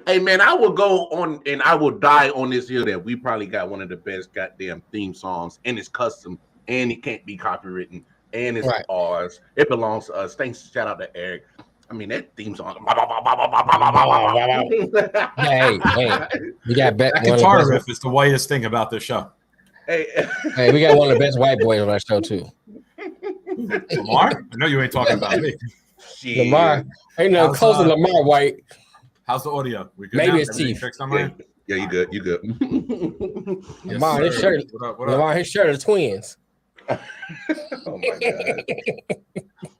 Hey man, I will go on and I will die on this hill that we probably got one of the best goddamn theme songs, and it's custom, and it can't be copywritten, and it's ours. It belongs to us. Thanks, shout out to Eric. I mean that theme song. Hey, we got that guitar riff is the whitest thing about this show. Hey, we got one of the best white boys on our show too. Lamar? I know you ain't talking about me. Shit. Lamar, ain't no close to Lamar White. How's the audio? We good? Maybe it's teeth. Yeah, you good. You good. Lamar, his shirt. Lamar, his shirt are twins. Oh my god!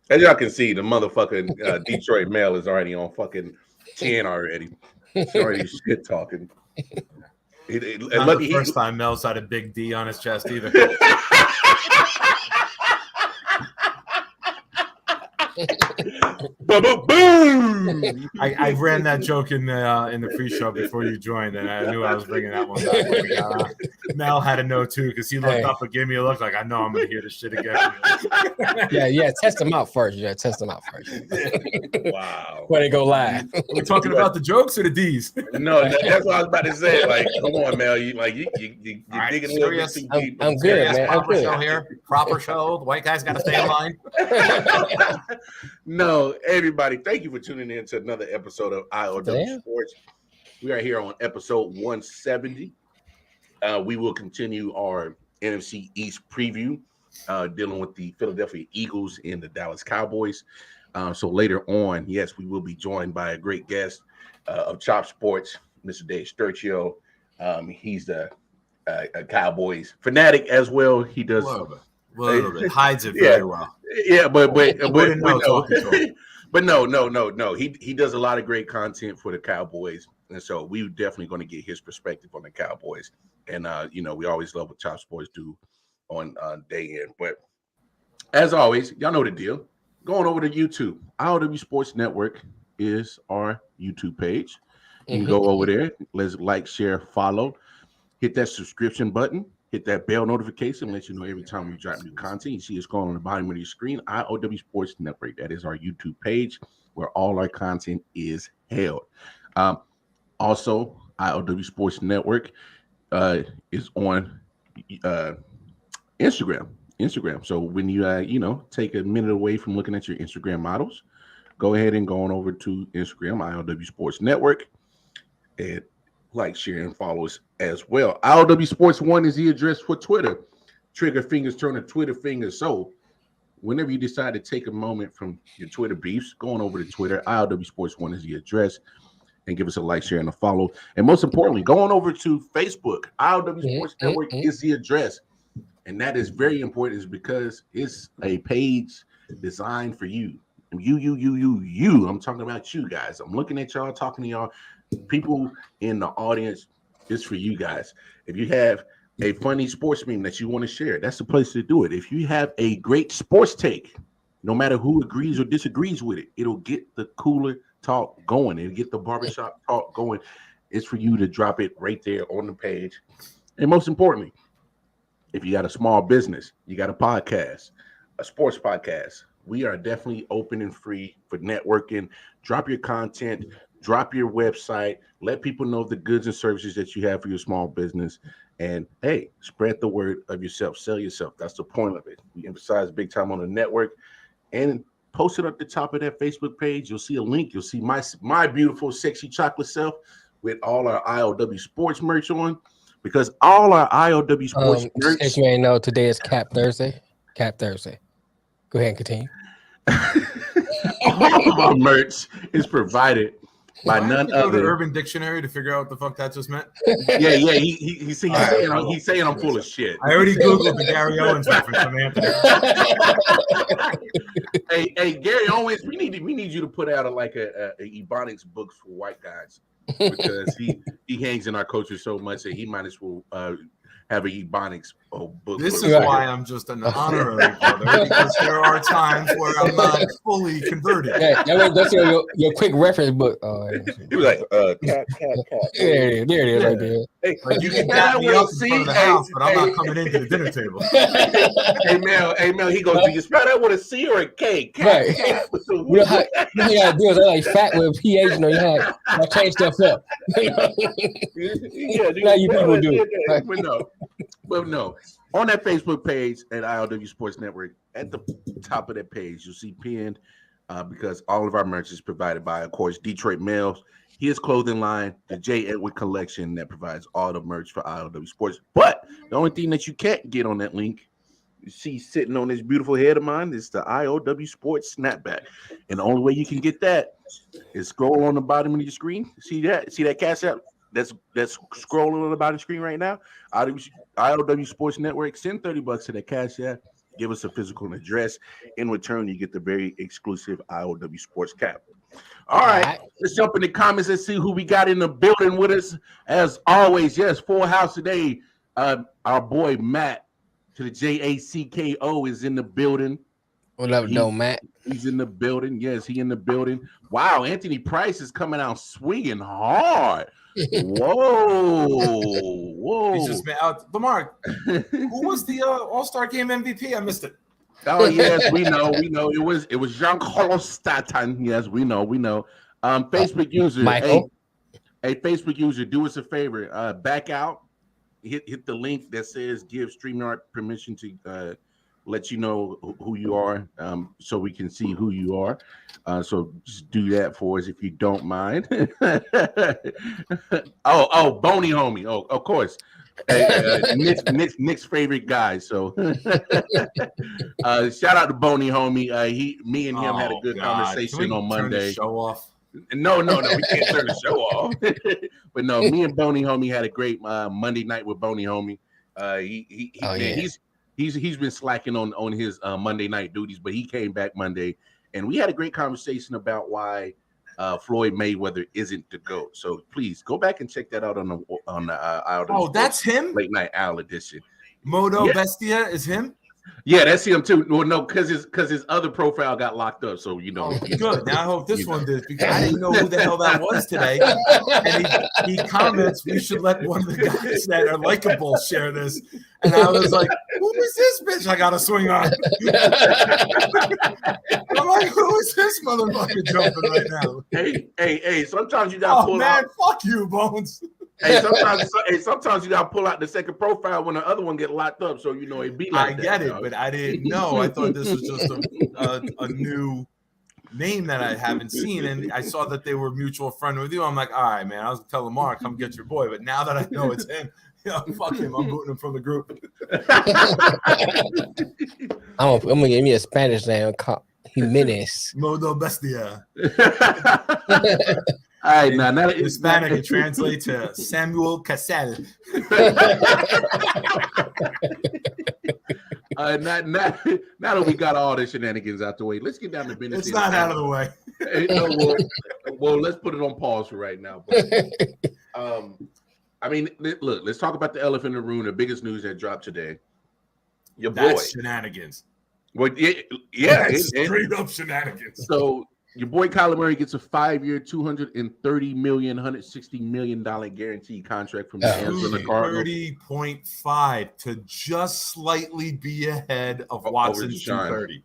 As y'all can see, the motherfucking Detroit Mail is already on fucking 10 already. It's already shit talking. Not the first time Mel's had a big D on his chest either. Boom! I ran that joke in the pre-show before you joined, and I knew I was bringing that one back. Mel had to know too because he looked up and gave me a look like I know I'm going to hear this shit again. Yeah. Test them out first. Wow. When they go live. Are we talking about the jokes or the D's? No, that's what I was about to say. Like, come on, Mel. You digging a little bit too deep. I'm good, man. Proper show here. Proper show. The white guy's got to stay in line. No, everybody, thank you for tuning in to another episode of I.O.W. Sports. We are here on episode 170. We will continue our NFC East preview, dealing with the Philadelphia Eagles and the Dallas Cowboys. So later on, yes, we will be joined by a great guest of Chop Sports, Mr. Dave Sturchio. He's a Cowboys fanatic as well. He does a little bit. Hides it very well. Yeah, but no. He does a lot of great content for the Cowboys, and so we're definitely going to get his perspective on the Cowboys. And we always love what Chop Sports do on day in. But as always, y'all know the deal. Going over to YouTube, I.O.W. Sports Network is our YouTube page. You can go over there. Let's like, share, follow. Hit that subscription button. Hit that bell notification. Let you know every time we drop new content. You see it scrolling on the bottom of your screen. I.O.W. Sports Network. That is our YouTube page where all our content is held. Also, I.O.W. Sports Network is on Instagram. So when you take a minute away from looking at your Instagram models, go ahead and go on over to Instagram, I.O.W. Sports Network, and like, share, and follow us as well. I.O.W. Sports 1 is the address for Twitter. Trigger fingers turn to Twitter fingers. So whenever you decide to take a moment from your Twitter beefs, going over to Twitter, I.O.W. Sports 1 is the address, and give us a like, share, and a follow. And most importantly, going over to Facebook, I.O.W. Sports Network is the address. And that is very important, is because it's a page designed for you. You. I'm talking about you guys. I'm looking at y'all, talking to y'all. People in the audience, it's for you guys. If you have a funny sports meme that you want to share, that's the place to do it. If you have a great sports take, no matter who agrees or disagrees with it, it'll get the cooler talk going. It'll get the barbershop talk going. It's for you to drop it right there on the page. And most importantly, if you got a small business, you got a podcast, a sports podcast, we are definitely open and free for networking. Drop your content, drop your website, let people know the goods and services that you have for your small business. And hey, spread the word of yourself, sell yourself. That's the point of it. We emphasize big time on the network, and post it at the top of that Facebook page. You'll see a link. You'll see my beautiful, sexy chocolate self with all our I.O.W. Sports merch on. Because all our I.O.W. Sports merch. As you may know, today is Cap Thursday. Go ahead and continue. All of our merch is provided by none other. Go to Urban Dictionary to figure out what the fuck that just meant. Yeah. He's saying I'm full of shit. I already googled the Gary Owens reference from Anthony. Hey, Gary Owens, we need you to put out a Ebonics books for white guys, because he hangs in our culture so much that he might as well have a Ebonics book. This is why I'm just an honorary brother, because there are times where I'm not fully converted. Yeah, that's your quick reference book. He was like, cat. There it is right there. Like you can dap me up in front of the house, but I'm not coming into the dinner table. Hey Mel, he goes, do you spell that with a C or a K? Right. You know how you gotta do it. They're like fat with PH, you know, you gotta change stuff up. Yeah, now you people do it. Right. But no. On that Facebook page at I.O.W Sports Network, at the top of that page, you'll see pinned because all of our merch is provided by, of course, Detroit Males, his clothing line, the J. Edward collection that provides all the merch for I.O.W Sports. But the only thing that you can't get on that link, you see sitting on this beautiful head of mine, is the I.O.W Sports Snapback. And the only way you can get that is scroll on the bottom of your screen. See that cash app? That's scrolling on the bottom of the screen right now. I.O.W Sports Network. Send $30 to that cash app. Give us a physical address. In return, you get the very exclusive I.O.W Sports cap. All right, let's jump in the comments and see who we got in the building with us. As always, yes, full house today. Our boy Matt to the JACKO is in the building. What up, though, Matt? He's in the building. Yes, he in the building. Wow, Anthony Price is coming out swinging hard. Whoa. He's just been out. Lamar, who was the All-Star Game MVP? I missed it. Oh yes, we know. It was Jean-Carlos Staton. Yes, we know. Facebook user, Michael. Hey, Facebook user, do us a favor. Back out. Hit the link that says give StreamYard permission to let you know who you are, so we can see who you are. So just do that for us if you don't mind. oh, Boney homie. Oh, of course. Nick's favorite guy. So shout out to Boney homie. Me and him had a good conversation on Monday. Show off. No, we can't turn the show off. But no, me and Boney homie had a great Monday night with Boney homie. He's been slacking on his Monday night duties, but he came back Monday, and we had a great conversation about why Floyd Mayweather isn't the GOAT. So please go back and check that out on the Oh, that's him. Late Night Owl edition. Modo Bestia is him. Yeah, that's him too. Well, no, because his other profile got locked up. So you know. Oh, good. Now I hope this one did, because I didn't know who the hell that was today. And he comments, we should let one of the guys that are likable share this. And I was like, who is this bitch I gotta swing on? I'm like, who is this motherfucker jumping right now? Hey, sometimes you gotta pull out. Fuck you, Bones. Hey, sometimes you gotta pull out the second profile when the other one get locked up, so you know it be like I get it, but I didn't know. I thought this was just a new name that I haven't seen, and I saw that they were mutual friend with you. I'm like, all right, man. I was telling Lamar, come get your boy, but now that I know it's him, fuck him. I'm booting him from the group. I'm gonna give me a Spanish name called Jimenez. Modo Bestia. All right, now Hispanic, it translates to Samuel Casal. Now that we got all the shenanigans out the way, let's get down to business. It's not out of the way. Well, let's put it on pause for right now. But, I mean, look, let's talk about the elephant in the room. The biggest news that dropped today. That's shenanigans. Well, yeah, straight up shenanigans. So your boy Colin Murray gets a 5-year, $230 million, $160 million guaranteed contract from the Arizona Cardinals. 30.5 to just slightly be ahead of Watson's 230.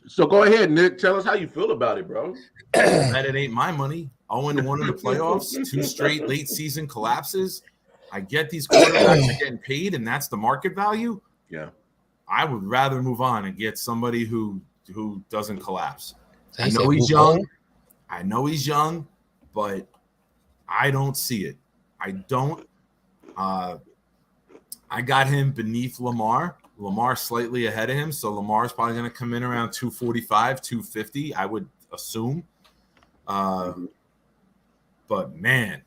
So go ahead, Nick. Tell us how you feel about it, bro. That it ain't my money. 0-1 in the playoffs, 2 straight late season collapses. I get these quarterbacks are getting paid, and that's the market value. Yeah. I would rather move on and get somebody who doesn't collapse. I know he's young. But I don't see it. I don't. I got him beneath Lamar. Lamar slightly ahead of him, so Lamar's probably going to come in around 245, 250, I would assume. But, man,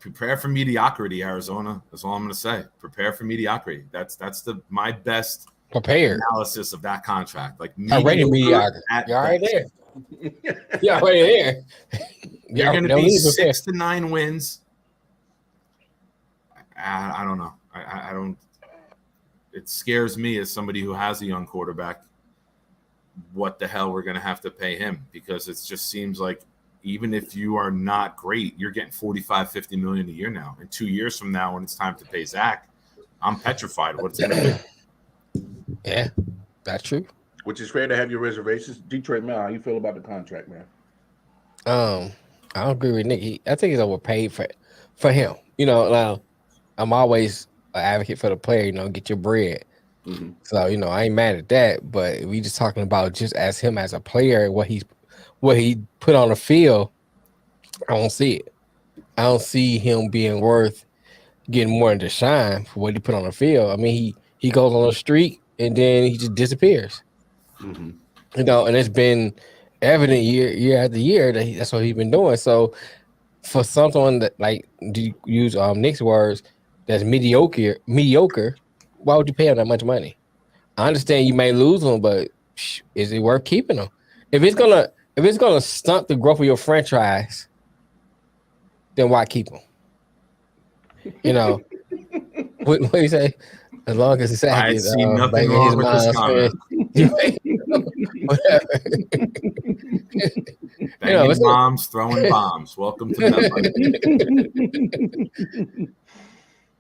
prepare for mediocrity, Arizona. That's all I'm going to say. Prepare for mediocrity. That's my best analysis of that contract. Like already mediocre. You're already there. You're already there. You're going to be 6 to 9 wins. I don't know. I don't. It scares me as somebody who has a young quarterback. What the hell we're going to have to pay him, because it just seems like even if you are not great, you're getting 45, 50 million a year now. And 2 years from now, when it's time to pay Zach, I'm petrified of what it's going to be. Yeah, that's true. Which is fair to have your reservations. Detroit Mel, how you feel about the contract, man? I don't agree with Nick. I think he's overpaid for him. Now I'm always an advocate for the player. Get your bread. Mm-hmm. So I ain't mad at that. But we just talking about just as him as a player, what he put on the field. I don't see it. I don't see him being worth getting more than Deshawn for what he put on the field. I mean, he goes on the street and then he just disappears. Mm-hmm. And it's been evident year after year that that's what he's been doing. So for someone that, like, to use Nick's words, that's mediocre, why would you pay him that much money? I understand you may lose him, but is it worth keeping him? If it's gonna stunt the growth of your franchise, then why keep him? What do you say? As long as it's I see nothing wrong with this comment. Whatever. Banging moms, throwing bombs. Welcome to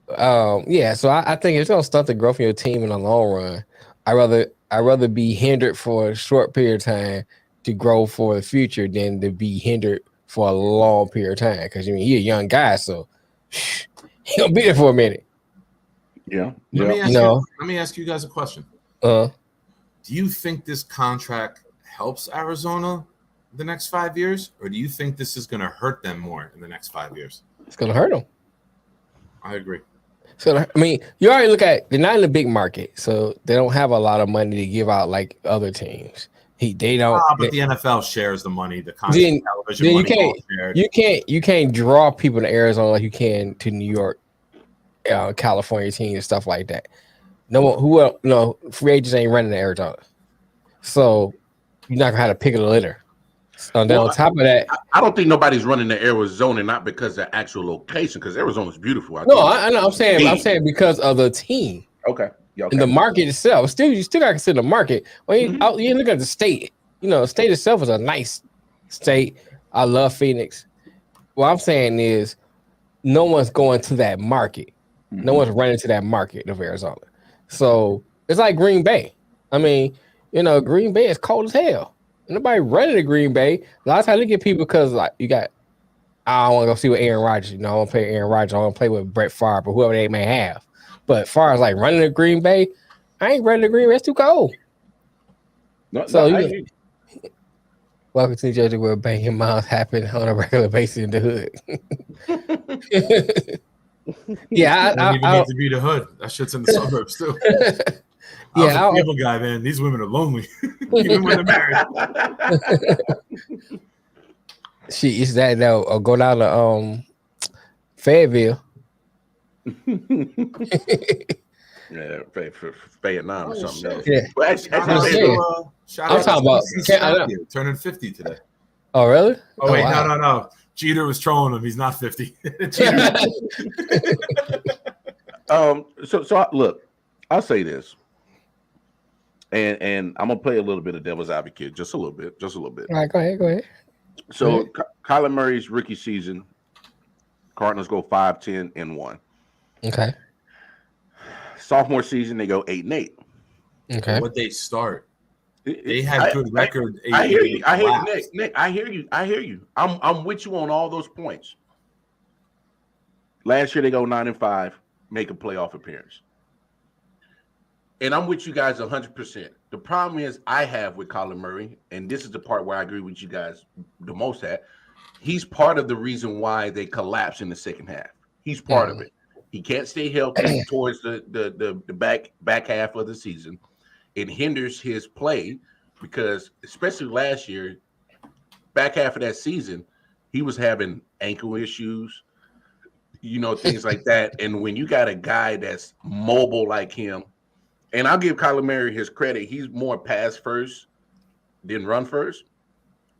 that. Yeah, so I think it's gonna stunt the growth of your team in the long run. I rather be hindered for a short period of time to grow for the future than to be hindered for a long period of time. Because he's a young guy, so he'll be there for a minute. Yeah. Let me ask you guys a question. Do you think this contract helps Arizona the next 5 years, or do you think this is going to hurt them more in the next 5 years? It's going to hurt them. I agree. So I mean, you already look at, they're not in the big market, so they don't have a lot of money to give out like other teams. They don't. But the NFL shares the money. The television money. You can't draw people to Arizona like you can to New York, California teams and stuff like that. No one free agents ain't running to Arizona, so you're not gonna have to pick a litter. So then on top of that, I don't think nobody's running to Arizona, not because of the actual location, because Arizona's beautiful. I know. I'm saying because of the team. Okay. Yeah, okay. And the market itself. You still got to consider the market. When you look at the state, the state itself is a nice state. I love Phoenix. What I'm saying is, no one's going to that market. Mm-hmm. No one's running to that market of Arizona. So it's like Green Bay. I mean, Green Bay is cold as hell. Nobody running to Green Bay. A lot of times they get people because I want to go see what Aaron Rodgers. I want to play Aaron Rodgers. I want to play with Brett Favre or whoever they may have. But as far as like running to Green Bay, I ain't running to Green Bay. It's too cold. Welcome to New Jersey, where banging miles happen on a regular basis in the hood. Yeah, I don't even need to be the hood. That shit's in the suburbs too. I'm a people guy, man. These women are lonely, even when they're married. She is that though, or go down to Fayetteville. Yeah, for Vietnam or something else. Yeah, I'm talking about turning 50 today. Oh, really? Oh, wait, no. Jeter was trolling him. He's not 50. So look, I'll say this, and I'm gonna play a little bit of devil's advocate, just a little bit. All right, go ahead. So Colin Murray's rookie season, Cardinals go 5-10-1. Okay. Sophomore season, they go 8-8. Okay. What they start? They had good record. I hear you. I hear you, Nick. I hear you. I'm with you on all those points. Last year they go 9-5, make a playoff appearance. And I'm with you guys 100%. The problem is I have with Colin Murray, and this is the part where I agree with you guys the most at. He's part of the reason why they collapse in the second half. He's part of it. He can't stay healthy towards the back half of the season. It hinders his play because, especially last year, back half of that season, he was having ankle issues, things like that. And when you got a guy that's mobile like him, and I'll give Colin Murray his credit, he's more pass first than run first,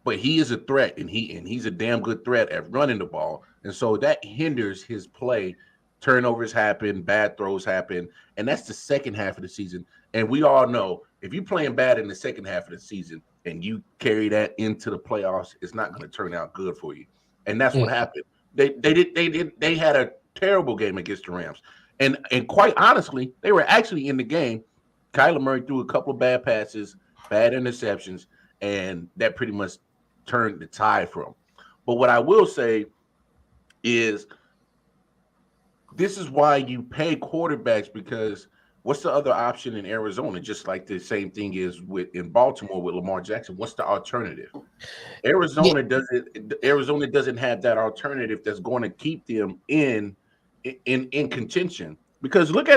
but he is a threat, and he's a damn good threat at running the ball. And so that hinders his play. Turnovers happen, bad throws happen, and that's the second half of the season. And we all know if you're playing bad in the second half of the season, and you carry that into the playoffs, it's not going to turn out good for you. And that's what happened. They had a terrible game against the Rams. And quite honestly, they were actually in the game. Kyler Murray threw a couple of bad passes, bad interceptions, and that pretty much turned the tide for them. But what I will say is this is why you pay quarterbacks, because what's the other option in Arizona? Just like the same thing is in Baltimore with Lamar Jackson. What's the alternative? Arizona doesn't have that alternative that's going to keep them in contention. Because look,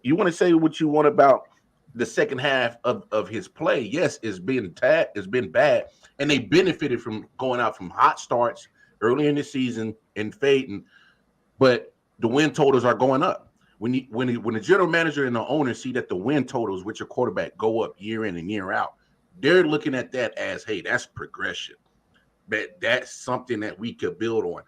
you want to say what you want about the second half of his play. Yes, it's been bad, and they benefited from going out from hot starts early in the season and fading, but the win totals are going up. When the general manager and the owner see that the win totals with your quarterback go up year in and year out, they're looking at that as, hey, that's progression. But that's something that we could build on.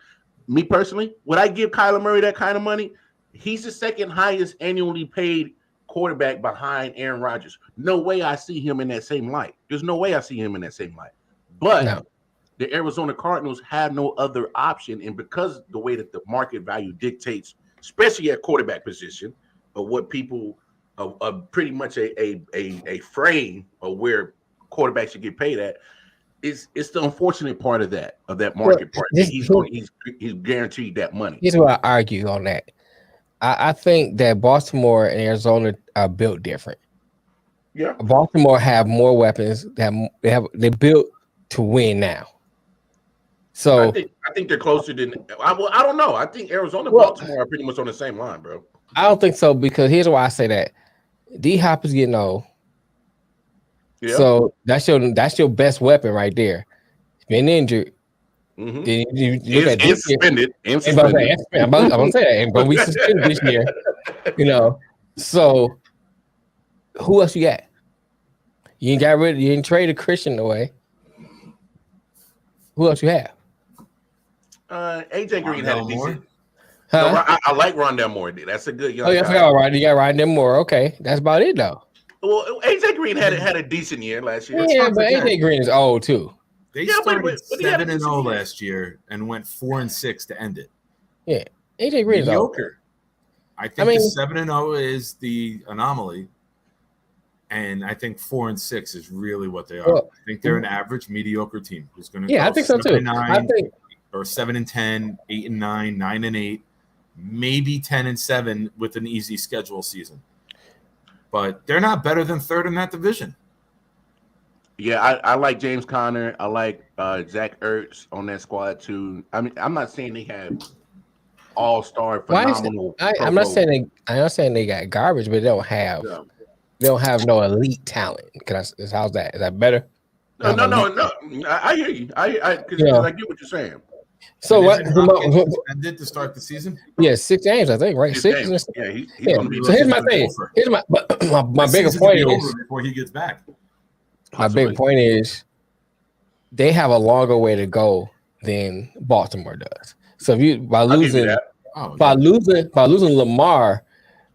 Me personally, would I give Kyler Murray that kind of money? He's the second highest annually paid quarterback behind Aaron Rodgers. No way I see him in that same light. There's no way I see him in that same light. But the Arizona Cardinals have no other option, and because the way that the market value dictates, especially at quarterback position, of what people pretty much a frame of where quarterbacks should get paid at, it's the unfortunate part of that market part. He's guaranteed that money. Here's what I argue on that. I think that Baltimore and Arizona are built different. Yeah, Baltimore have more weapons. They're built to win now. So I think they're closer than I don't know. I think Arizona and Baltimore are pretty much on the same line, bro. I don't think so, because here's why I say that. D-Hop is getting old. Yeah. So that's your best weapon right there. He's been injured. Mm-hmm. Then you look at this suspended. I'm gonna say that, and but we suspended this year. So who else you got? You didn't trade a Christian away. Who else you have? AJ Green had a decent. No, I like Rondell Moore. That's a good young guy. I forgot right. You got Rondell Moore. Okay, that's about it though. Well, AJ Green had a decent year last year. Yeah, but AJ Green is old too. They started 7-0 last year and went 4-6 to end it. Yeah, AJ Green is mediocre. I think the 7-0 is the anomaly, and I think 4-6 is really what they are. I think they're an average mediocre team who's going to. Yeah, I think so too. I think or 7-10, 8-9, 9-8, maybe 10-7 with an easy schedule season. But they're not better than third in that division. Yeah, I like James Conner. I like Zach Ertz on that squad too. I mean, I'm not saying they have all-star phenomenal. I'm not saying they got garbage, but they don't have no elite talent. How's that? Is that better? No. I hear you. I get what you're saying. So what? Did to start the season? Yeah, 6 games, I think, right? 6 games. Yeah, he's going to be. So here's my thing. My bigger point is before he gets back. My big point is they have a longer way to go than Baltimore does. So if by losing Lamar,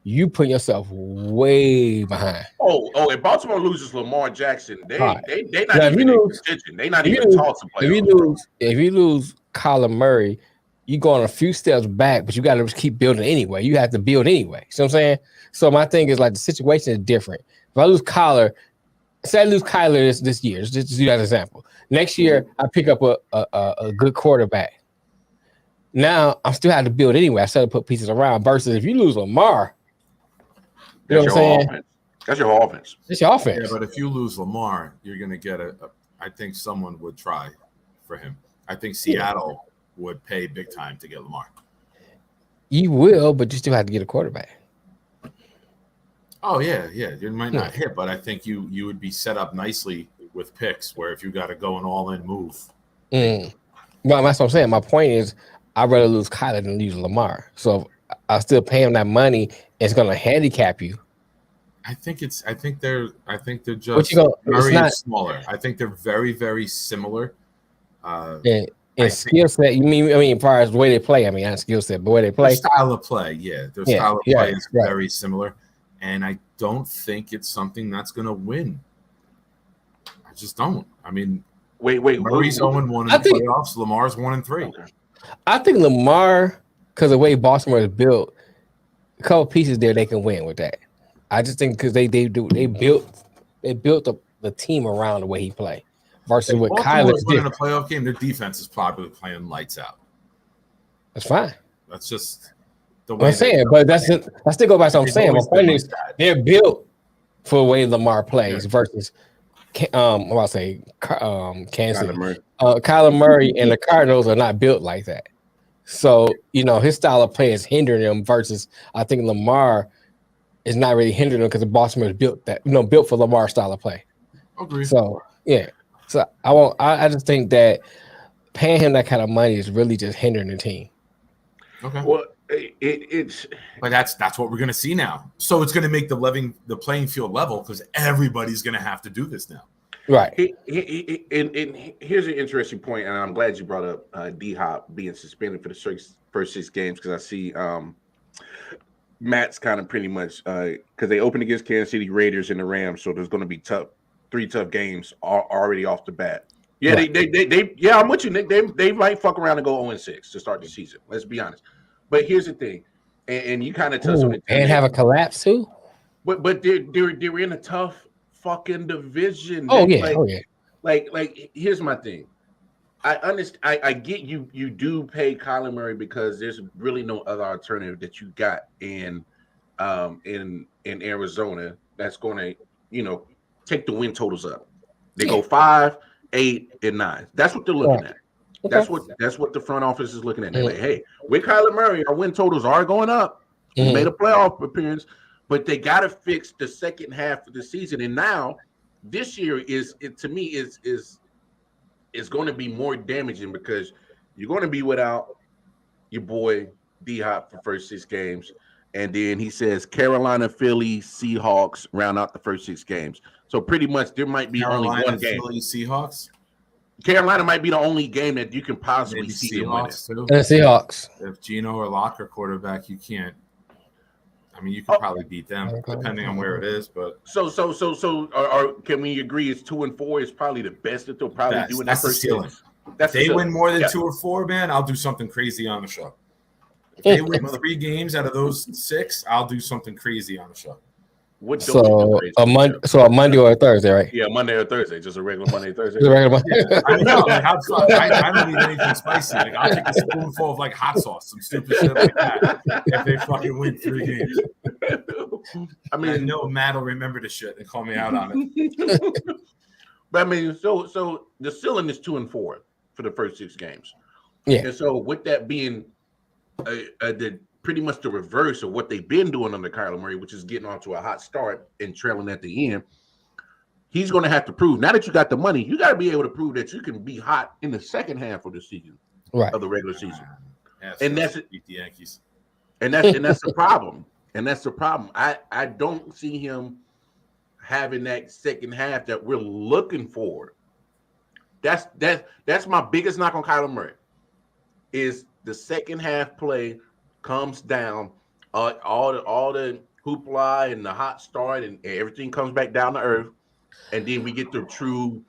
you put yourself way behind. Oh! If Baltimore loses Lamar Jackson, they not even in contention. They not even talking. If you lose Colin Murray, you go on a few steps back, but you got to keep building anyway. You have to build anyway. See what I'm saying? So my thing is, like, the situation is different. If I lose Kyler this year, just use that as an example. Next year, I pick up a good quarterback. Now I still have to build anyway. I still have to put pieces around. Versus if you lose Lamar, you know what I'm saying? Offense. That's your offense. It's your offense. Yeah, but if you lose Lamar, you're going to get I think someone would try for him. I think Seattle would pay big time to get Lamar. You will, but you still have to get a quarterback. Oh, yeah. You might not hit, but I think you would be set up nicely with picks where if you got to go an all-in move. Well, that's what I'm saying. My point is I'd rather lose Kyler than lose Lamar. So I still pay him that money. It's going to handicap you. I think they're just very smaller. I think they're very, very similar. And skill set, as far as the way they play, not skill set, but the way they play. Their style of play, yeah. Their style of play is very similar. And I don't think it's something that's going to win. I just don't. I mean, wait. Murray's 0-1 in the playoffs. Lamar's 1-3. Okay. I think Lamar, because the way Baltimore is built, a couple pieces there they can win with that. I just think because they built the team around the way he play versus what Kyler's winning a playoff game. Their defense is probably playing lights out. That's fine. That's just the way I'm saying, but I still go back to what I'm saying. My point is they're built for the way Lamar plays versus Kansas City. Kyler Murray and the Cardinals are not built like that. So, his style of play is hindering them versus I think Lamar is not really hindering them because the Baltimore is built for Lamar's style of play. Agree. So, yeah. So I just think that paying him that kind of money is really just hindering the team. Okay. Well, it's but that's what we're gonna see now. So it's gonna make the playing field level because everybody's gonna have to do this now. Right. And here's an interesting point, and I'm glad you brought up D-Hop being suspended for the first 6 games because I see Matt's kind of pretty much because they opened against Kansas City, Raiders, and the Rams, so there's going to be 3 tough games already off the bat. Yeah, right. they I'm with you, Nick. They might fuck around and go 0-6 to start the season. Let's be honest. But here's the thing, and you kind of touched on it. And have a collapse too. But they're in a tough fucking division. Oh yeah. Like here's my thing. I understand. I get you. You do pay Colin Murray because there's really no other alternative that you got in Arizona that's going to take the win totals up. They go 5, 8, and 9. That's what they're looking at. Okay. That's what the front office is looking at. They're like, hey, with Kyler Murray, our win totals are going up. We made a playoff appearance, but they got to fix the second half of the season. And now, this year is going to be more damaging because you're going to be without your boy D-Hop for first 6 games, and then he says Carolina, Philly, Seahawks round out the first 6 games. So pretty much there might be only one game. Philly, Seahawks. Carolina might be the only game that you can possibly see them winning. The Seahawks. If Geno or Locke are quarterback, you can't. I mean, you can probably beat them depending on where it is. But so, can we agree? It's 2 and 4 is probably the best that they'll probably do in that first ceiling. If they win more than 2 or 4, man, I'll do something crazy on the show. If they win 3 games out of those 6, I'll do something crazy on the show. So a Monday or a Thursday, right? Yeah, Monday or Thursday, just a regular Monday, Thursday. Yeah, I know. Like, I don't need anything spicy. Like, I'll take a spoonful of hot sauce, some stupid shit like that. If they fucking win 3 games, I mean, I know Matt will remember the shit and call me out on it. But I mean, so the ceiling is 2 and 4 for the first 6 games. Yeah, and so with that being pretty much the reverse of what they've been doing under Kyler Murray, which is getting off to a hot start and trailing at the end. He's going to have to prove, now that you got the money, you got to be able to prove that you can be hot in the second half of the season, right? Of the regular season. And that's beat the Yankees. And that's the problem. And that's the problem. I don't see him having that second half that we're looking for. That's my biggest knock on Kyler Murray is the second half play comes down, all the hoopla and the hot start and everything comes back down to earth, and then we get the true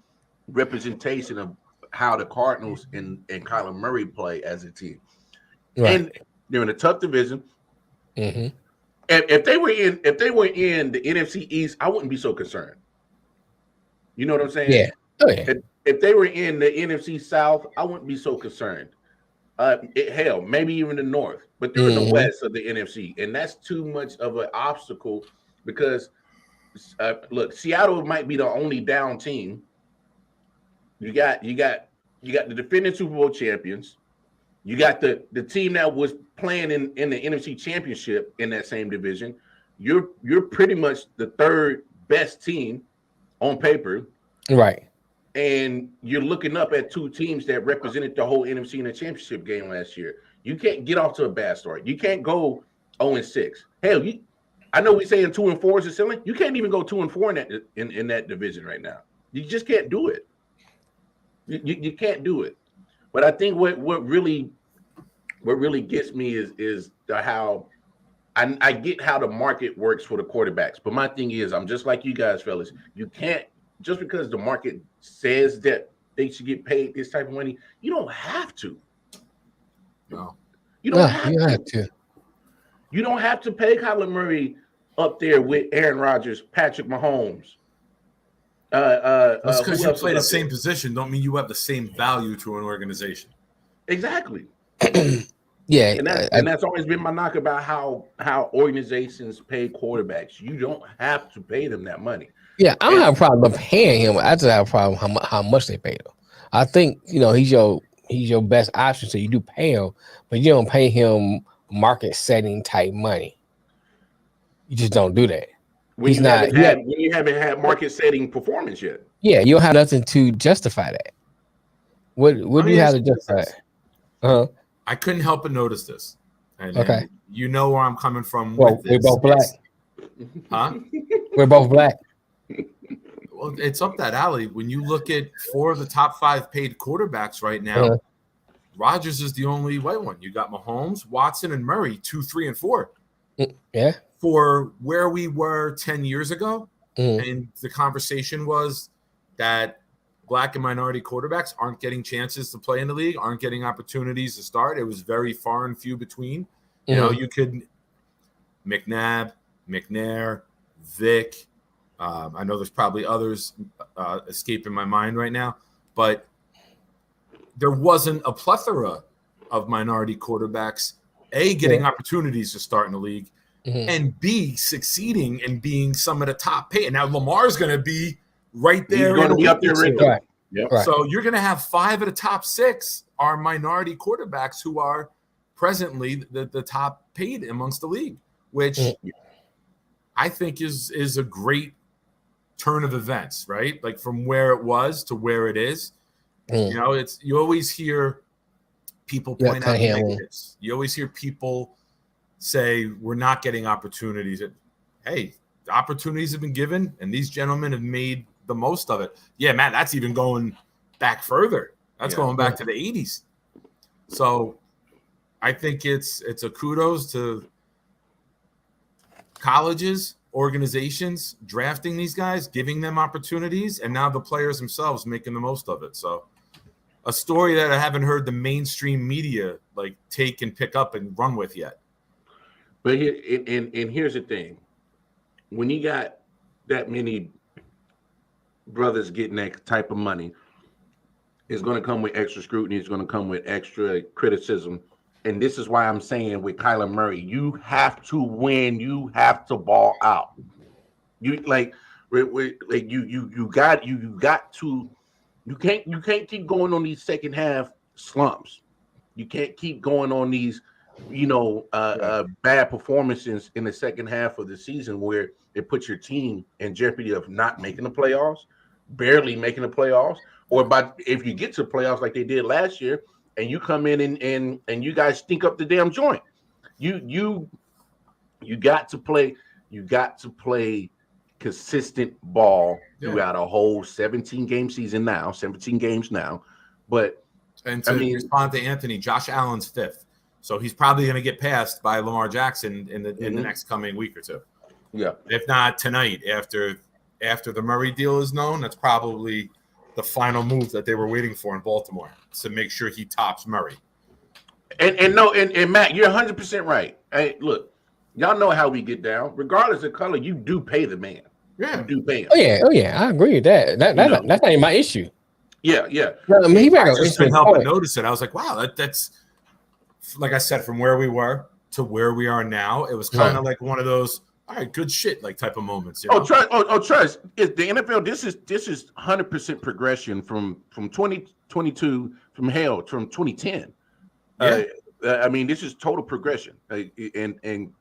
representation of how the Cardinals and Kyler Murray play as a team. Right. And they're in a tough division. Mm-hmm. If they were in the NFC East, I wouldn't be so concerned. You know what I'm saying? Yeah. Oh, yeah. If they were in the NFC South, I wouldn't be so concerned. Hell, maybe even the North, but they're in the West of the NFC, and that's too much of an obstacle because look, Seattle might be the only down team. You got the defending Super Bowl champions. You got the team that was playing in the NFC Championship in that same division. You're pretty much the third best team on paper, right? And you're looking up at 2 teams that represented the whole NFC in the championship game last year. You can't get off to a bad start. You can't go 0-6. Hell, I know we're saying 2 and 4 is the ceiling. You can't even go 2 and 4 in that division right now. You just can't do it. You can't do it. But I think what really gets me is how I get how the market works for the quarterbacks. But my thing is, I'm just like you guys, fellas. You can't the market says that they should get paid this type of money, you don't have to. No, you don't have to. You don't have to pay Colin Murray up there with Aaron Rodgers, Patrick Mahomes. Just because you play the same position don't mean you have the same value to an organization. Exactly. Yeah, and that's always been my knock about how organizations pay quarterbacks. You don't have to pay them that money. Yeah, I don't have a problem paying him. I just have a problem how much they pay him. I think he's your best option, so you do pay him, but you don't pay him market setting type money. You just don't do that. When you haven't had market setting performance yet. Yeah, you don't have nothing to justify that. What do you have to justify that? I couldn't help but notice this. And you know where I'm coming from. Well, we're both black. Huh? We're both black. Well, it's up that alley. When you look at 4 of the top 5 paid quarterbacks right now, Rodgers is the only white one. You got Mahomes, Watson, and Murray, 2, 3, and 4. Yeah. For where we were 10 years ago, and the conversation was that black and minority quarterbacks aren't getting chances to play in the league, aren't getting opportunities to start. It was very far and few between. You could McNabb, McNair, Vic. I know there's probably others escaping my mind right now, but there wasn't a plethora of minority quarterbacks, A, getting opportunities to start in the league, and B, succeeding and being some of the top paid. Now Lamar's going to be right there. He's going to be up there. Right. Yep. Right. So you're going to have 5 of the top 6 are minority quarterbacks who are presently the top paid amongst the league, which I think is a great turn of events, right? Like from where it was to where it is. You always hear people point out negatives. You always hear people say we're not getting opportunities. Hey, the opportunities have been given, and these gentlemen have made the most of it. Yeah, man, that's even going back further. That's going back to the 80s. So I think it's a kudos to colleges, organizations drafting these guys, giving them opportunities, and now the players themselves making the most of it. So a story that I haven't heard the mainstream media like take and pick up and run with yet. But here's the thing. When you got that many brothers getting that type of money, it's going to come with extra scrutiny. It's going to come with extra criticism. And this is why I'm saying with Kyler Murray, you have to win. You have to ball out. You can't keep going on these second half slumps. You can't keep going on these, bad performances in the second half of the season where it puts your team in jeopardy of not making the playoffs, barely making the playoffs, or if you get to the playoffs like they did last year, and you come in and you guys stink up the damn joint. You got to play consistent ball throughout a whole 17 games now. But and to respond to Anthony, Josh Allen's 5th. So he's probably going to get passed by Lamar Jackson in the next coming week or two. Yeah. If not tonight, after the Murray deal is known, that's probably the final move that they were waiting for in Baltimore to make sure he tops Murray. And Matt, you're 100% right. Hey, look, y'all know how we get down. Regardless of color, you do pay the man. Yeah. You do pay him. Oh yeah, I agree with that. That's not even my issue. Yeah. No, I mean, I just couldn't help but notice it. I was like, wow, that's like I said, from where we were to where we are now, it was kind of like one of those, all right, good shit, like type of moments. You know? Trust. The NFL, this is 100% progression from 2022 from 2010. Yeah. I mean, this is total progression. And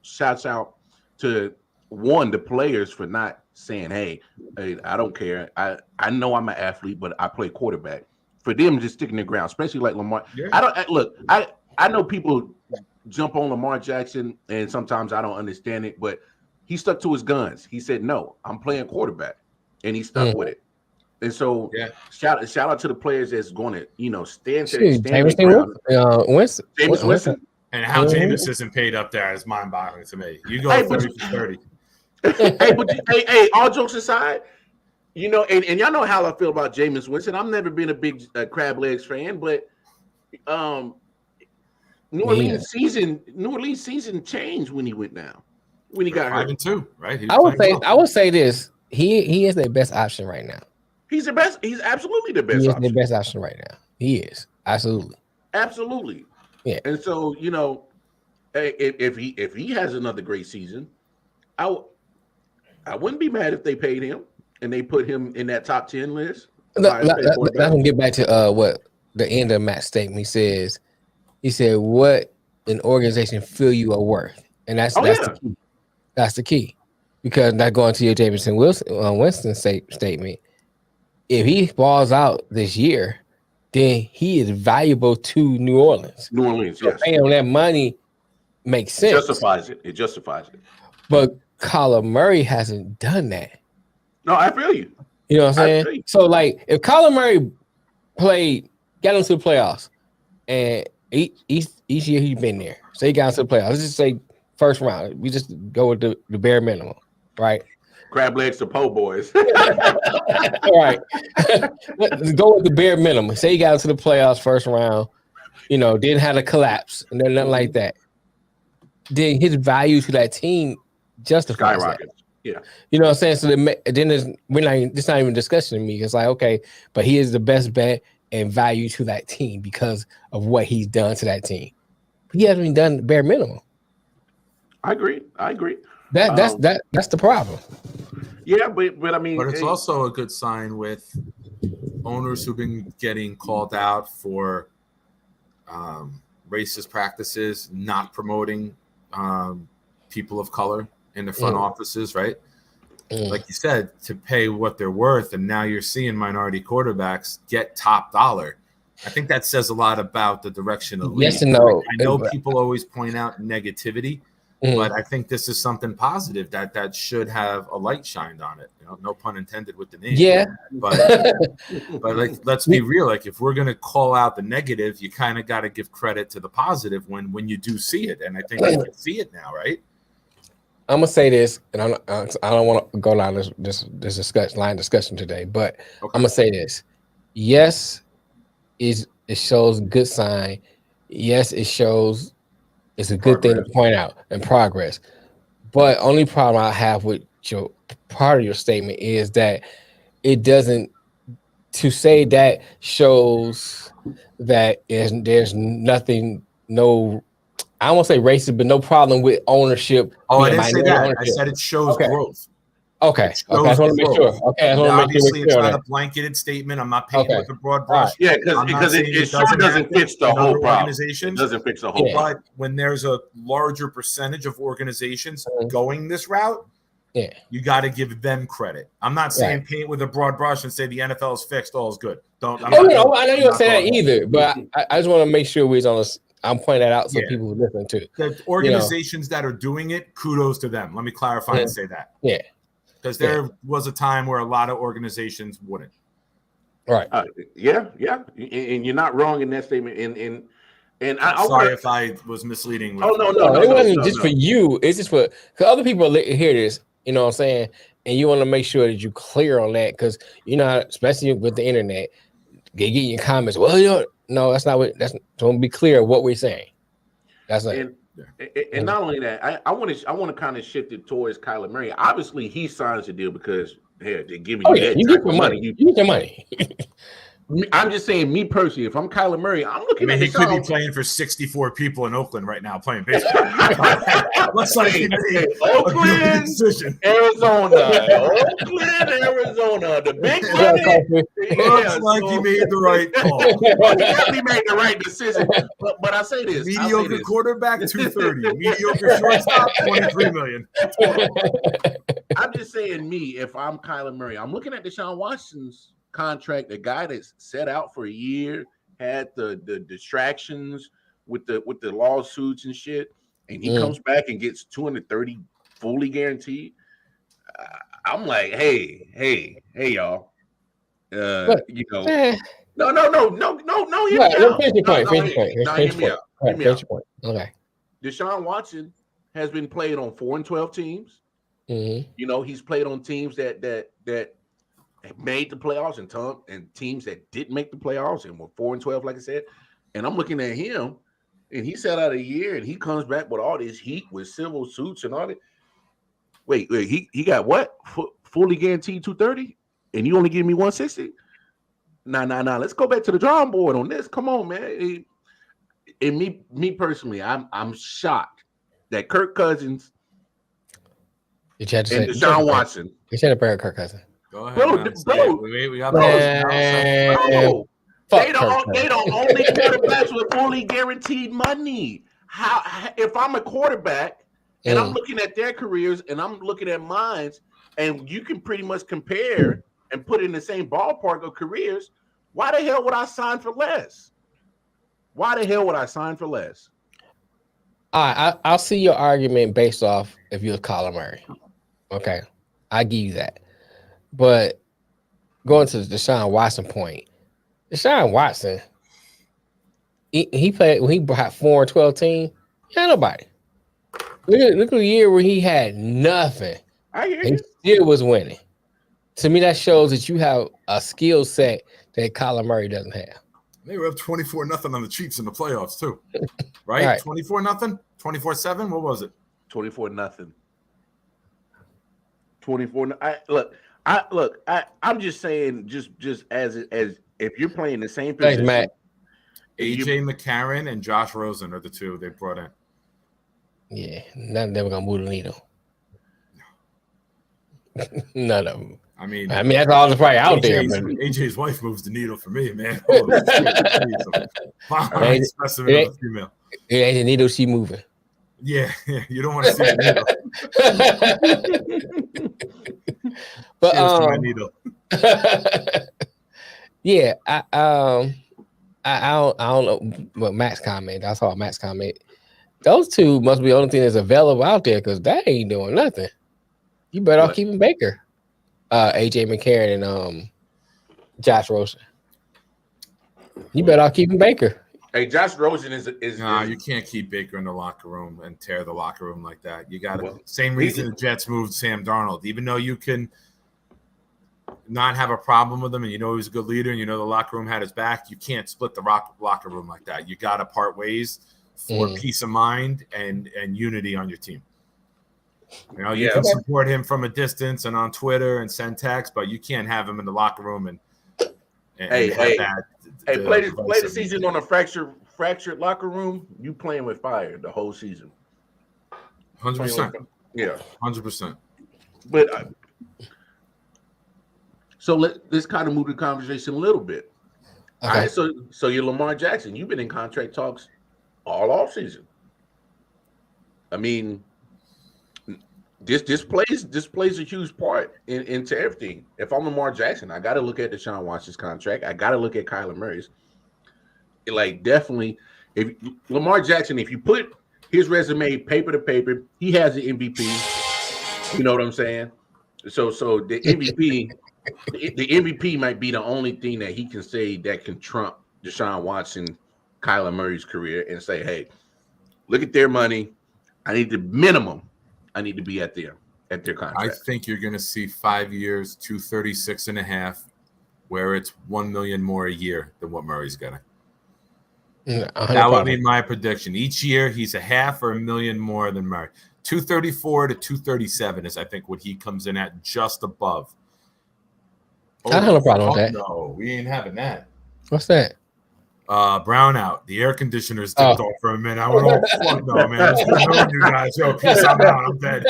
shouts out to the players for not saying, hey, I don't care. I know I'm an athlete, but I play quarterback. For them just sticking their ground, especially like Lamar. Yeah. I know people jump on Lamar Jackson, and sometimes I don't understand it, but he stuck to his guns. He said, no, I'm playing quarterback, and he stuck with it. And so shout out to the players that's going to, stand Winston. Jameis Winston. And how Jameis isn't paid up there is mind-boggling to me. You go 30 for 30. Hey, all jokes aside, You know, and y'all know how I feel about Jameis Winston. I've never been a big crab legs fan, but New Orleans season changed when he went down. When he got hurt. 5-2, right? I would say this. He is their best option right now. He's the best. He's absolutely the best. He is option. the best option right now. He is absolutely. Yeah. And so if he has another great season, I wouldn't be mad if they paid him and they put him in that top 10 list. Let me get back to what the end of Matt's statement. He said, "What an organization feel you are worth," and that's the key. That's the key, because not going to your Jameson Winston statement. If he balls out this year, then he is valuable to New Orleans. New Orleans, so paying that money makes sense. It justifies it. But Colin Murray hasn't done that. No, I feel you. You know what I'm saying? So, like, if Colin Murray got into the playoffs, and each year he's been there, so he got into the playoffs. Let's just say first round. We just go with the bare minimum, right? Crab legs to po' boys. All right. Let's go with the bare minimum. Say he got into the playoffs first round, didn't have a collapse and then nothing like that. Then his value to that team justifies skyrockets. That. Yeah. You know what I'm saying? So then it's not even discussing to me. It's like, okay, but he is the best bet and value to that team because of what he's done to that team. He hasn't even done the bare minimum. I agree. That's the problem. Yeah, but I mean, but it's also a good sign with owners who've been getting called out for racist practices, not promoting people of color in the front offices, right? Like you said, to pay what they're worth, and now you're seeing minority quarterbacks get top dollar. I think that says a lot about the direction of the league. Yes and no. I know people always point out negativity. But I think this is something positive that should have a light shined on it. No pun intended with the name. Yeah. But like, let's be real. Like, if we're gonna call out the negative, you kind of got to give credit to the positive when you do see it. And I think you can see it now, right? I'm gonna say this, and I don't want to go down this discussion today, but I'm gonna say this. Yes, it shows good sign. Yes, it shows. It's a good thing to point out and progress. But only problem I have with your part of your statement is that it doesn't, to say that shows that there's nothing, I won't say racist, but no problem with ownership. I didn't say that. Ownership. I said it shows growth. Okay. I just want to make sure. Obviously, it's not a blanketed statement. I'm not painting with a broad brush. Yeah, because it doesn't fix the whole problem. It doesn't fix the whole problem. But when there's a larger percentage of organizations going this route, you got to give them credit. I'm not saying paint with a broad brush and say the NFL is fixed, all is good. I know you don't say that either, but I just want to make sure we're on this. I'm pointing that out so people who listen to the organizations that are doing it. Kudos to them. Let me clarify and say that. Yeah. Because there was a time where a lot of organizations wouldn't. Right. Yeah. And you're not wrong in that statement. And I'm sorry if I was misleading. No. It wasn't just for you. It's just for other people hear this. You know what I'm saying? And you want to make sure that you're clear on that, because especially with the internet, they get in your comments. Well, no, that's not what. That's to be clear what we're saying. That's like. And not only that, I want to kind of shift it towards Kyler Murray. Obviously, he signs the deal because they're giving you that. You get your money. You get your money. I'm just saying, me personally, if I'm Kyler Murray, I'm looking at. He could be playing for 64 people in Oakland right now playing baseball. Looks like he made Oakland, Arizona, the big money. Looks like he made the right call. He definitely made the right decision. But I say this: mediocre quarterback, 230. Mediocre shortstop, 23 million. I'm just saying, if I'm Kyler Murray, I'm looking at Deshawn Watson's contract, a guy that's set out for a year, had the distractions with the lawsuits and shit, and he comes back and gets 230 fully guaranteed. I'm like, hey, y'all. No. Hear me out. Okay. Deshaun Watson has been played on 4 and 12 teams. Mm-hmm. He's played on teams that made the playoffs and teams that didn't make the playoffs and were 4-12, like I said. And I'm looking at him, and he sat out a year, and he comes back with all this heat with civil suits and all that. Wait, he got what? Fully guaranteed 230, and you only give me 160? Nah. Let's go back to the drawing board on this. Come on, man. And me personally, I'm shocked that Kirk Cousins and Deshawn Watson. You said about Kirk Cousins. Go ahead, bro. We got bro. They don't only quarterbacks with fully guaranteed money. How if I'm a quarterback and I'm looking at their careers and I'm looking at mine, and you can pretty much compare and put in the same ballpark of careers, why the hell would I sign for less? Why the hell would I sign for less? I'll see your argument based off if you're Colin Murray. Okay, I give you that. But going to the Deshaun Watson point, Deshaun Watson, he played when he had 4-12 team. He had nobody. Look at the year where he had nothing. I hear you. He still was winning. To me, that shows that you have a skill set that Colin Murray doesn't have. They were up 24-0 on the Chiefs in the playoffs too, right? 24-0, 24-7. What was it? 24-0. 24. I'm just saying, just as if you're playing the same position. Thanks, Matt. AJ McCarron and Josh Rosen are the two they brought in. Yeah, none of them are gonna move the needle. None of them. I mean, that's all that's probably out there. AJ's wife moves the needle for me, man. Oh, fine specimen of a female. It ain't the needle she moving. Yeah, you don't want to see the needle. But my needle. Yeah, I don't know what Matt's comment. I saw Matt's comment. Those two must be the only thing that's available out there because that ain't doing nothing. You better off keeping Baker. AJ McCarron and Josh Rosen. You better off keeping Baker. Hey, Josh Rosen is you can't keep Baker in the locker room and tear the locker room like that. You got same reason the Jets moved Sam Darnold. Even though you can not have a problem with him and you know he's a good leader and you know the locker room had his back, you can't split the locker room like that. You got to part ways for peace of mind and unity on your team. You know, you can support him from a distance and on Twitter and send text, but you can't have him in the locker room and play the season on a fractured locker room. You playing with fire the whole season. 100%. Yeah, 100%. But so let's kind of move the conversation a little bit. Okay. All right, so you're Lamar Jackson. You've been in contract talks all off season. I mean. This plays a huge part into everything. If I'm Lamar Jackson, I got to look at Deshaun Watson's contract. I got to look at Kyler Murray's. Definitely, if Lamar Jackson, if you put his resume paper to paper, he has the MVP. You know what I'm saying? So the MVP, the MVP might be the only thing that he can say that can trump Deshaun Watson, Kyler Murray's career, and say, hey, look at their money. I need the minimum. I need to be at their contract. I think you're going to see 5 years, 236.5, where it's $1 million more a year than what Murray's getting. That would be my prediction. Each year, he's $0.5 or $1 million more than Murray. 234 to 237 is, I think, what he comes in at, just above. I don't have a problem with that. No, we ain't having that. What's that? Brownout. The air conditioner's dipped off for a minute. I went, fuck no, man. I'm you guys. Yo, peace. I'm out. I'm dead.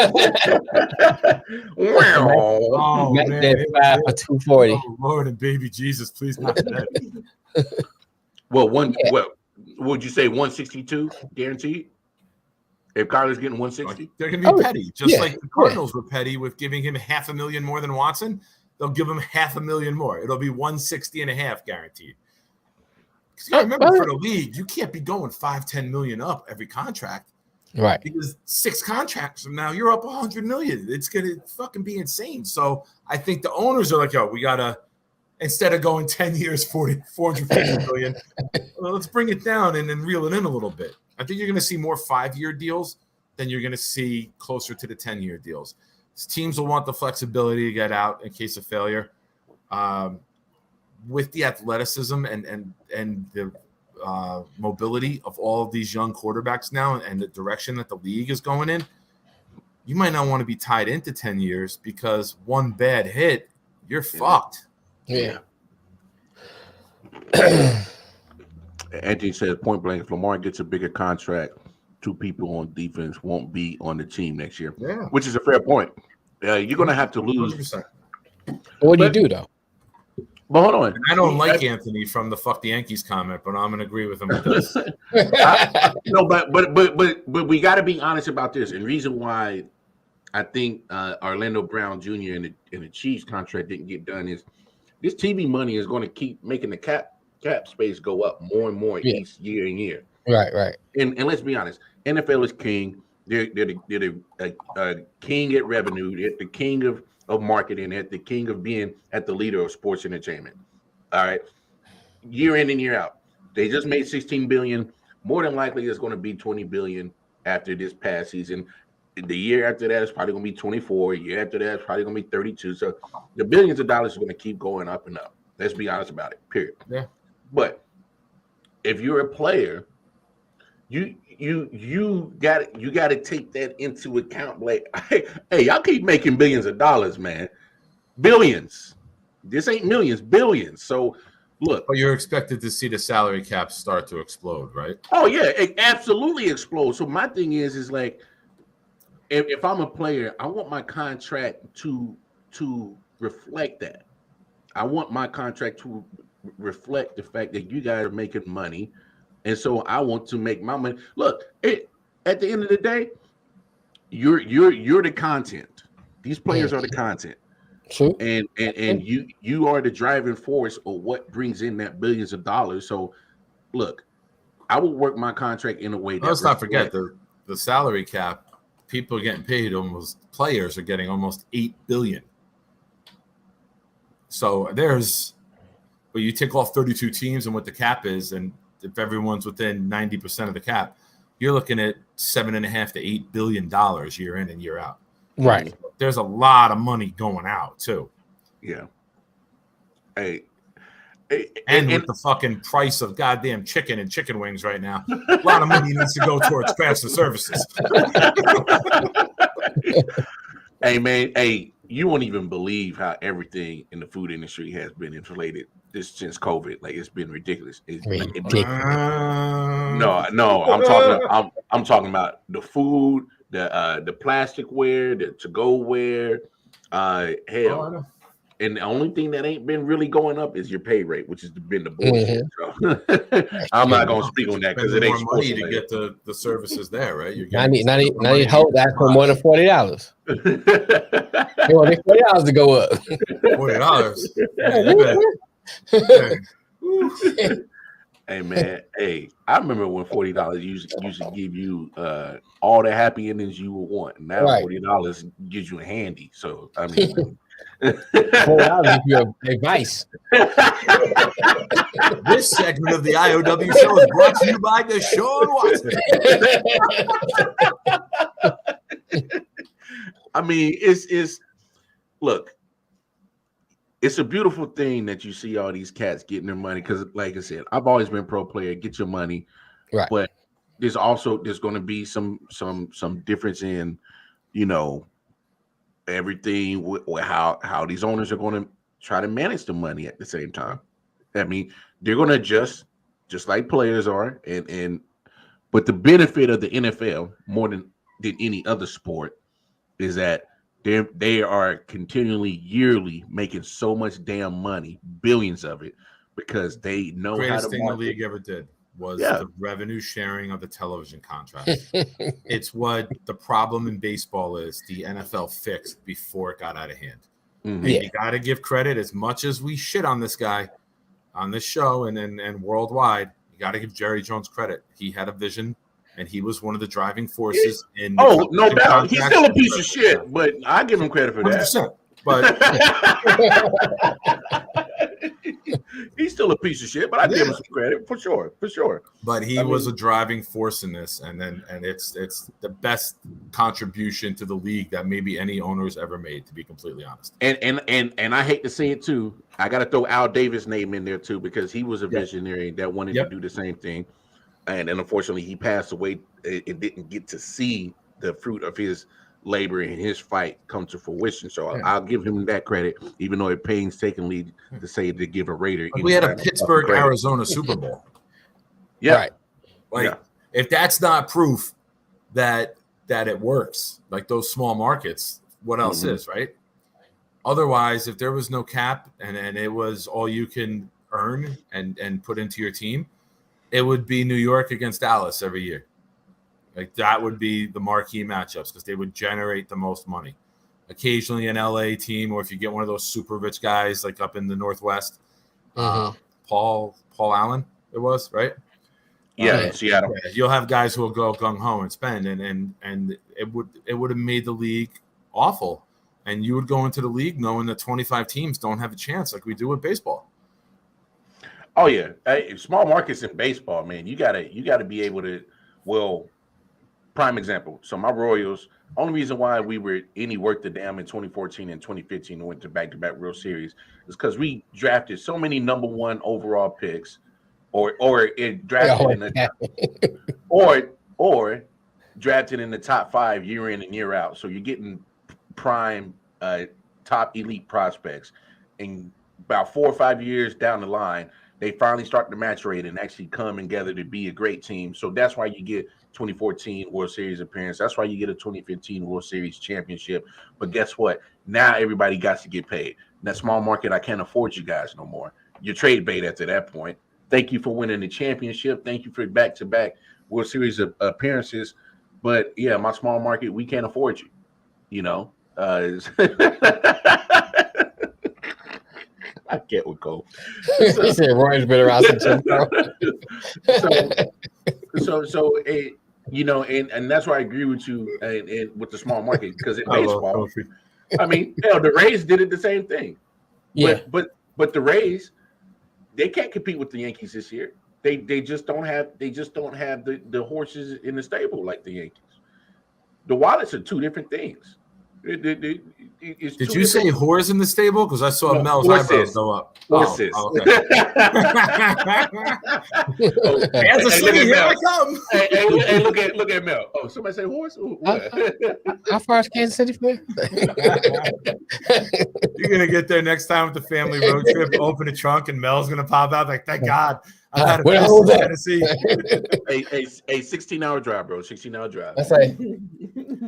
Oh, man. 5 for 240. Oh, Lord and baby Jesus, please not dead. Well, would you say 162 guaranteed? If Kyler's getting 160? They're going to be petty. Just like the Cardinals were petty with giving him $500,000 more than Watson. They'll give him $500,000 more. It'll be 160.5 guaranteed. Because you remember, for the league, you can't be going $5-10 million up every contract, right? Because 6 contracts from now, you're up $100 million. It's gonna fucking be insane. So I think the owners are like, yo, we gotta, instead of going 10 years, 450 million, well, let's bring it down and then reel it in a little bit. I think you're gonna see more 5-year deals than you're gonna see closer to the 10-year deals. Teams will want the flexibility to get out in case of failure. with the athleticism and the mobility of all of these young quarterbacks now and the direction that the league is going in, you might not want to be tied into 10 years because one bad hit, you're fucked. Yeah. Anthony says point blank, if Lamar gets a bigger contract, 2 people on defense won't be on the team next year. Yeah. Which is a fair point. You're going to have to lose. 100%. What do you do, though? But hold on. I don't like Anthony from the "fuck the Yankees" comment, but I'm gonna agree with him with this. No, but we got to be honest about this. And reason why I think Orlando Brown Jr. and the Chiefs contract didn't get done is this TV money is going to keep making the cap space go up more and more each year and year. Right. And let's be honest, NFL is king. They're the king at revenue. They're the king of marketing, at the king of being at the leader of sports entertainment. All right, year in and year out, they just made $16 billion. More than likely, it's going to be $20 billion after this past season. The year after that is probably going to be 24. The year after that is probably going to be 32. So the billions of dollars are going to keep going up and up. Let's be honest about it. Period. Yeah. But if you're a player, you got to take that into account. Like, hey, y'all keep making billions of dollars, man. Billions. This ain't millions, billions. So look. But you're expected to see the salary cap start to explode, right? Oh yeah, it absolutely explodes. So my thing is like, if I'm a player, I want my contract to reflect that. I want my contract to reflect the fact that you guys are making money. And so I want to make my money. Look, at the end of the day, you're the content. These players are the content. True. And you are the driving force of what brings in that billions of dollars. So look, I will work my contract in a way that let's not forget the salary cap. People are getting paid players are getting almost $8 billion. So but you take off 32 teams and what the cap is, and if everyone's within 90% of the cap, you're looking at $7.5 to $8 billion year in and year out. Right. There's a lot of money going out too. Yeah. Hey. And with the fucking price of goddamn chicken and chicken wings right now, a lot of money needs to go towards crafts and services. Hey man, you won't even believe how everything in the food industry has been inflated since COVID. Like, it's been ridiculous. I'm talking about the food, the plasticware, the to-go-ware, hell. And the only thing that ain't been really going up is your pay rate, which has been the bullshit. Mm-hmm. So I'm not gonna speak on that because it ain't more money to get the services there, right? You're I need help that for more than $40. They want $40 to go up. $40. Hey man, I remember when $40 used to give you all the happy endings you would want. Now $40 gives you a handy. So I mean. $40 gives you advice. This segment of the I.O.W. show is brought to you by Deshawn Watson. I mean, it's look, it's a beautiful thing that you see all these cats getting their money because, like I said, I've always been pro player. Get your money, right? But there's going to be some difference in, everything with how these owners are going to try to manage the money at the same time. I mean, they're going to adjust just like players are, but the benefit of the NFL more than any other sport is that they are continually yearly making so much damn money, billions of it, because they know greatest how to thing market. The league ever did was the revenue sharing of the television contract. It's what the problem in baseball is the NFL fixed before it got out of hand. Mm-hmm. You got to give credit, as much as we shit on this guy on this show and worldwide, you got to give Jerry Jones credit. He had a vision, and he was one of the driving forces in. Oh, no doubt. He's still a piece of shit, but I give him credit for 100%. But He's still a piece of shit, but I give him some credit for sure. But he was a driving force in this, and it's the best contribution to the league that maybe any owner's ever made, to be completely honest. And I hate to say it too. I got to throw Al Davis' name in there too, because he was a visionary that wanted to do the same thing, and unfortunately he passed away. It didn't get to see the fruit of his labor and his fight come to fruition. So I'll give him that credit, even though it painstakingly to say to give a Raider. We had a Pittsburgh, Arizona Super Bowl. If that's not proof that it works, like those small markets, what else is, right? Otherwise, if there was no cap and it was all you can earn and put into your team, it would be New York against Dallas every year. Like that would be the marquee matchups because they would generate the most money. Occasionally an LA team, or if you get one of those super rich guys like up in the Northwest, Paul Allen, it was, right? Yeah, in Seattle. You'll have guys who will go gung ho and spend, and it would have made the league awful. And you would go into the league knowing that 25 teams don't have a chance, like we do with baseball. Oh yeah, small markets in baseball, man. You gotta be able to. Well, prime example. So my Royals. Only reason why we were any worth the damn in 2014 and 2015 and went to back-to-back World Series is because we drafted so many number one overall picks, or drafted in the or drafted in the top 5 year in and year out. So you're getting prime top elite prospects, and about 4 or 5 years down the line, they finally start to maturate and actually come together to be a great team. So that's why you get 2014 World Series appearance. That's why you get a 2015 World Series championship. But guess what? Now everybody got to get paid. In that small market, I can't afford you guys no more. You're trade bait after that point. Thank you for winning the championship. Thank you for back-to-back World Series appearances. But yeah, my small market, we can't afford you. You know, I get what Cole. He said Roy's been around since So you know, and that's why I agree with you and with the small market, because in baseball, I mean, the Rays did it the same thing. Yeah, but the Rays, they can't compete with the Yankees this year. They just don't have the horses in the stable like the Yankees. The Wallets are two different things. Did you say whores in the stable? Because I saw Mel's eyebrows go up. Horses. Okay. Kansas City, here I come. Hey, look at Mel. Oh, somebody say horse? How far is Kansas City from here? You're gonna get there next time with the family road trip. Open the trunk, and Mel's gonna pop out. Like, thank God. I had a Tennessee. a 16-hour drive, bro. 16-hour drive. That's like,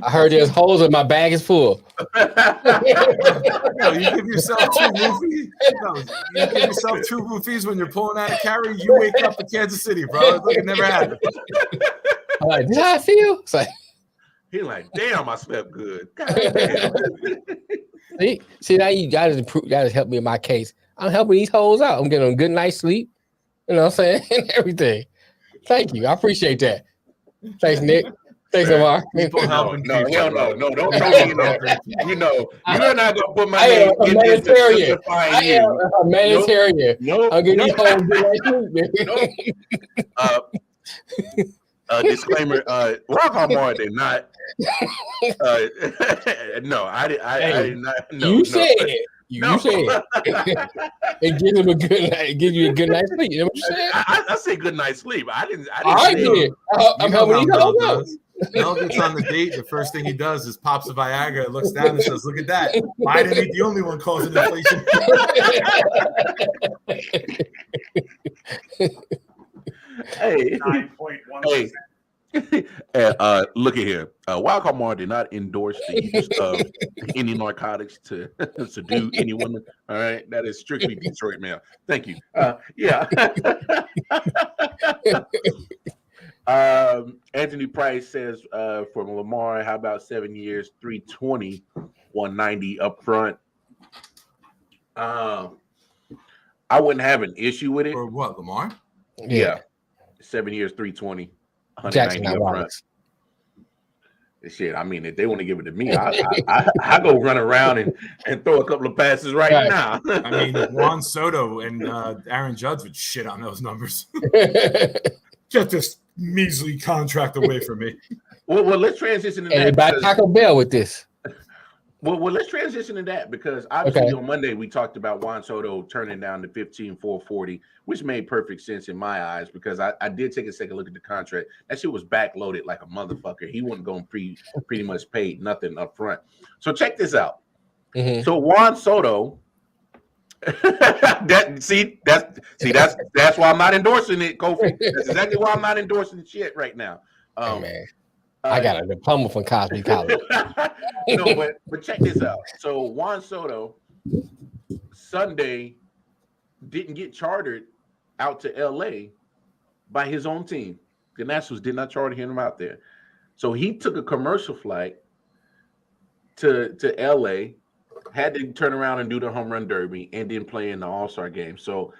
I heard there's holes in my bag is full. No, you give yourself 2 roofies. No, you give yourself 2 roofies when you're pulling out a carry. You wake up in Kansas City, bro. It's like it never happened. I'm like, did I feel? It's like, he's like, damn, I slept good. God damn. See, now you gotta help me in my case. I'm helping these hoes out. I'm getting a good night's sleep. You know what I'm saying? And everything. Thank you. I appreciate that. Thanks, Nick. Thanks, Omar. No, don't. You know, you're not gonna put my name in humanitarian. I am a humanitarian. Nope. I'll get these hoes good night's sleep. Disclaimer: Rock more did not. No, I did not. No, you said it. You said it. It gives him a good night. Give you a good night's sleep. You know what you said? I said good night's sleep. I didn't. I did. I'm helping you know. Mel gets on the date. The first thing he does is pops a Viagra, looks down, and says, "Look at that! Biden ain't the only one causing inflation." Hey, 9.1%. Look at here. Wildcard did not endorse the use of any narcotics to subdue any woman. All right, that is strictly Detroit mail. Thank you. Yeah. Anthony Price says for Lamar, how about 7 years, 320, 190 up front? I wouldn't have an issue with it. For what, Lamar? Yeah. 7 years, 320. Jackson, not Shit, I mean, if they want to give it to me, I go run around and throw a couple of passes right now. I mean, Juan Soto and Aaron Judge would shit on those numbers. Get this measly contract away from me. Well, let's transition to that. And buy Taco Bell with this. Well, let's transition to that because obviously on Monday we talked about Juan Soto turning down the 15-440, which made perfect sense in my eyes because I did take a second look at the contract. That shit was backloaded like a motherfucker. He wasn't going pretty much paid nothing up front. So check this out. Mm-hmm. So Juan Soto, that's why I'm not endorsing it, Kofi. That's exactly why I'm not endorsing the shit right now. Hey, man. I got a diploma from Cosby College. No, but check this out. So Juan Soto Sunday didn't get chartered out to LA by his own team. The Nationals did not charter him out there. So he took a commercial flight to LA, had to turn around and do the home run derby, and then play in the All-Star game. So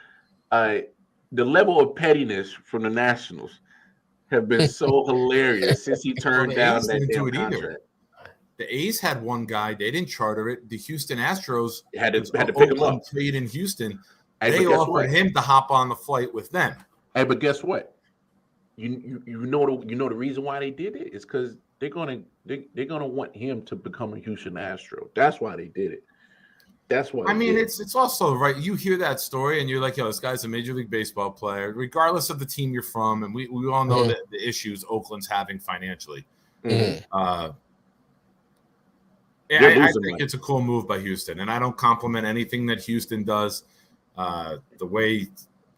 the level of pettiness from the Nationals have been so hilarious since he turned down that damn contract. The A's had one guy; they didn't charter it. The Houston Astros had to pick him up. Trade in Houston. They offered him to hop on the flight with them. Hey, but guess what? You know the reason why they did it is because they're gonna want him to become a Houston Astro. That's why they did it. That's what I mean. It's also right. You hear that story and you're like, "Yo, this guy's a Major League Baseball player, regardless of the team you're from." And we all know that the issues Oakland's having financially. I think it's a cool move by Houston, and I don't compliment anything that Houston does. The way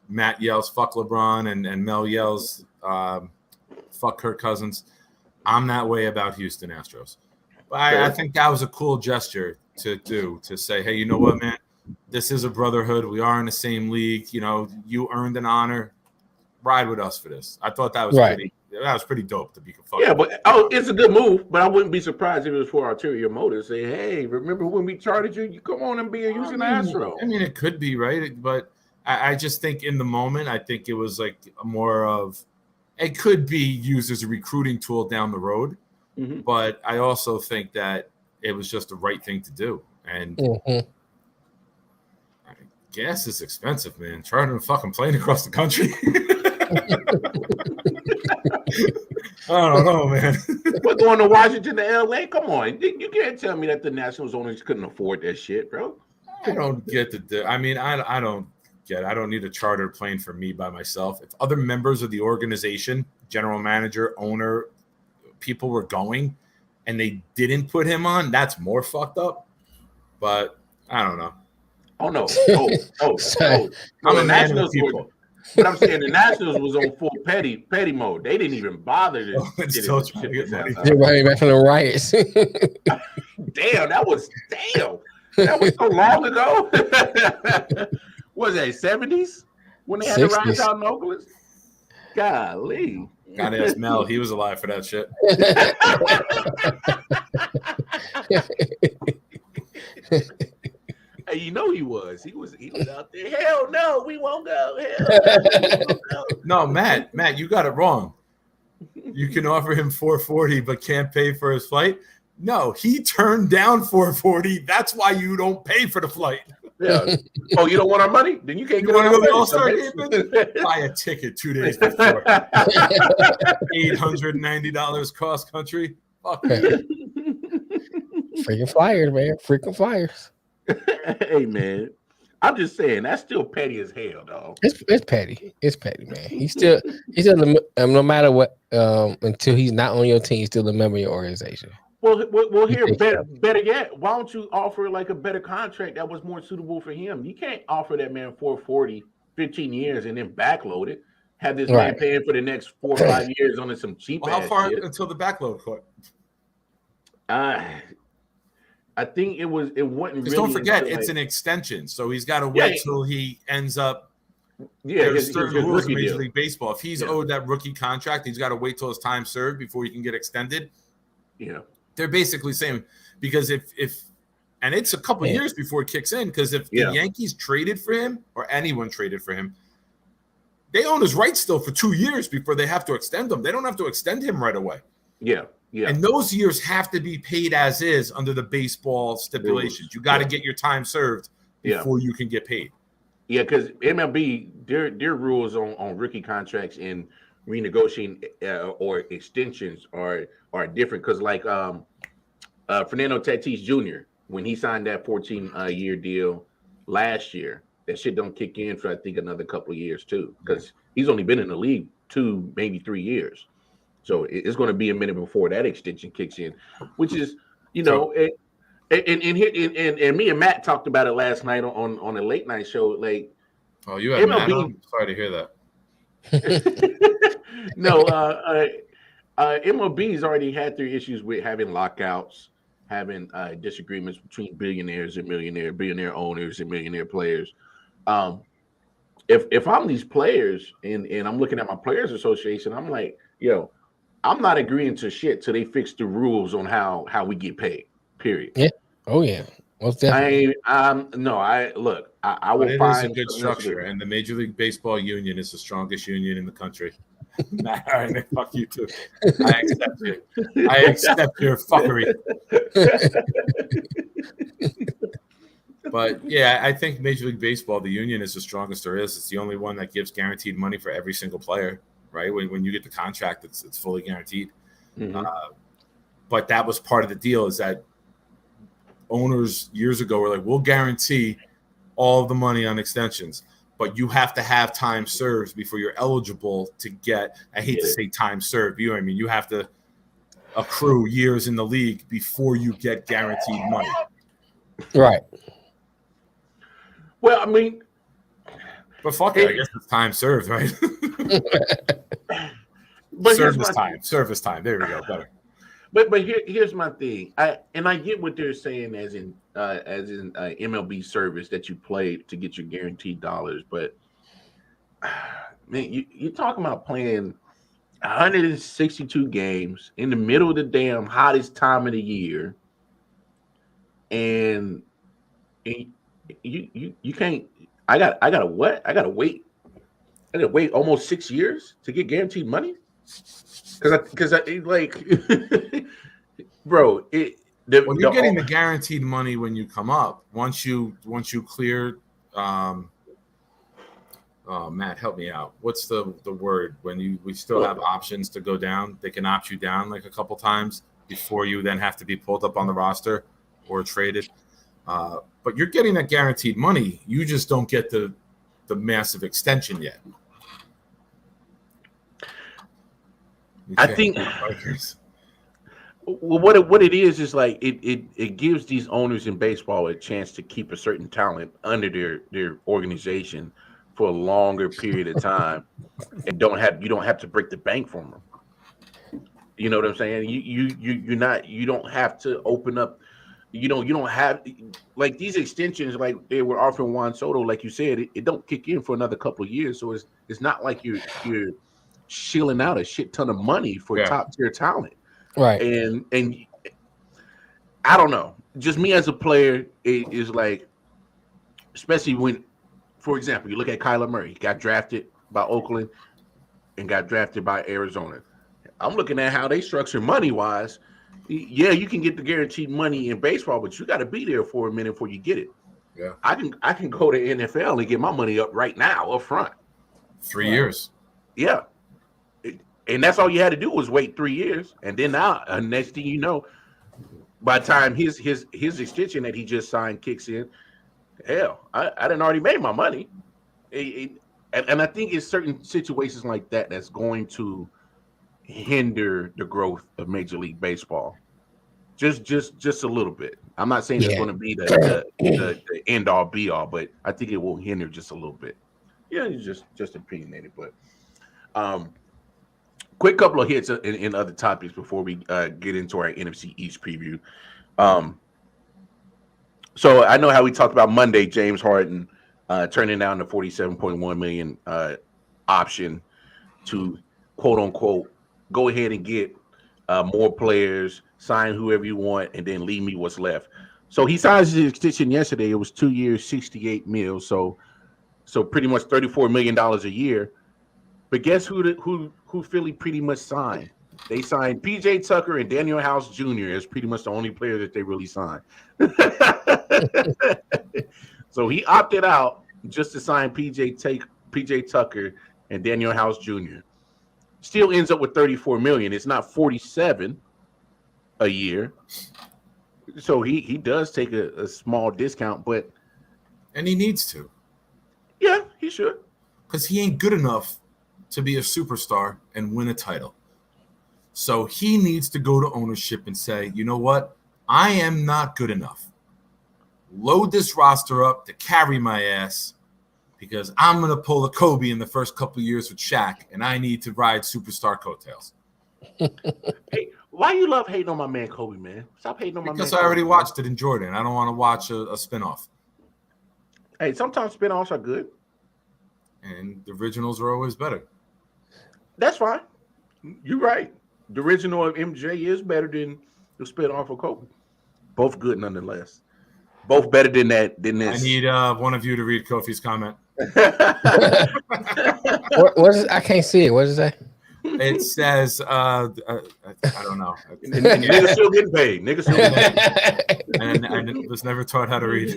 Matt yells "fuck LeBron" and Mel yells "fuck Kirk Cousins," I'm that way about Houston Astros. But I think that was a cool gesture to say, hey, you know what, man? This is a brotherhood. We are in the same league. You know, you earned an honor. Ride with us for this. I thought that was pretty dope to be fucking. Yeah, but it's a good move. But I wouldn't be surprised if it was for ulterior motives. Say, hey, remember when we chartered you? You come on and be a Houston Astro. I mean, it could be right, but I just think in the moment, I think it was like more of it could be used as a recruiting tool down the road. Mm-hmm. But I also think that it was just the right thing to do. And gas is expensive, man. Chartering a fucking plane across the country. I don't know, man. We're going to Washington to LA. Come on. You can't tell me that the Nationals owners couldn't afford that shit, bro. I don't get I don't get it. I don't need a chartered plane for me by myself. If other members of the organization, general manager, owner, people were going and they didn't put him on, that's more fucked up. But I don't know. Oh no! I'm a Nationals people. But I'm saying the Nationals was on full petty mode. They didn't even bother to get money. They're running back from the riots. Damn, that was so long ago. What was that, 70s? When they had 60s. The riots out in Oakland? Golly. Gotta ask Mel. He was alive for that shit. Hey, you know he was. He was out there. Hell no, we won't go. Hell no. No, Matt, you got it wrong. You can offer him $440 but can't pay for his flight. No, he turned down $440. That's why you don't pay for the flight. Yeah. Oh, you don't want our money? Then you can't go to the All-Star game. Buy a ticket 2 days before. $890 cross country. Fuck that. Freaking Flyers, man. Freaking Flyers. Hey, man. I'm just saying that's still petty as hell, dog. It's petty. It's petty, man. He's still no matter what, until he's not on your team, he's still a member of your organization. Well, here, better yet, why don't you offer like a better contract that was more suitable for him? You can't offer that man $440, 15 years, and then backload it. Have this man paying for the next 4 or 5 years on some cheap. Well, how far until the backload court? I think it wasn't really. Don't forget, it's an extension, so he's got to wait till he ends up. Yeah, there's certain rules in Major League Baseball. If he's owed that rookie contract, he's got to wait till his time served before he can get extended. Yeah, they're basically saying because if and it's a couple years before it kicks in because if the Yankees traded for him or anyone traded for him, they own his rights still for 2 years before they have to extend him. They don't have to extend him right away. Yeah. Yeah. And those years have to be paid as is under the baseball stipulations. You got to get your time served before you can get paid. Yeah, because MLB, their rules on rookie contracts and renegotiating or extensions are different. Because like Fernando Tatis Jr., when he signed that 14-year deal last year, that shit don't kick in for I think another couple of years too, because he's only been in the league 2, maybe 3 years. So it's going to be a minute before that extension kicks in, which is, and me and Matt talked about it last night on a late night show. Like, oh, you have MLB, Matt on? Sorry to hear that. No, MLB's already had their issues with having lockouts, having disagreements between billionaires and billionaire owners and millionaire players. If I'm these players and I'm looking at my players association, I'm like, I'm not agreeing to shit till they fix the rules on how we get paid. Period. Yeah. Oh yeah. Most definitely. I will find a good structure, and the Major League Baseball union is the strongest union in the country. All right, Nick, fuck you too. I accept you. I accept your fuckery. But yeah, I think Major League Baseball, the union is the strongest there is. It's the only one that gives guaranteed money for every single player. Right, when you get the contract, it's fully guaranteed. Mm-hmm. But that was part of the deal, is that owners years ago were like, we'll guarantee all of the money on extensions, but you have to have time served before you're eligible to get, I hate to say time served, you know what I mean? You have to accrue years in the league before you get guaranteed money. Right. Well, I mean, but fuck it, I guess it's time served, right? But service time. There we go. Better. But here's my thing. I get what they're saying as in MLB service that you play to get your guaranteed dollars. But man, you're talking about playing 162 games in the middle of the damn hottest time of the year, and you can't. I gotta wait almost 6 years to get guaranteed money. Because I like, bro, you're getting the guaranteed money when you come up. Once you clear, Matt, help me out. What's the word when we still have options to go down? They can opt you down like a couple times before you then have to be pulled up on the roster or traded. But you're getting that guaranteed money. You just don't get the massive extension yet. I think what it is like it gives these owners in baseball a chance to keep a certain talent under their organization for a longer period of time, and you don't have to break the bank from them. You know what I'm saying? You don't have to open up. You don't have like these extensions like they were offering Juan Soto, like you said, it don't kick in for another couple of years, so it's not like you're shilling out a shit ton of money for top tier talent, right? And I don't know, just me as a player, it is like, especially when, for example, you look at Kyler Murray, he got drafted by Oakland and got drafted by Arizona. I'm looking at how they structure money wise. Yeah, you can get the guaranteed money in baseball, but you got to be there for a minute before you get it. Yeah, I can go to NFL and get my money up right now up front. 3 years. Yeah. And that's all you had to do was wait 3 years, and then now, next thing you know, by the time his extension that he just signed kicks in, hell, I done already made my money. And I think it's certain situations like that that's going to hinder the growth of Major League Baseball, just a little bit. I'm not saying it's going to be the end all be all, but I think it will hinder just a little bit. Yeah, it's just opinionated, but quick couple of hits in other topics before we get into our NFC East preview. So I know how we talked about Monday, James Harden turning down the $47.1 million option to quote unquote go ahead and get more players, sign whoever you want, and then leave me what's left. So he signed his extension yesterday. It was 2 years, $68 million. So pretty much $34 million a year. But guess who Philly pretty much signed? They signed PJ Tucker and Daniel House Jr. as pretty much the only player that they really signed. So he opted out just to sign PJ Tucker and Daniel House Jr. Still ends up with $34 million. It's not $47 a year. So he does take a small discount, and he needs to. Yeah, he should. Because he ain't good enough to be a superstar and win a title. So he needs to go to ownership and say, you know what? I am not good enough. Load this roster up to carry my ass because I'm going to pull a Kobe in the first couple of years with Shaq, and I need to ride superstar coattails. Hey, why you love hating on my man Kobe, man? Stop hating on my man. Because I already watched it in Jordan. I don't want to watch a spinoff. Hey, sometimes spinoffs are good. And the originals are always better. That's fine. You're right. The original of MJ is better than the spinoff of Kobe. Both good nonetheless. Both better than this. I need one of you to read Kofi's comment. What is? I can't see it. What does it say? It says, I don't know. Niggas still getting paid. Niggas still getting paid. And I was never taught how to read.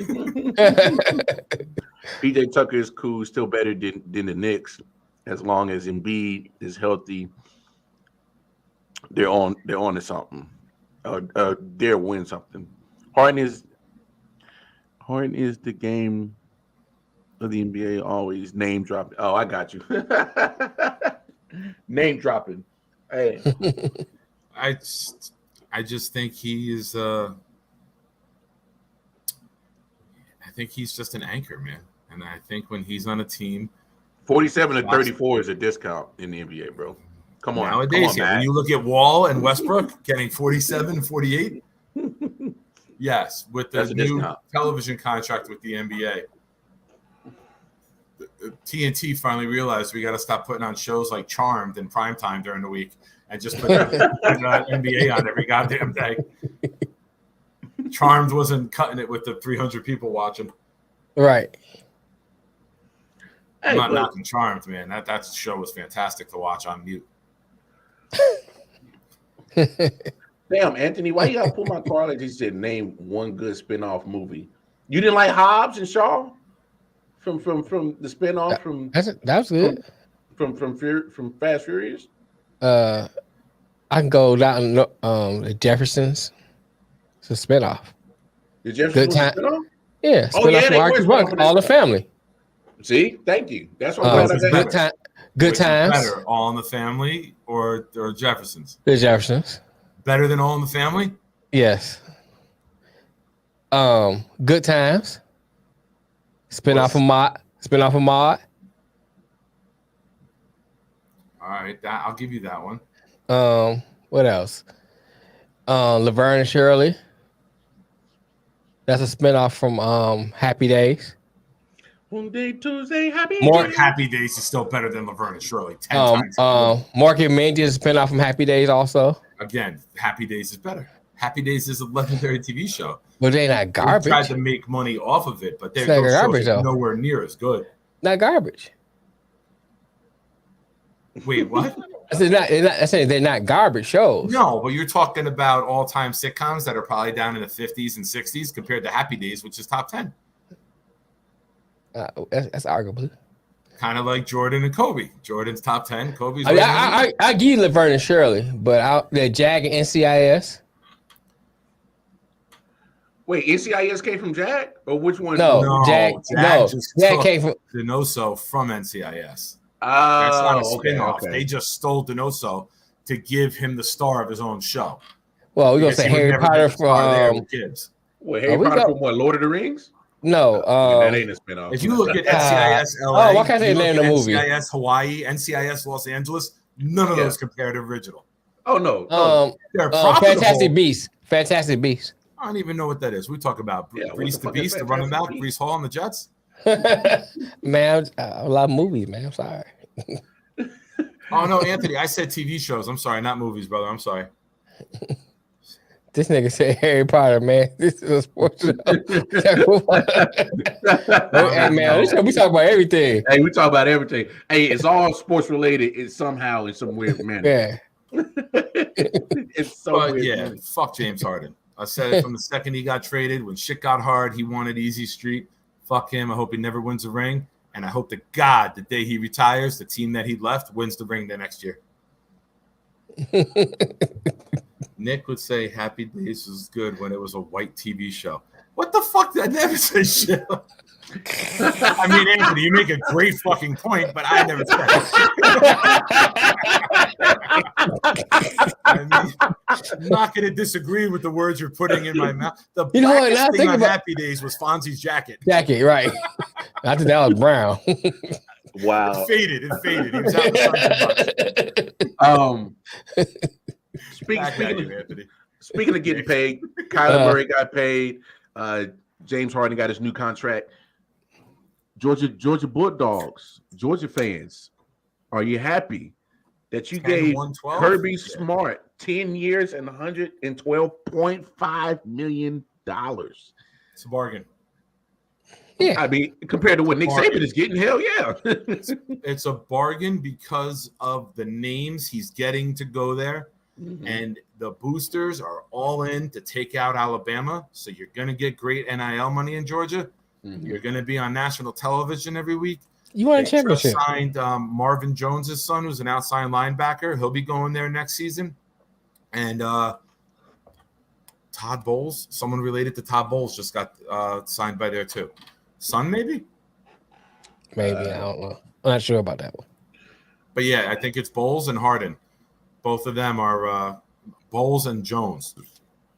PJ Tucker is cool, still better than the Knicks, as long as Embiid is healthy. They're on to something. They'll win something. Harden is the game of the NBA always name dropping. Oh, I got you. Name dropping. Hey. I just think he is I think he's just an anchor, man. And I think when he's on a team, 47 to 34 is a discount in the NBA, bro. Come on. Nowadays, when you look at Wall and Westbrook getting 47 and 48, yes, with the new television contract with the NBA. TNT finally realized we got to stop putting on shows like Charmed in primetime during the week and just put NBA on every goddamn day. Charmed wasn't cutting it with the 300 people watching. Right. I'm not knocking Charmed, man. That show was fantastic to watch on mute. Damn, Anthony, why you gotta pull my card like you said? Name one good spinoff movie. You didn't like Hobbs and Shaw from the spinoff from that was good from Fast Furious. I can go down the Jeffersons. It's a spinoff. The Jeffersons Good time. spinoff? Yeah, spinoff from Marcus Buck, All the Family. See, thank you. That's what I'm glad Good times. Better, All in the Family or Jeffersons? The Jeffersons. Better than All in the Family? Yes. Good Times. Spinoff of Mod. All right, I'll give you that one. What else? Laverne and Shirley. That's a spinoff from Happy Days. Monday, Tuesday, Happy Days. Happy Days is still better than Laverne and Shirley. 10 times. Mark and Mindy is a spinoff from Happy Days also. Again, Happy Days is better. Happy Days is a legendary TV show. But they're not garbage. They tried to make money off of it, but they're nowhere near as good. Not garbage. Wait, what? I said they're not garbage shows. No, but you're talking about all-time sitcoms that are probably down in the 50s and 60s compared to Happy Days, which is top 10. That's arguable. Kind of like Jordan and Kobe. Jordan's top 10. Kobe's. I give you Laverne and Shirley, but the Jag and NCIS. Wait, NCIS came from Jag, or which one? No, Jag came from Denoso from NCIS. Oh, that's not a spinoff. Okay. They just stole Denoso to give him the star of his own show. Well, we're gonna say Harry Potter from kids. Wait, Harry Potter from what? Lord of the Rings? No, that ain't a spinoff. If you look at NCIS LA, why can't they name the movie? NCIS Hawaii, NCIS Los Angeles, none of those compare to original. Oh no, they're Fantastic Beasts. Fantastic Beasts. I don't even know what that is. We talk about Brees the Beast, the running back, Brees Hall, and the Jets. Man, I love movies, man. I'm sorry. Oh no, Anthony, I said TV shows. I'm sorry, not movies, brother. I'm sorry. This nigga said Harry Potter, man. This is a sports show. Hey, man, this show, we talk about everything. Hey, we talk about everything. Hey, it's all sports related in somehow in some weird manner. Yeah. It's so weird. Yeah, fuck James Harden. I said it from the second he got traded. When shit got hard, he wanted easy street. Fuck him. I hope he never wins a ring. And I hope to God the day he retires, the team that he left wins the ring the next year. Nick would say Happy Days was good when it was a white TV show. What the fuck? I never say shit. I mean, Anthony, you make a great fucking point, but I never said it. I mean, I'm not going to disagree with the words you're putting in my mouth. The blackest thing on Happy Days was Fonzie's jacket. Jacket, right. I think that was brown. Wow. It faded. He was out Speaking of getting paid, Kyler Murray got paid. James Harden got his new contract. Georgia Bulldogs, Georgia fans, are you happy that you gave Kirby Smart 10 years and $112.5 million? It's a bargain. Yeah, I mean, compared to what Nick Saban is getting, hell yeah. It's a bargain because of the names he's getting to go there. Mm-hmm. And the boosters are all in to take out Alabama. So you're going to get great NIL money in Georgia. Mm-hmm. You're going to be on national television every week. You won a championship. Signed Marvin Jones' son, who's an outside linebacker. He'll be going there next season. And Todd Bowles, someone related to Todd Bowles, just got signed by there too. Son, maybe? Maybe. I don't know. I'm not sure about that one. But yeah, I think it's Bowles and Harden. Both of them are Bowles and Jones,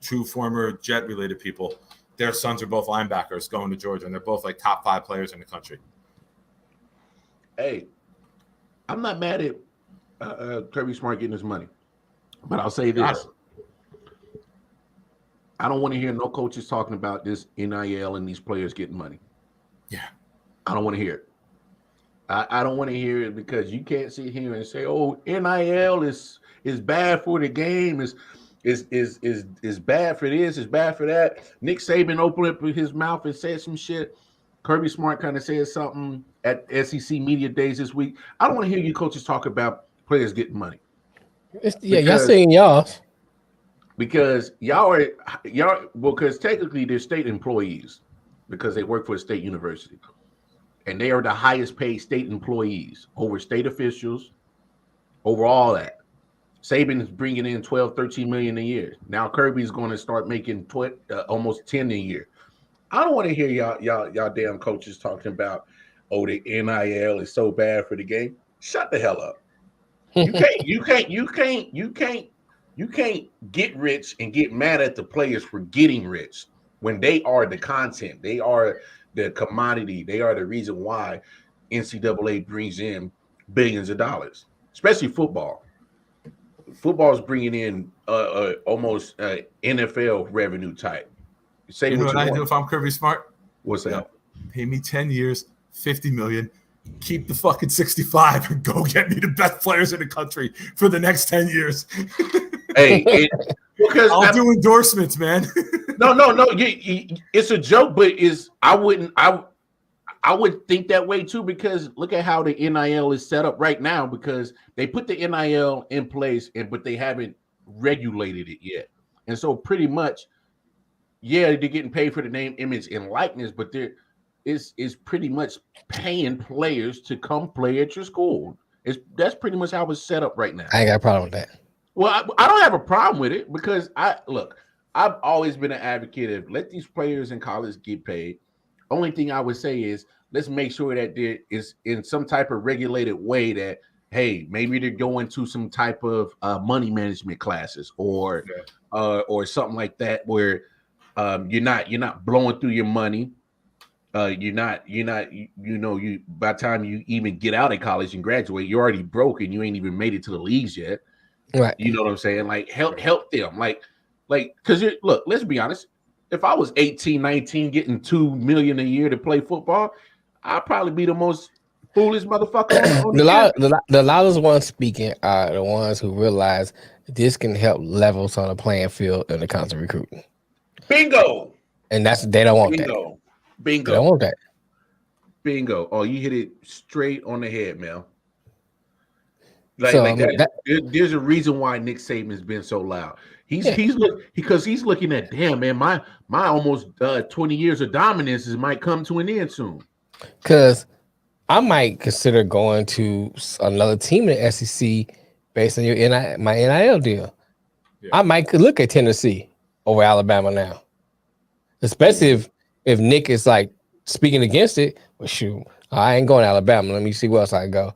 two former Jet-related people. Their sons are both linebackers going to Georgia, and they're both like top 5 players in the country. Hey, I'm not mad at Kirby Smart getting his money, but I'll say this. I don't want to hear no coaches talking about this NIL and these players getting money. Yeah. I don't want to hear it. I don't want to hear it because you can't sit here and say, "Oh, NIL is bad for the game. Is bad for this. Is bad for that." Nick Saban opened up his mouth and said some shit. Kirby Smart kind of said something at SEC Media Days this week. I don't want to hear you coaches talk about players getting money. Y'all saying y'all. Because because technically they're state employees because they work for a state university. And they are the highest paid state employees over state officials, over all that. Saban is bringing in 12, 13 million a year. Now Kirby's going to start making almost 10 a year. I don't want to hear y'all damn coaches talking about, oh, the NIL is so bad for the game. Shut the hell up. You can't get rich and get mad at the players for getting rich when they are the content. They are the commodity. They are the reason why NCAA brings in billions of dollars, especially football. Football is bringing in almost NFL revenue type. You know what I do if I'm Kirby Smart? What's that? Yeah. Pay me 10 years, $50 million. Keep the fucking 65 and go get me the best players in the country for the next 10 years. Hey, because I'll do endorsements, man. No. It's a joke, but I would think that way too, because look at how the NIL is set up right now, because they put the NIL in place but they haven't regulated it yet. And so pretty much, yeah, they're getting paid for the name, image, and likeness, but is pretty much paying players to come play at your school. That's pretty much how it's set up right now. I ain't got a problem with that. Well, I don't have a problem with it because I've always been an advocate of let these players in college get paid. Only thing I would say is let's make sure that there is in some type of regulated way that, hey, maybe they're going to some type of money management classes or something like that where you're not blowing through your money. By the time you even get out of college and graduate, you're already broke and you ain't even made it to the leagues yet. Right. You know what I'm saying? Like help them. Like, because look, let's be honest. If I was 18, 19, getting $2 million a year to play football, I'd probably be the most foolish motherfucker. The loudest ones speaking are the ones who realize this can help levels on the playing field in the constant recruiting. Bingo. And they don't want that. Bingo. They don't want that. Bingo. Oh, you hit it straight on the head, Mel. There's a reason why Nick Saban's been so loud. He's looking at, damn, man, my almost 20 years of dominance might come to an end soon. Because I might consider going to another team in the SEC based on my NIL deal. Yeah. I might look at Tennessee over Alabama now, especially if Nick is like speaking against it. Well, shoot, I ain't going to Alabama. Let me see where else I can go.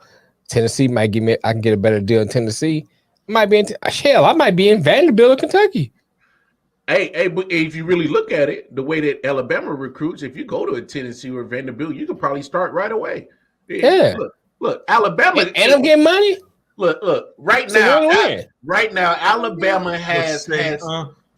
Tennessee might give me. I can get a better deal in Tennessee. I might be I might be in Vanderbilt or Kentucky. Hey, but if you really look at it, the way that Alabama recruits, if you go to a Tennessee or Vanderbilt, you can probably start right away. Yeah. Look, Alabama, and I'm getting money. Look. Right now, Alabama has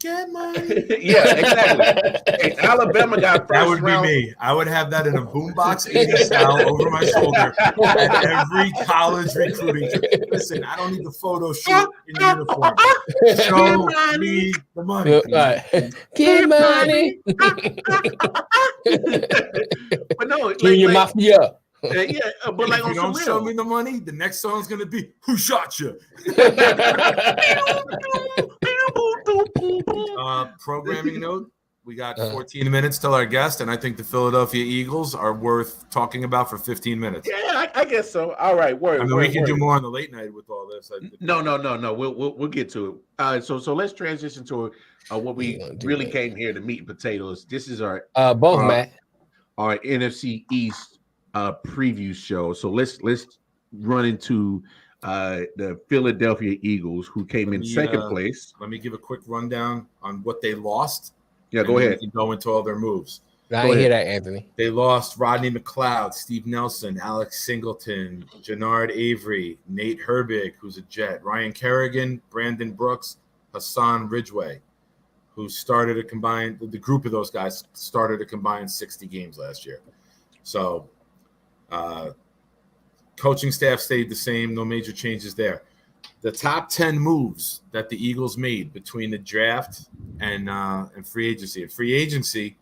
get money. Yeah, exactly. Hey, Alabama got first that would round. Be me. I would have that in a boombox 80 style over my shoulder at every college recruiting trip. Listen, I don't need the photo shoot in uniform. Show me the money. Get money. But no, your mafia. Yeah, but like if you don't show me the money, the next song's gonna be "Who Shot You." Programming note: we got 14 minutes till our guest, and I think the Philadelphia Eagles are worth talking about for 15 minutes. Yeah, I guess so. All right, we can do more on the late night with all this. No. We'll get to it. So let's transition to what we really came here to meat and potatoes. This is our Matt. Our NFC East preview show. So let's run into the Philadelphia Eagles, who came in second place. Let me give a quick rundown on what they lost. Yeah, go ahead. We can go into all their moves. I didn't hear that, Anthony. They lost Rodney McLeod, Steve Nelson, Alex Singleton, Jannard Avery, Nate Herbig, who's a Jet, Ryan Kerrigan, Brandon Brooks, Hassan Ridgeway, who started a combined. The group of those guys started a combined 60 games last year. So. Coaching staff stayed the same, no major changes there. The top 10 moves that the Eagles made between the draft and free agency. In free agency,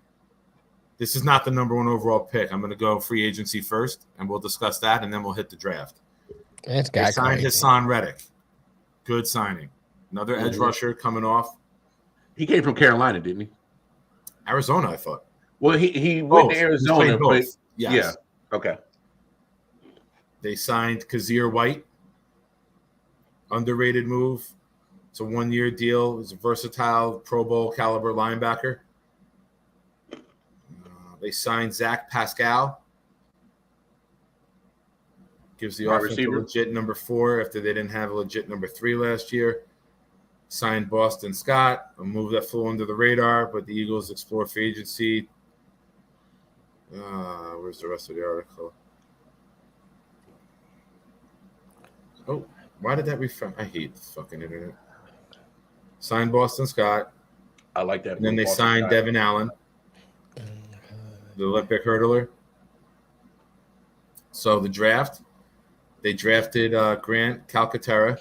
this is not the number one overall pick. I'm going to go free agency first, and we'll discuss that, and then we'll hit the draft. They signed Hassan Reddick. Good signing. Another edge rusher coming off. He came from Carolina, didn't he? Arizona, I thought. Well, he went to Arizona, but yes. Yeah. Okay. They signed Kazir White. Underrated move. It's a one-year deal. He's a versatile Pro Bowl caliber linebacker. They signed Zach Pascal. Gives the offense a legit number 4 after they didn't have a legit number 3 last year. Signed Boston Scott, a move that flew under the radar, but the Eagles explore free agency. Where's the rest of the article? Oh, why did that refresh? I hate the fucking internet. Signed Boston Scott. I like that. And then they signed Devin Allen, the Olympic hurdler. So the draft, they drafted Grant Calcaterra,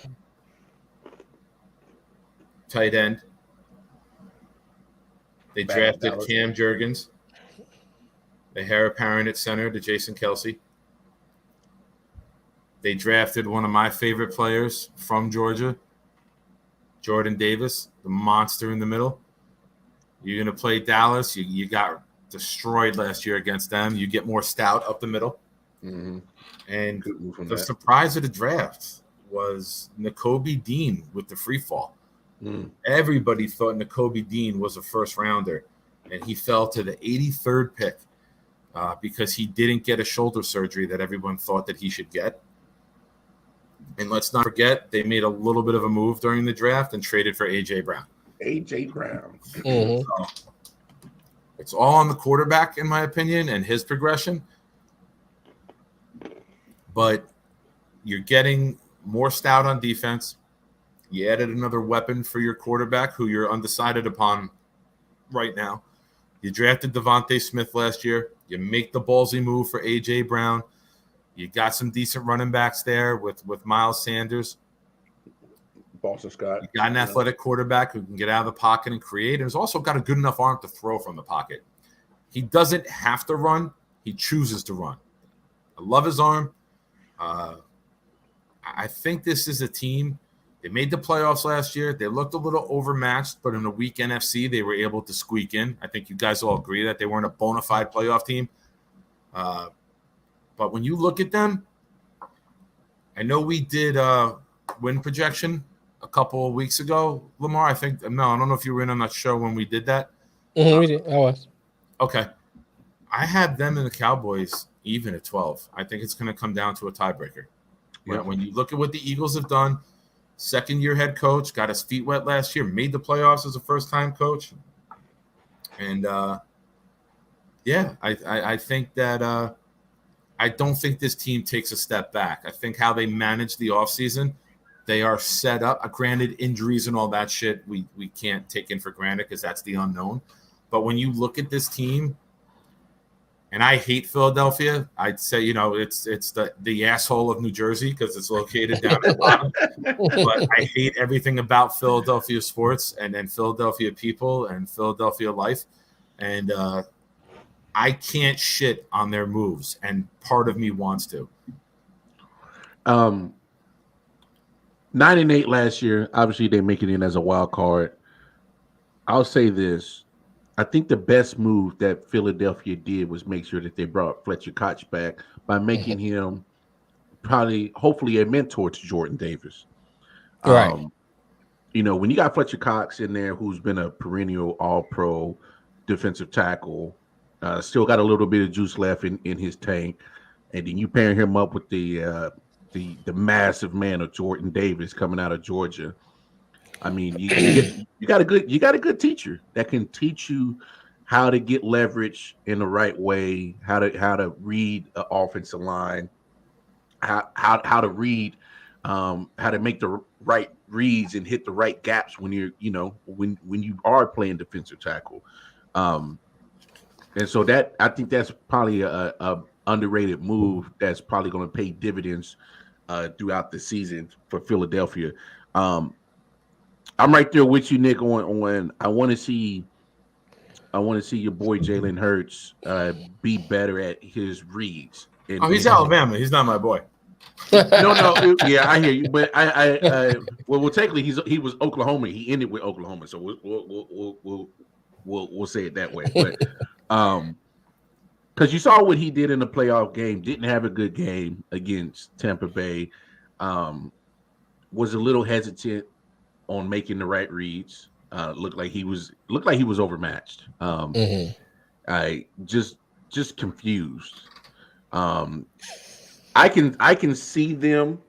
tight end. They drafted Cam Jurgens, the heir apparent at center, to Jason Kelsey. They drafted one of my favorite players from Georgia, Jordan Davis, the monster in the middle. You're going to play Dallas. You got destroyed last year against them. You get more stout up the middle. Mm-hmm. And the surprise of the draft was Nakobe Dean with the free fall. Mm. Everybody thought Nakobe Dean was a first rounder, and he fell to the 83rd pick because he didn't get a shoulder surgery that everyone thought that he should get. And let's not forget, they made a little bit of a move during the draft and traded for A.J. Brown. A.J. Brown. Mm-hmm. So it's all on the quarterback, in my opinion, and his progression. But you're getting more stout on defense. You added another weapon for your quarterback, who you're undecided upon right now. You drafted Devontae Smith last year. You make the ballsy move for A.J. Brown. You got some decent running backs there with Miles Sanders. Boston Scott. You got an athletic quarterback who can get out of the pocket and create, and has also got a good enough arm to throw from the pocket. He doesn't have to run. He chooses to run. I love his arm. I I think this is a team. They made the playoffs last year. They looked a little overmatched, but in a weak NFC, they were able to squeak in. I think you guys all agree that they weren't a bona fide playoff team. But when you look at them, I know we did win projection a couple of weeks ago, Lamar. I don't know if you were in on that show when we did that. We did. I was. Okay. I had them and the Cowboys even at 12. I think it's going to come down to a tiebreaker. Yeah. When you look at what the Eagles have done, second-year head coach, got his feet wet last year, made the playoffs as a first-time coach. And, I think that I don't think this team takes a step back. I think how they manage the offseason, they are set up. Granted, injuries and all that shit we can't take in for granted because that's the unknown. But when you look at this team, and I hate Philadelphia, I'd say, it's the asshole of New Jersey because it's located down at the bottom. But I hate everything about Philadelphia sports and Philadelphia people and Philadelphia life. And I can't shit on their moves, and part of me wants to. 9-8 last year. Obviously, they make it in as a wild card. I'll say this. I think the best move that Philadelphia did was make sure that they brought Fletcher Cox back by making him hopefully a mentor to Jordan Davis. Right. When you got Fletcher Cox in there, who's been a perennial all-pro defensive tackle, still got a little bit of juice left in his tank, and then you pair him up with the massive man of Jordan Davis coming out of Georgia. I mean, you got a good teacher that can teach you how to get leverage in the right way, how to read an offensive line, how to read, how to make the right reads and hit the right gaps when you're when you are playing defensive tackle. And so that I think that's probably a underrated move that's probably going to pay dividends throughout the season for Philadelphia. I'm right there with you, Nick. On I want to see your boy Jalen Hurts be better at his reads. He's Alabama. He's not my boy. No, yeah, I hear you. But well, technically he was Oklahoma. He ended with Oklahoma, so we'll say it that way. But because you saw what he did in the playoff game, didn't have a good game against Tampa Bay. Was a little hesitant on making the right reads. Looked like he was overmatched. I just confused. I can see them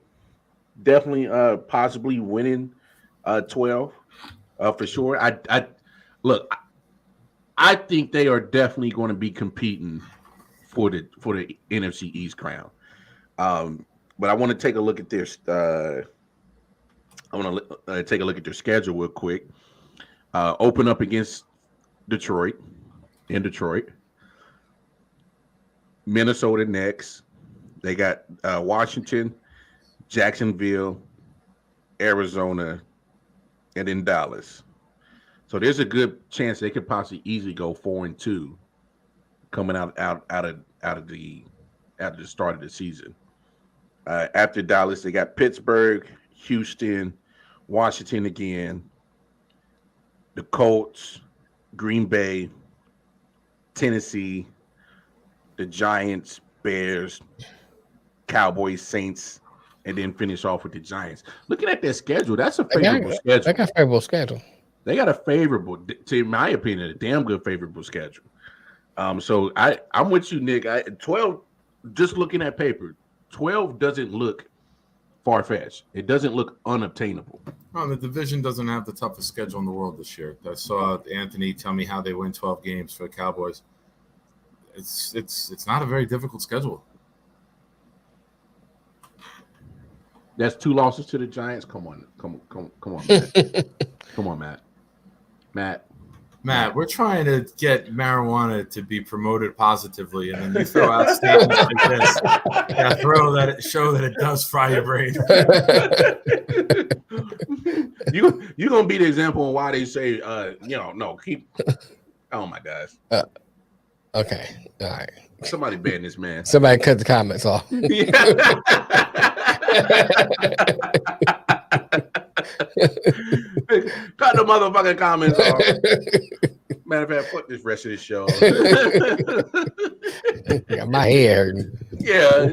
definitely possibly winning 12 for sure. I think they are definitely going to be competing for the NFC East crown. But I want to take a look at their schedule real quick. Open up against Detroit, Minnesota next. They got Washington, Jacksonville, Arizona, and then Dallas. So there's a good chance they could possibly easily go 4-2 coming out of the start of the season. After Dallas, they got Pittsburgh, Houston, Washington again, the Colts, Green Bay, Tennessee, the Giants, Bears, Cowboys, Saints, and then finish off with the Giants. Looking at their schedule, that's a favorable schedule. They got a favorable schedule. They got a favorable, in my opinion, a damn good favorable schedule. So I'm with you, Nick. 12, just looking at paper, 12 doesn't look far-fetched. It doesn't look unobtainable. Well, the division doesn't have the toughest schedule in the world this year. I saw Anthony tell me how they win 12 games for the Cowboys. It's not a very difficult schedule. That's 2 losses to the Giants. Come on, Matt. Come on, Matt. We're trying to get marijuana to be promoted positively, and then you throw out statements like this. Show that it does fry your brain. You're gonna be the example on why they say, no, keep. Oh my gosh. Okay, all right. Somebody ban this man. Somebody cut the comments off. Cut the motherfucking comments off. Matter of fact, fuck this rest of the show. Got my head hurting. Yeah,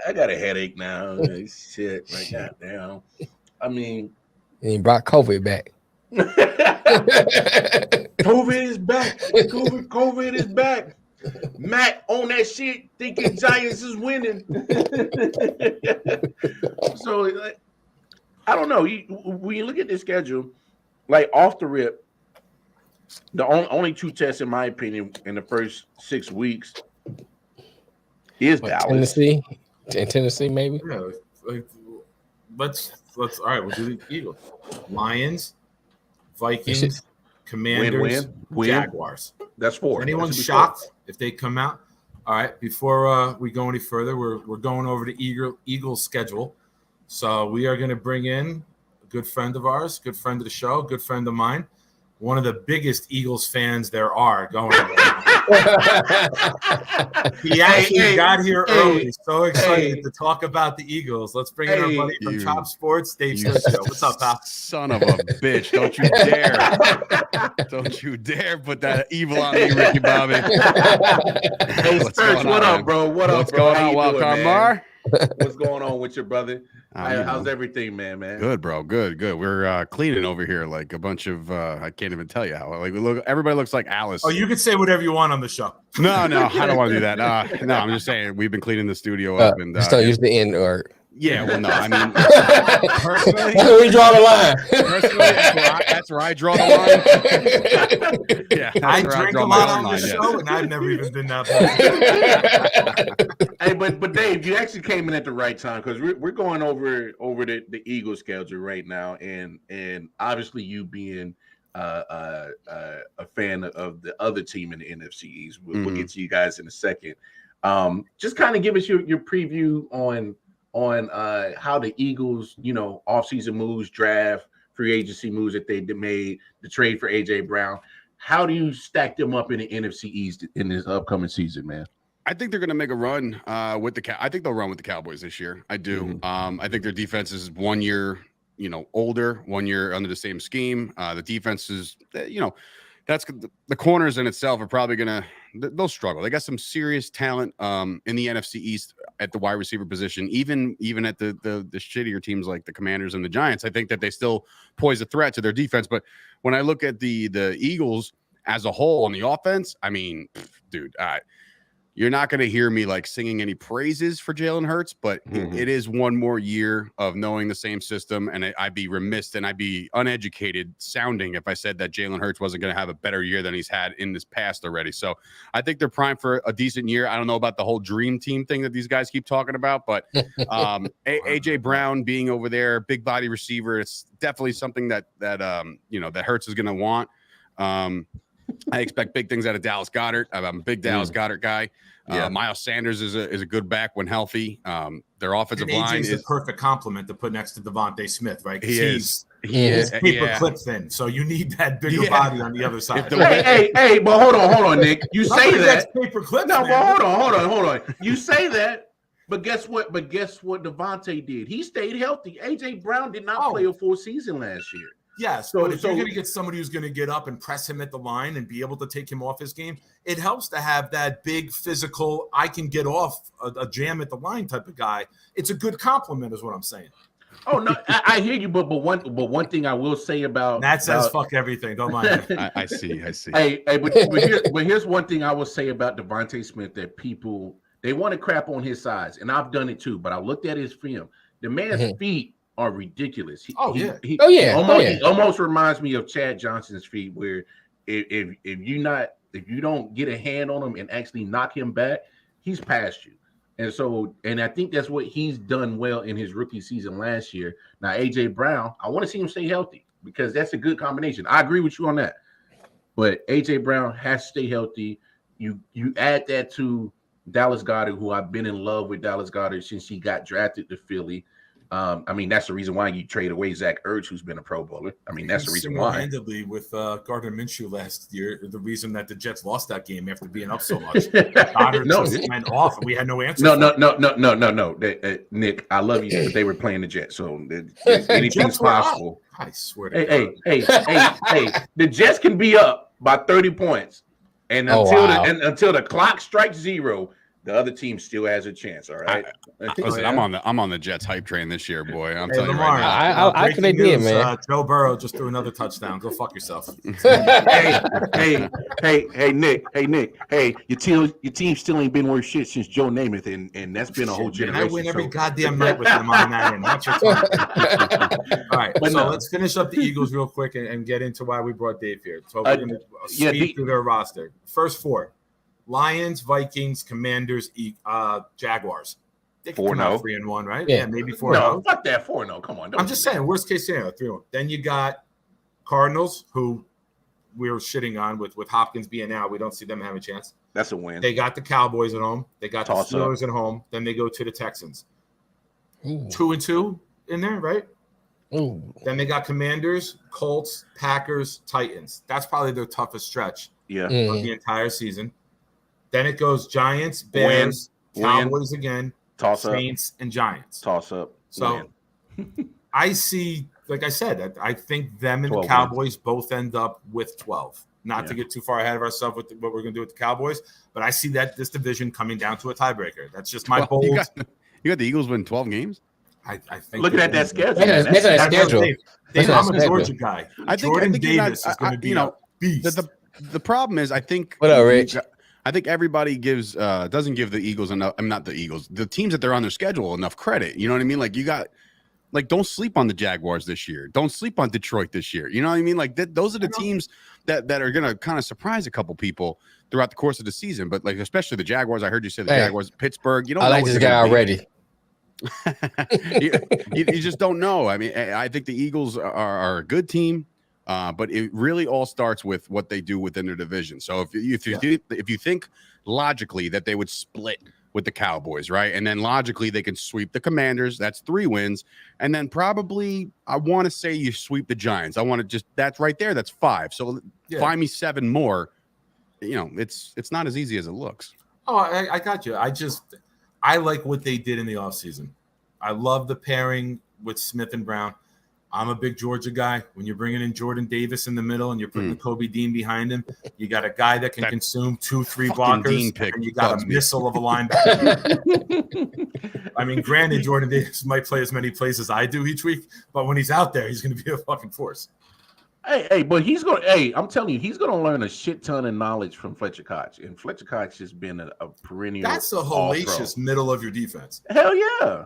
I got a headache now. Shit, like goddamn. I mean, and he brought COVID back. COVID is back. COVID is back. Matt on that shit, thinking Giants is winning. So, like, I don't know. When you look at the schedule, like off the rip, the only two tests, in my opinion, in the first 6 weeks is Dallas. Tennessee, maybe. Yeah, let's. All right, we'll do the Eagles, Lions, Vikings, Commanders, Jaguars. That's 4. Anyone shocked if they come out? All right. Before we go any further, we're going over the Eagles schedule. So we are going to bring in a good friend of ours, good friend of the show, good friend of mine, one of the biggest Eagles fans there are going. He actually got here early. So excited to talk about the Eagles. Let's bring in our buddy from Top Sports, Dave Smith. What's up, pal? Son of a bitch. Don't you dare. Don't you dare put that evil on me, Ricky Bobby. Hey, Spurs, what up, bro? What's going on, Wildcard Mar? What's going on with your brother? How's everything, man? Good, bro. Good. We're cleaning over here like a bunch of I can't even tell you how. Like everybody looks like Alice. Oh, you can say whatever you want on the show. No, I don't want to do that. No, I'm just saying we've been cleaning the studio up and just don't use the N word. Yeah, well, no, I mean, personally, we draw the line. Personally, that's where I draw the line. Yeah, I drink a lot on the show, and I've never even been that bad. Hey, but Dave, you actually came in at the right time because we're going over the Eagles schedule right now, and obviously you being a fan of the other team in the NFC East, we'll get to you guys in a second. Just kind of give us your preview on how the Eagles, offseason moves, draft, free agency moves that they made, the trade for A.J. Brown. How do you stack them up in the NFC East in this upcoming season, man? I think they're going to make a run with the I think they'll run with the Cowboys this year. I do. I think their defense is 1 year, older, 1 year under the same scheme. The defense is, that's the corners in itself are probably they'll struggle. They got some serious talent in the NFC East at the wide receiver position, even at the shittier teams like the Commanders and the Giants. I think that they still pose a threat to their defense. But when I look at the Eagles as a whole on the offense, I mean, dude, you're not going to hear me like singing any praises for Jalen Hurts, but it is one more year of knowing the same system. And I'd be remiss and I'd be uneducated sounding if I said that Jalen Hurts wasn't going to have a better year than he's had in this past already. So I think they're primed for a decent year. I don't know about the whole dream team thing that these guys keep talking about, but A.J. Brown being over there, big body receiver, it's definitely something that Hurts is going to want. I expect big things out of Dallas Goedert. I'm a big Dallas Goedert guy. Miles Sanders is a good back when healthy. Their offensive line is a perfect complement to put next to Devontae Smith, right? He is paper clip thin, so you need that bigger body on the other side. Hey, but hold on, Nick. You say that paper clip. No, but hold on. You say that, but guess what? Devontae did. He stayed healthy. A.J. Brown did not play a full season last year. Yes, but if you're going to get somebody who's going to get up and press him at the line and be able to take him off his game, it helps to have that big physical, I can get off a jam at the line type of guy. It's a good compliment is what I'm saying. Oh, no, I hear you, but one thing I will say about Matt says fuck everything. Don't mind me. I see. Hey, but here's one thing I will say about Devontae Smith that people, they want to crap on his size, and I've done it too, but I looked at his film. The man's feet are ridiculous. He almost reminds me of Chad Johnson's feet, where if you don't get a hand on him and actually knock him back, he's past you. And I think that's what he's done well in his rookie season last year. Now, A.J. Brown, I want to see him stay healthy because that's a good combination. I agree with you on that. But A.J. Brown has to stay healthy. You add that to Dallas Goedert, who I've been in love with Dallas Goedert since he got drafted to Philly. I mean, that's the reason why you trade away Zach Ertz, who's been a Pro Bowler. I mean, that's the reason why. Single-handedly with Gardner Minshew last year, the reason that the Jets lost that game after being up so much. Goddard just went off, and we had no answer. No. Nick, I love you, but they were playing the Jets, so anything's possible. I swear to God. Hey, the Jets can be up by 30 points, and until the clock strikes 0. The other team still has a chance. All right. Listen, I'm on the Jets hype train this year, boy. I'm telling you right now. I can admit, man. Joe Burrow just threw another touchdown. Go fuck yourself. hey, Nick. Hey, your team still ain't been worth shit since Joe Namath, and that's been a whole generation. I win every goddamn night with them on that end. Watch your time. All right, let's finish up the Eagles real quick and get into why we brought Dave here. So we're going to speed through their roster. First 4. Lions, Vikings, Commanders, Jaguars. They can come out 3-1, right? Yeah, maybe 4-0. No, fuck that 4-0. Come on. I'm just saying, worst case scenario, 3-1. Then you got Cardinals, who we were shitting on with Hopkins being out. We don't see them having a chance. That's a win. They got the Cowboys at home. They got the Steelers at home. Then they go to the Texans. 2-2 in there, right? Ooh. Then they got Commanders, Colts, Packers, Titans. That's probably their toughest stretch of the entire season. Then it goes Giants, Bears, Cowboys again, Saints, and Giants. Toss up. So I see, like I said, I think them and the Cowboys both end up with 12. Not to get too far ahead of ourselves with what we're going to do with the Cowboys, but I see that this division coming down to a tiebreaker. That's just my bold. You got the Eagles win 12 games? I think looking at that schedule. That's that schedule. Dave, I'm a Georgia guy. I think Davis is going to be a beast. The problem is, I think. What up, Rich? I think everybody doesn't give the Eagles enough. I'm not the Eagles. The teams that they're on their schedule enough credit. You know what I mean? Like don't sleep on the Jaguars this year. Don't sleep on Detroit this year. You know what I mean? Like those are the teams that are going to kind of surprise a couple people throughout the course of the season. But like especially the Jaguars. I heard you say the Jaguars, Pittsburgh. You don't. I like this guy already. you just don't know. I mean, I think the Eagles are a good team. But it really all starts with what they do within their division. So if you think logically that they would split with the Cowboys, right, and then logically they can sweep the Commanders, that's 3 wins, and then probably I want to say you sweep the Giants. I want to just that's right there. That's 5. So find me 7 more. You know, it's not as easy as it looks. Oh, I got you. I like what they did in the offseason. I love the pairing with Smith and Brown. I'm a big Georgia guy. When you're bringing in Jordan Davis in the middle and you're putting Kobe Dean behind him, you got a guy that can consume 2-3 blockers, and you got a missile of a linebacker. I mean, granted, Jordan Davis might play as many plays as I do each week, but when he's out there, he's going to be a fucking force. But he's going to, I'm telling you, he's going to learn a shit ton of knowledge from Fletcher Cox. And Fletcher Cox has been a perennial. That's a hellacious middle of your defense. Hell yeah.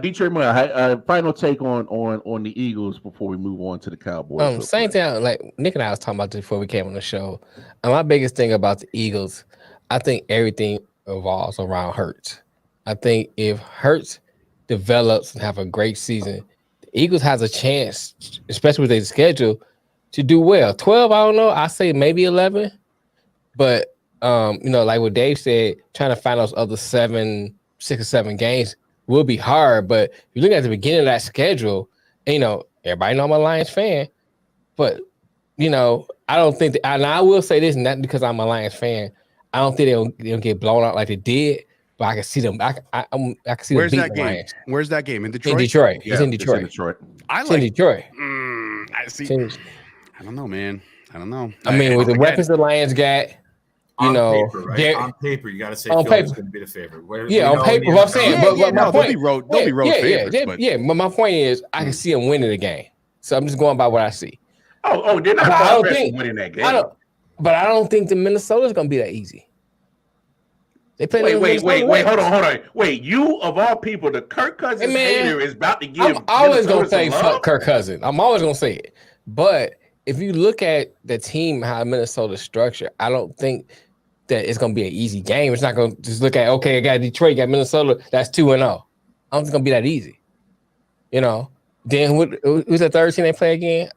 Detroit Moore, final take on the Eagles before we move on to the Cowboys. Same thing, like Nick and I was talking about this before we came on the show. And my biggest thing about the Eagles, I think everything revolves around Hurts. I think if Hurts develops and have a great season, the Eagles has a chance, especially with their schedule, to do well. 12, I don't know. I say maybe 11. But like what Dave said, trying to find those other 6 or 7 games will be hard, but if you look at the beginning of that schedule, everybody know I'm a Lions fan, but I don't think and I will say this, not because I'm a Lions fan, I don't think they'll get blown out like they did, but I can see them. I can see them beat the Lions. Where's that game? In Detroit? In Detroit. Yeah, it's in Detroit. It's in Detroit. I see. I don't know, man. I don't know. I mean, with the weapons the Lions got. Paper, right? On paper, you got to say Philly's going to be the favorite. On paper, what I'm saying. But my point, they'll be road favorites. But my point is, I can see them winning the game. So I'm just going by what I see. They're not winning that game. I don't think the Minnesota's going to be that easy. They play. Wait, hold on. Wait, you of all people, the Kirk Cousins hater is about to give. I'm always going to say fuck Kirk Cousins. I'm always going to say it. But if you look at the team, how Minnesota's structured, I don't think that it's going to be an easy game. It's not going to just look at, okay, I got Detroit, got Minnesota, that's 2-0. I don't think it's going to be that easy. Then who's the third team they play again?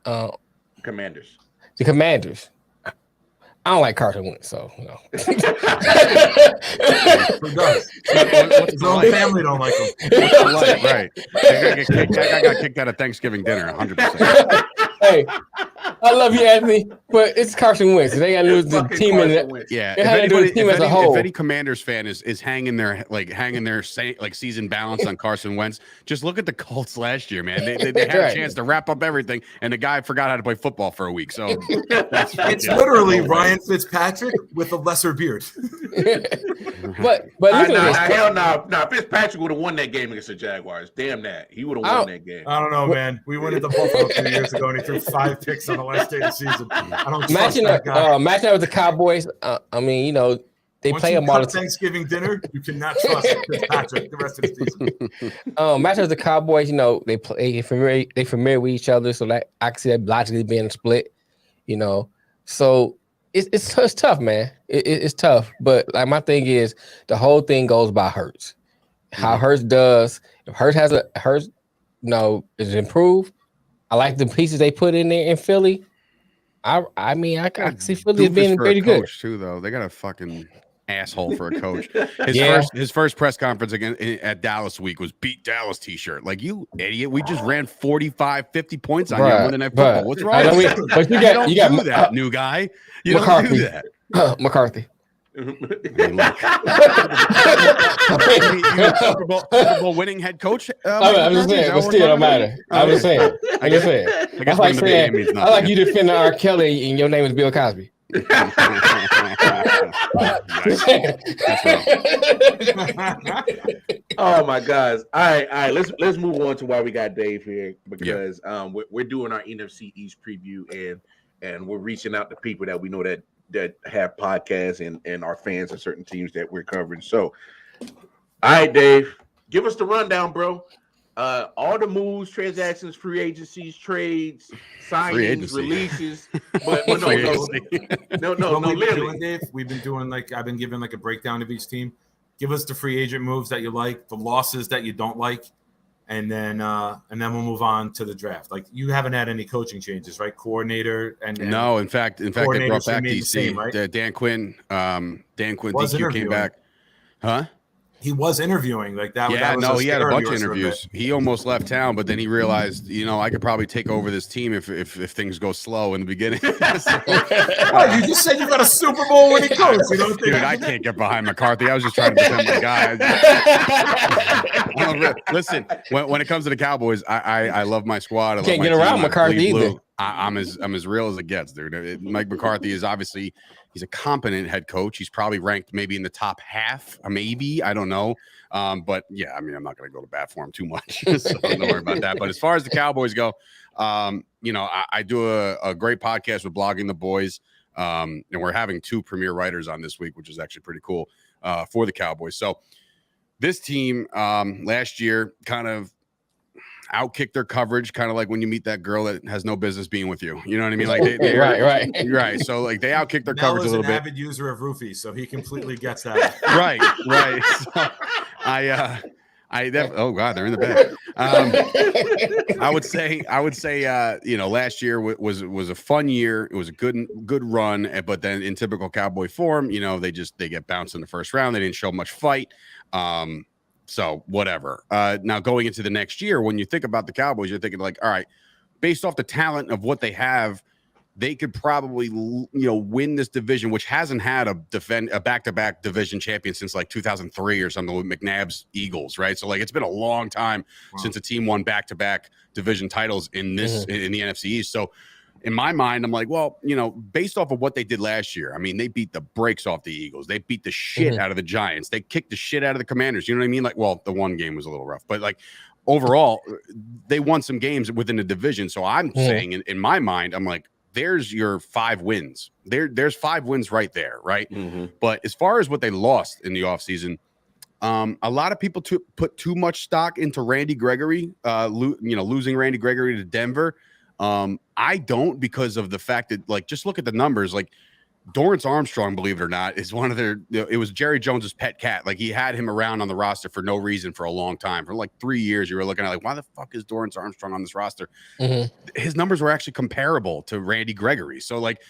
Commanders. The Commanders. I don't like Carson Wentz, so no. Who does? His own family don't like him. Right. That guy got kicked out of Thanksgiving dinner, 100%. Hey, I love you, Anthony, but it's Carson Wentz. They got to lose the team in it. Yeah, If any Commanders fan is hanging their season balance on Carson Wentz, just look at the Colts last year, man. They had a chance to wrap up everything, and the guy forgot how to play football for a week. So it's literally Ryan Fitzpatrick with a lesser beard. but hell no. Fitzpatrick would have won that game against the Jaguars. Damn that. He would have won that game. I don't know, man. We went into Buffalo 2 years ago, and he threw 5 picks on the last day of the season. I don't trust that guy. Matching up with the Cowboys, I mean, you know, they play them all the time. Thanksgiving dinner, you cannot trust Fitzpatrick the rest of the season. Matching with the Cowboys, you know, they familiar with each other, so that I can see that logically being split, you know. So it's tough, man. It's tough. But like my thing is, the whole thing goes by Hurts. How Hurts does. If Hurts, is improved. I like the pieces they put in there in Philly. I mean, I can see Philly as being pretty good too, though. They got a fucking asshole for a coach. His first press conference again at Dallas week was "Beat Dallas" t-shirt. Like, you idiot, we just ran 45, 50 points on you Monday Night Football. What's wrong? But you got that, new guy. You McCarthy. don't do that. McCarthy. Super Bowl winning head coach. I'm just saying, but still don't matter. I'm just saying. I guess I like you defending R. Kelly and your name is Bill Cosby. Oh my gosh! All right. Let's move on to why we got Dave here, because we're doing our NFC East preview, and we're reaching out to people that we know that have podcasts and are fans of certain teams that we're covering. So, all right, Dave, give us the rundown, bro. All the moves, transactions, free agencies, trades, signings, releases. But no, literally. Dave, we've been doing I've been giving a breakdown of each team. Give us the free agent moves that you like, the losses that you don't like, and then we'll move on to the draft. Like, you haven't had any coaching changes, right? Coordinator and no, in fact, they brought back DC, right? Dan Quinn. DQ came back, huh? He was interviewing like that. Yeah, he had a bunch of interviews. He almost left town, but then he realized, I could probably take over this team if things go slow in the beginning. You just said you got a Super Bowl winning coach. You don't think? Dude, I can't get behind McCarthy. I was just trying to become my guy. Listen, when it comes to the Cowboys, I love my squad. I can't get around McCarthy either. I'm as real as it gets, dude. Mike McCarthy is obviously. He's a competent head coach. He's probably ranked maybe in the top half, maybe. I don't know. But yeah, I mean, I'm not going to go to bat for him too much. So don't worry about that. But as far as the Cowboys go, I do a great podcast with Blogging the Boys. And we're having 2 premier writers on this week, which is actually pretty cool for the Cowboys. So this team last year kind of outkick their coverage, kind of like when you meet that girl that has no business being with you. You know what I mean? Like right. So like they outkick their coverage a little bit. An avid user of roofies, so he completely gets that. right. So oh God, they're in the bag. I would say, last year was a fun year. It was a good run, but then in typical Cowboy form, they get bounced in the first round. They didn't show much fight. So whatever. Now going into the next year, when you think about the Cowboys, you're thinking like, all right, based off the talent of what they have, they could probably, win this division, which hasn't had a back-to-back division champion since like 2003 or something with McNabb's Eagles, right? So like it's been a long time since a team won back-to-back division titles in the NFC East. So in my mind, I'm like, well, based off of what they did last year, I mean, they beat the brakes off the Eagles. They beat the shit out of the Giants. They kicked the shit out of the Commanders. You know what I mean? Like, well, the one game was a little rough, but like overall, they won some games within the division. So I'm saying in my mind, I'm like, there's your 5 wins. There's 5 wins right there, right? But as far as what they lost in the offseason, a lot of people put too much stock into Randy Gregory, losing Randy Gregory to Denver. I don't, because of the fact that, like, just look at the numbers. Like, Dorrance Armstrong, believe it or not, is one of it was Jerry Jones's pet cat. Like, he had him around on the roster for no reason for a long time. For like 3 years, you were looking at like, why the fuck is Dorrance Armstrong on this roster? His numbers were actually comparable to Randy Gregory. So like,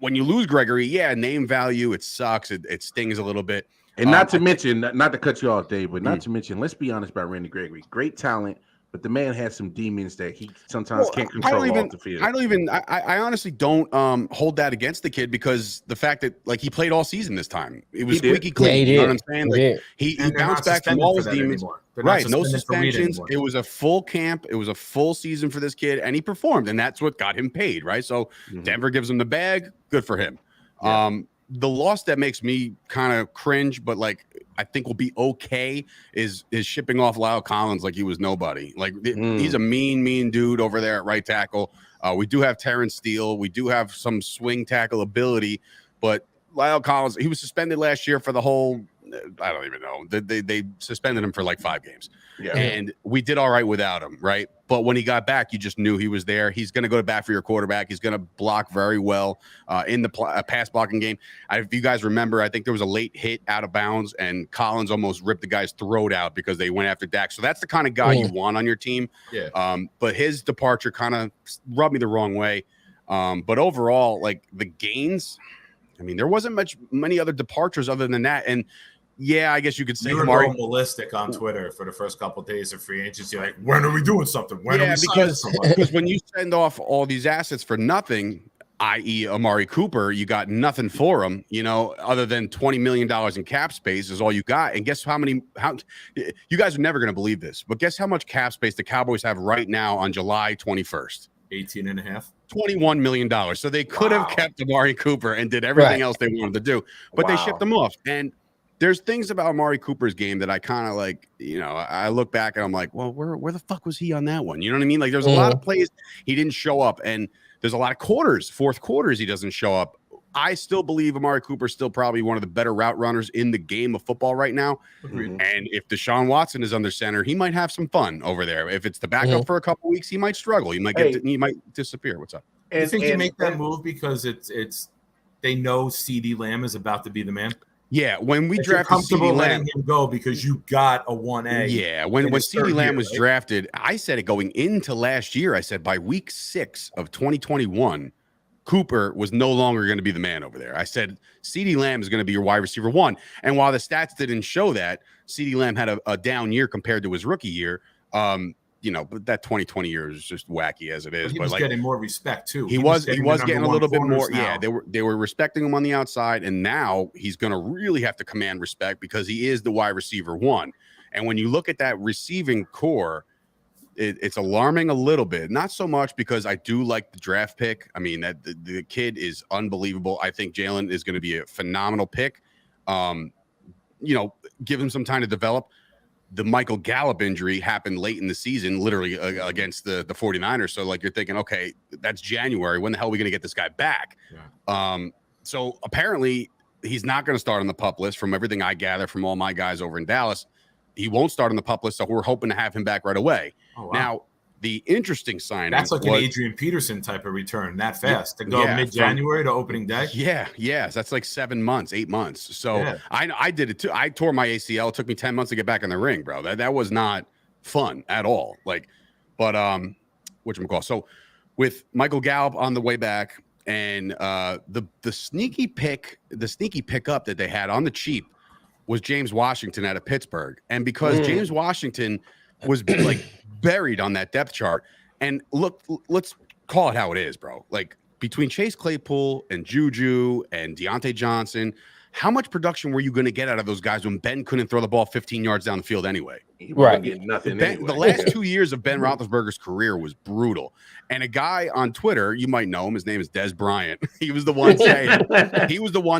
when you lose Gregory, name value, it sucks. It stings a little bit. And not to mention, not to cut you off, Dave, but not to mention, let's be honest about Randy Gregory. Great talent, but the man has some demons that he sometimes can't control off the field. I honestly don't hold that against the kid, because the fact that like he played all season this time, it was squeaky clean. You know what I'm saying? Like, he bounced back from all his demons. Right, no suspensions. It was a full camp. It was a full season for this kid, and he performed, and that's what got him paid. Right, so Denver gives him the bag. Good for him. Yeah. The loss that makes me kind of cringe, but like I think will be okay, is shipping off Lyle Collins like he was nobody. Like he's a mean dude over there at right tackle. We do have Terrence Steele. We do have some swing tackle ability, but Lyle Collins, he was suspended last year for the whole. I don't even know. They suspended him for like 5 games. Yeah. And we did all right without him, right? But when he got back, you just knew he was there. He's going to go to bat for your quarterback. He's going to block very well in the pass blocking game. If you guys remember, I think there was a late hit out of bounds, and Collins almost ripped the guy's throat out because they went after Dak. So that's the kind of guy you want on your team. Yeah. But his departure kind of rubbed me the wrong way. But overall, like the gains, I mean, there wasn't many other departures other than that. And yeah, I guess you could say you were going ballistic on Twitter for the first couple of days of free agency. Like, when are we doing something? Because when you send off all these assets for nothing, i.e., Amari Cooper, you got nothing for him, other than $20 million in cap space is all you got. And guess how you guys are never going to believe this, but guess how much cap space the Cowboys have right now on July 21st? 18 and a half. $21 million. So they could have kept Amari Cooper and did everything else they wanted to do, but they shipped him off. And there's things about Amari Cooper's game that I kind of like, I look back and I'm like, well, where the fuck was he on that one? You know what I mean? Like there's a lot of plays he didn't show up, and there's a lot of fourth quarters he doesn't show up. I still believe Amari Cooper's still probably one of the better route runners in the game of football right now. And if Deshawn Watson is under center, he might have some fun over there. If it's the backup for a couple weeks, he might struggle. He might disappear. What's up? You think you make that move because it's they know CeeDee Lamb is about to be the man? Yeah, when we drafted CeeDee Lamb, him go because you got a 1A. Yeah, when CeeDee Lamb was drafted, I said it going into last year. I said by week 6 of 2021, Cooper was no longer going to be the man over there. I said CeeDee Lamb is going to be your wide receiver 1. And while the stats didn't show that, CeeDee Lamb had a down year compared to his rookie year. But that 2020 year is just wacky as it is. But he was getting more respect too. He was getting a little bit more. Now. Yeah, they were respecting him on the outside, and now he's going to really have to command respect because he is the wide receiver 1. And when you look at that receiving core, it's alarming a little bit. Not so much because I do like the draft pick. I mean, that the kid is unbelievable. I think Jalen is going to be a phenomenal pick. Give him some time to develop. The Michael Gallup injury happened late in the season, literally against the 49ers. So like you're thinking, okay, that's January. When the hell are we going to get this guy back? Yeah. So apparently he's not going to start on the PUP list from everything I gather from all my guys over in Dallas. He won't start on the PUP list. So we're hoping to have him back right away. Oh, wow. Now, the interesting signing. That's like an Adrian Peterson type of return that fast to go mid-January to opening day. Yes. That's like 7 months, 8 months. So I did it too. I tore my ACL. It took me 10 months to get back in the ring, bro. That was not fun at all. Whatchamacallit. So with Michael Gallup on the way back and the sneaky pickup that they had on the cheap was James Washington out of Pittsburgh. And because James Washington was like buried on that depth chart. And look, let's call it how it is, bro. Like between Chase Claypool and Juju and Deontay Johnson, how much production were you going to get out of those guys when Ben couldn't throw the ball 15 yards down the field anyway? Right. Nothing anyway. The last 2 years of Ben Roethlisberger's career was brutal. And a guy on Twitter, you might know him, his name is Des Bryant. He was the one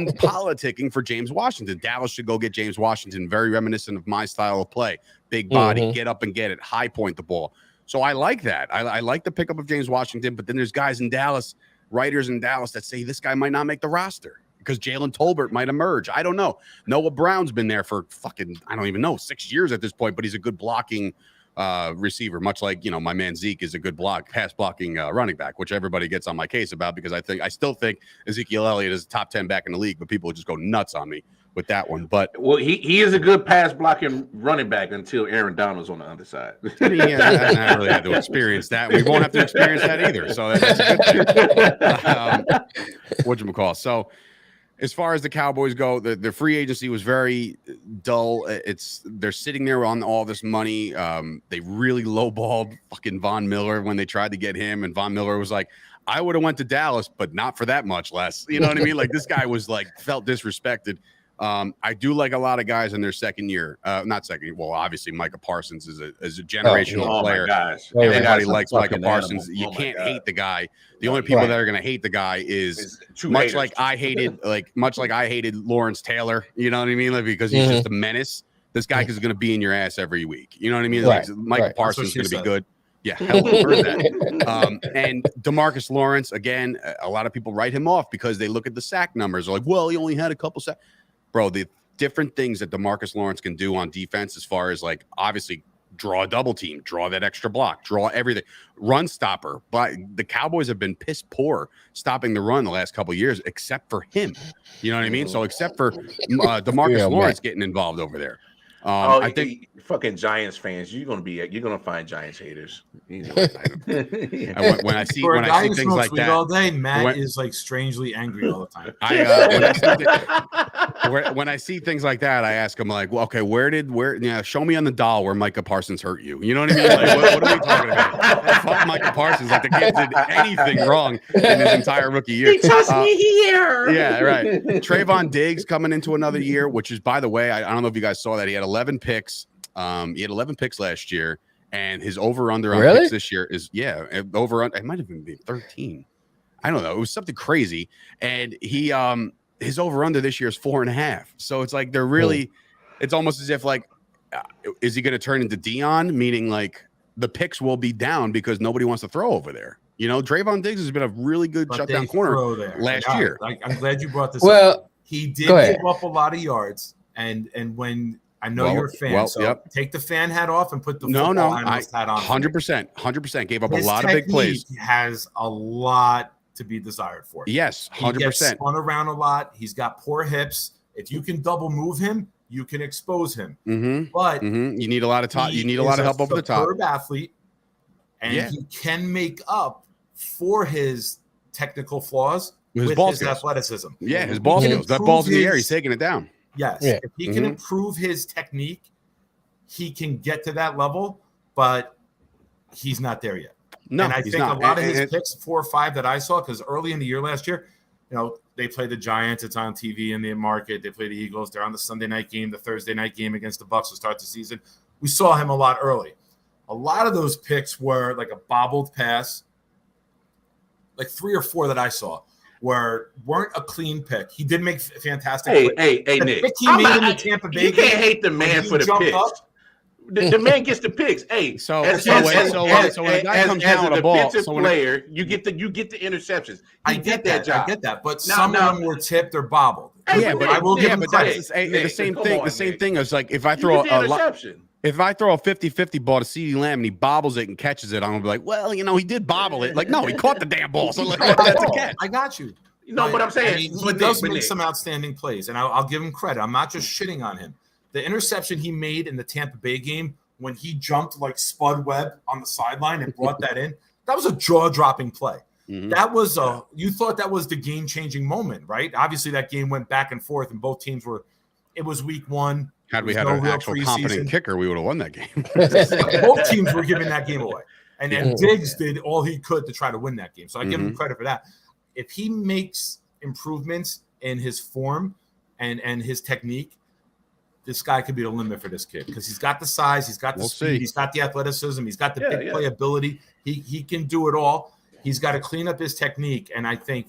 politicking for James Washington. Dallas should go get James Washington, very reminiscent of my style of play. Big body, get up and get it, high point the ball. So I like that. I like the pickup of James Washington, but then there's guys in Dallas, writers in Dallas that say this guy might not make the roster because Jalen Tolbert might emerge. I don't know. Noah Brown's been there for I don't even know, 6 years at this point, but he's a good blocking receiver, much like, my man Zeke is a good pass blocking running back, which everybody gets on my case about because I still think Ezekiel Elliott is a top 10 back in the league, but people just go nuts on me. with that one. But well, he is a good pass blocking running back until Aaron Donald's on the underside. I mean, yeah, I haven't really had to experience that. We won't have to experience that either. So that's a good thing. Whatchamacall. So as far as the Cowboys go, the free agency was very dull. They're sitting there on all this money. They really lowballed fucking Von Miller when they tried to get him, and Von Miller was like, I would have went to Dallas, but not for that much less. You know what I mean? Like, this guy was like, felt disrespected. I do like a lot of guys in their second year. Not second year. Well, obviously Micah Parsons is a generational player. Everybody likes Micah Parsons. You can't hate the guy. The only people that are going to hate the guy is much like I hated Lawrence Taylor. You know what I mean? Like, because he's just a menace. This guy is going to be in your ass every week. You know what I mean? Like, Micah Parsons is going to be good. Yeah, hell, heard that. And Demarcus Lawrence, again, a lot of people write him off because they look at the sack numbers. They're like, well, he only had a couple sacks. Bro, the different things that Demarcus Lawrence can do on defense, as far as like, obviously, draw a double team, draw that extra block, draw everything, run stopper. But the Cowboys have been piss poor stopping the run the last couple of years, except for him. You know what I mean? So except for Demarcus Lawrence getting involved over there. I think fucking Giants fans, you're gonna find Giants haters. When I see things like that all day, Matt is like strangely angry all the time. When I see things like that, I ask him like, well, okay, show me on the doll where Micah Parsons hurt you. You know what I mean? Like, what are we talking about? Fuck Micah Parsons. Like, the kid did anything wrong in his entire rookie year. He trusts me here. Yeah, right. Trayvon Diggs coming into another year, which is, by the way, I don't know if you guys saw that, he had 11 picks. He had 11 picks last year, and his over-under on picks this year is it might have even been 13. I don't know. It was something crazy, and he his over-under this year is 4.5. So it's like they're really, it's almost as if like, is he going to turn into Dion? Meaning like the picks will be down because nobody wants to throw over there. You know, Trayvon Diggs has been a really good shutdown corner last year. I'm glad you brought this up. He did give up a lot of yards, and when I know you're a fan, take the fan hat off and put the football analyst hat on. 100% gave up a lot of big plays. Has a lot to be desired for. Yes, 100%. He gets spun around a lot. He's got poor hips. If you can double move him, you can expose him. But you need a lot of top. You need a lot of help over the top. Superb athlete, and he can make up for his technical flaws with his athleticism. Yeah, his ball skills. That ball's in the air. He's taking it down. Yes, if he can improve his technique, he can get to that level, but he's not there yet. No, and I think a lot of his picks, 4 or 5 that I saw, because early in the year last year, you know, they play the Giants. It's on TV in the market. They play the Eagles. They're on the Sunday night game, the Thursday night game against the Bucs to start the season. We saw him a lot early. A lot of those picks were like a bobbled pass, like 3 or 4 that I saw weren't a clean pick. He did make fantastic. Hey, Nick. Pick he made in the Tampa Bay you can't hate the man for the picks. The man gets the picks. Hey, so when a guy comes down with a ball, player, you get the interceptions. I get that job. I get that, but some of them were tipped or bobbled. Yeah, but I will give him credit. The same thing is like if I throw a 50-50 ball to CeeDee Lamb and he bobbles it and catches it, I'm gonna be like, well, you know, he did bobble it. Like, no, he caught the damn ball. So that's a catch. I got you. You know what I'm saying? He does make some outstanding plays, and I'll give him credit. I'm not just shitting on him. The interception he made in the Tampa Bay game when he jumped like Spud Webb on the sideline and brought that in, that was a jaw-dropping play. That was you thought that was the game-changing moment, right? Obviously, that game went back and forth, and both teams it was week 1. Had we had an actual competent kicker, we would have won that game. Both teams were giving that game away. And Diggs did all he could to try to win that game. So I give him credit for that. If he makes improvements in his form and his technique, this guy could be the limit for this kid because he's got the size, he's got the speed, he's got the athleticism, he's got the big play ability. He can do it all. He's got to clean up his technique, and I think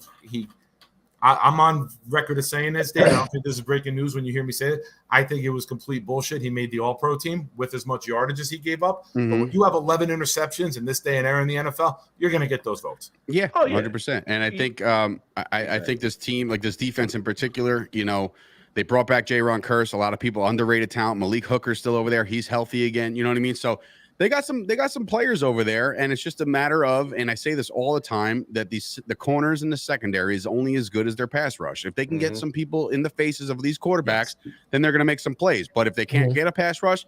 I'm on record of saying this, Dan. I don't think this is breaking news when you hear me say it. I think it was complete bullshit. He made the All-Pro team with as much yardage as he gave up. But when you have 11 interceptions in this day and era in the NFL, you're going to get those votes. Yeah, 100%. And I think I think this team, like this defense in particular, you know, they brought back Jaron Kearse. A lot of people underrated talent. Malik Hooker's still over there. He's healthy again. You know what I mean? So they got some players over there, and it's just a matter of, and I say this all the time, that the corners in the secondary is only as good as their pass rush. If they can get some people in the faces of these quarterbacks, then they're going to make some plays. But if they can't get a pass rush,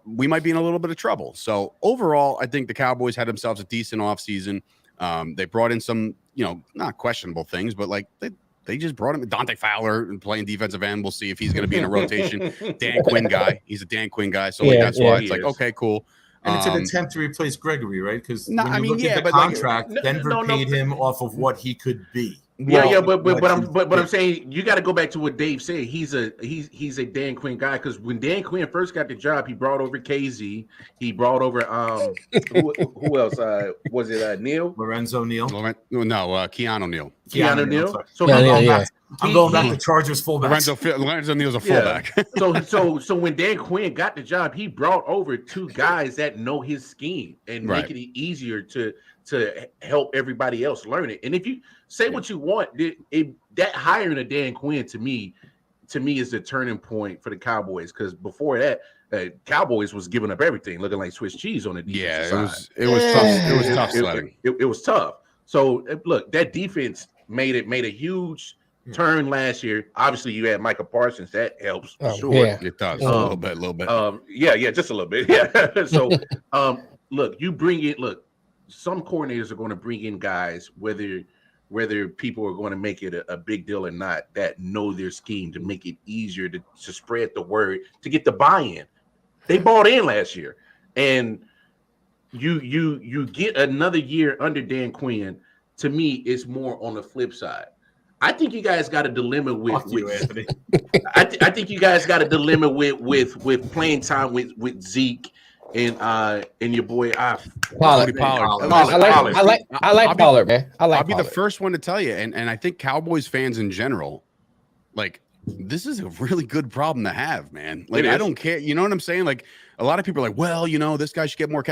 we might be in a little bit of trouble. So overall, I think the Cowboys had themselves a decent offseason. They brought in some, not questionable things, but like they just brought him Dante Fowler playing defensive end. We'll see if he's going to be in a rotation. Dan Quinn guy. He's a Dan Quinn guy. So that's why it's like, okay, cool. And it's an attempt to replace Gregory, right? Because when you look at the contract, Denver paid him off of what he could be. But I'm saying you got to go back to what Dave said. He's a Dan Quinn guy, because when Dan Quinn first got the job, he brought over KZ. He brought over who else? Was it Neal? Lorenzo Neal? Keanu Neal. Keanu Neal. So I'm going back to Chargers fullback. Lorenzo Neal's a fullback. So when Dan Quinn got the job, he brought over two guys that know his scheme and make it easier to help everybody else learn it. And if you say what you want, that hiring of Dan Quinn to me is the turning point for the Cowboys, because before that, Cowboys was giving up everything, looking like Swiss cheese on the defensive side. It was tough. It was tough sledding. It was tough. So look, that defense made a huge turn last year. Obviously, you had Micah Parsons. That helps for sure. Yeah, it does. A little bit. Just a little bit. Yeah. So look, you bring in some coordinators are going to bring in guys, whether people are going to make it a big deal or not, that know their scheme, to make it easier to spread the word, to get the buy-in. They bought in last year, and you get another year under Dan Quinn. To me, it's more on the flip side. I think you guys got a dilemma with Anthony. I think you guys got a dilemma with playing time with Zeke and your boy Pollard. I like Pollard, man. I'll be the first one to tell you, and I think Cowboys fans in general, like, this is a really good problem to have, man. Like, I don't care. You know what I'm saying? Like, a lot of people are like, well, this guy should get more.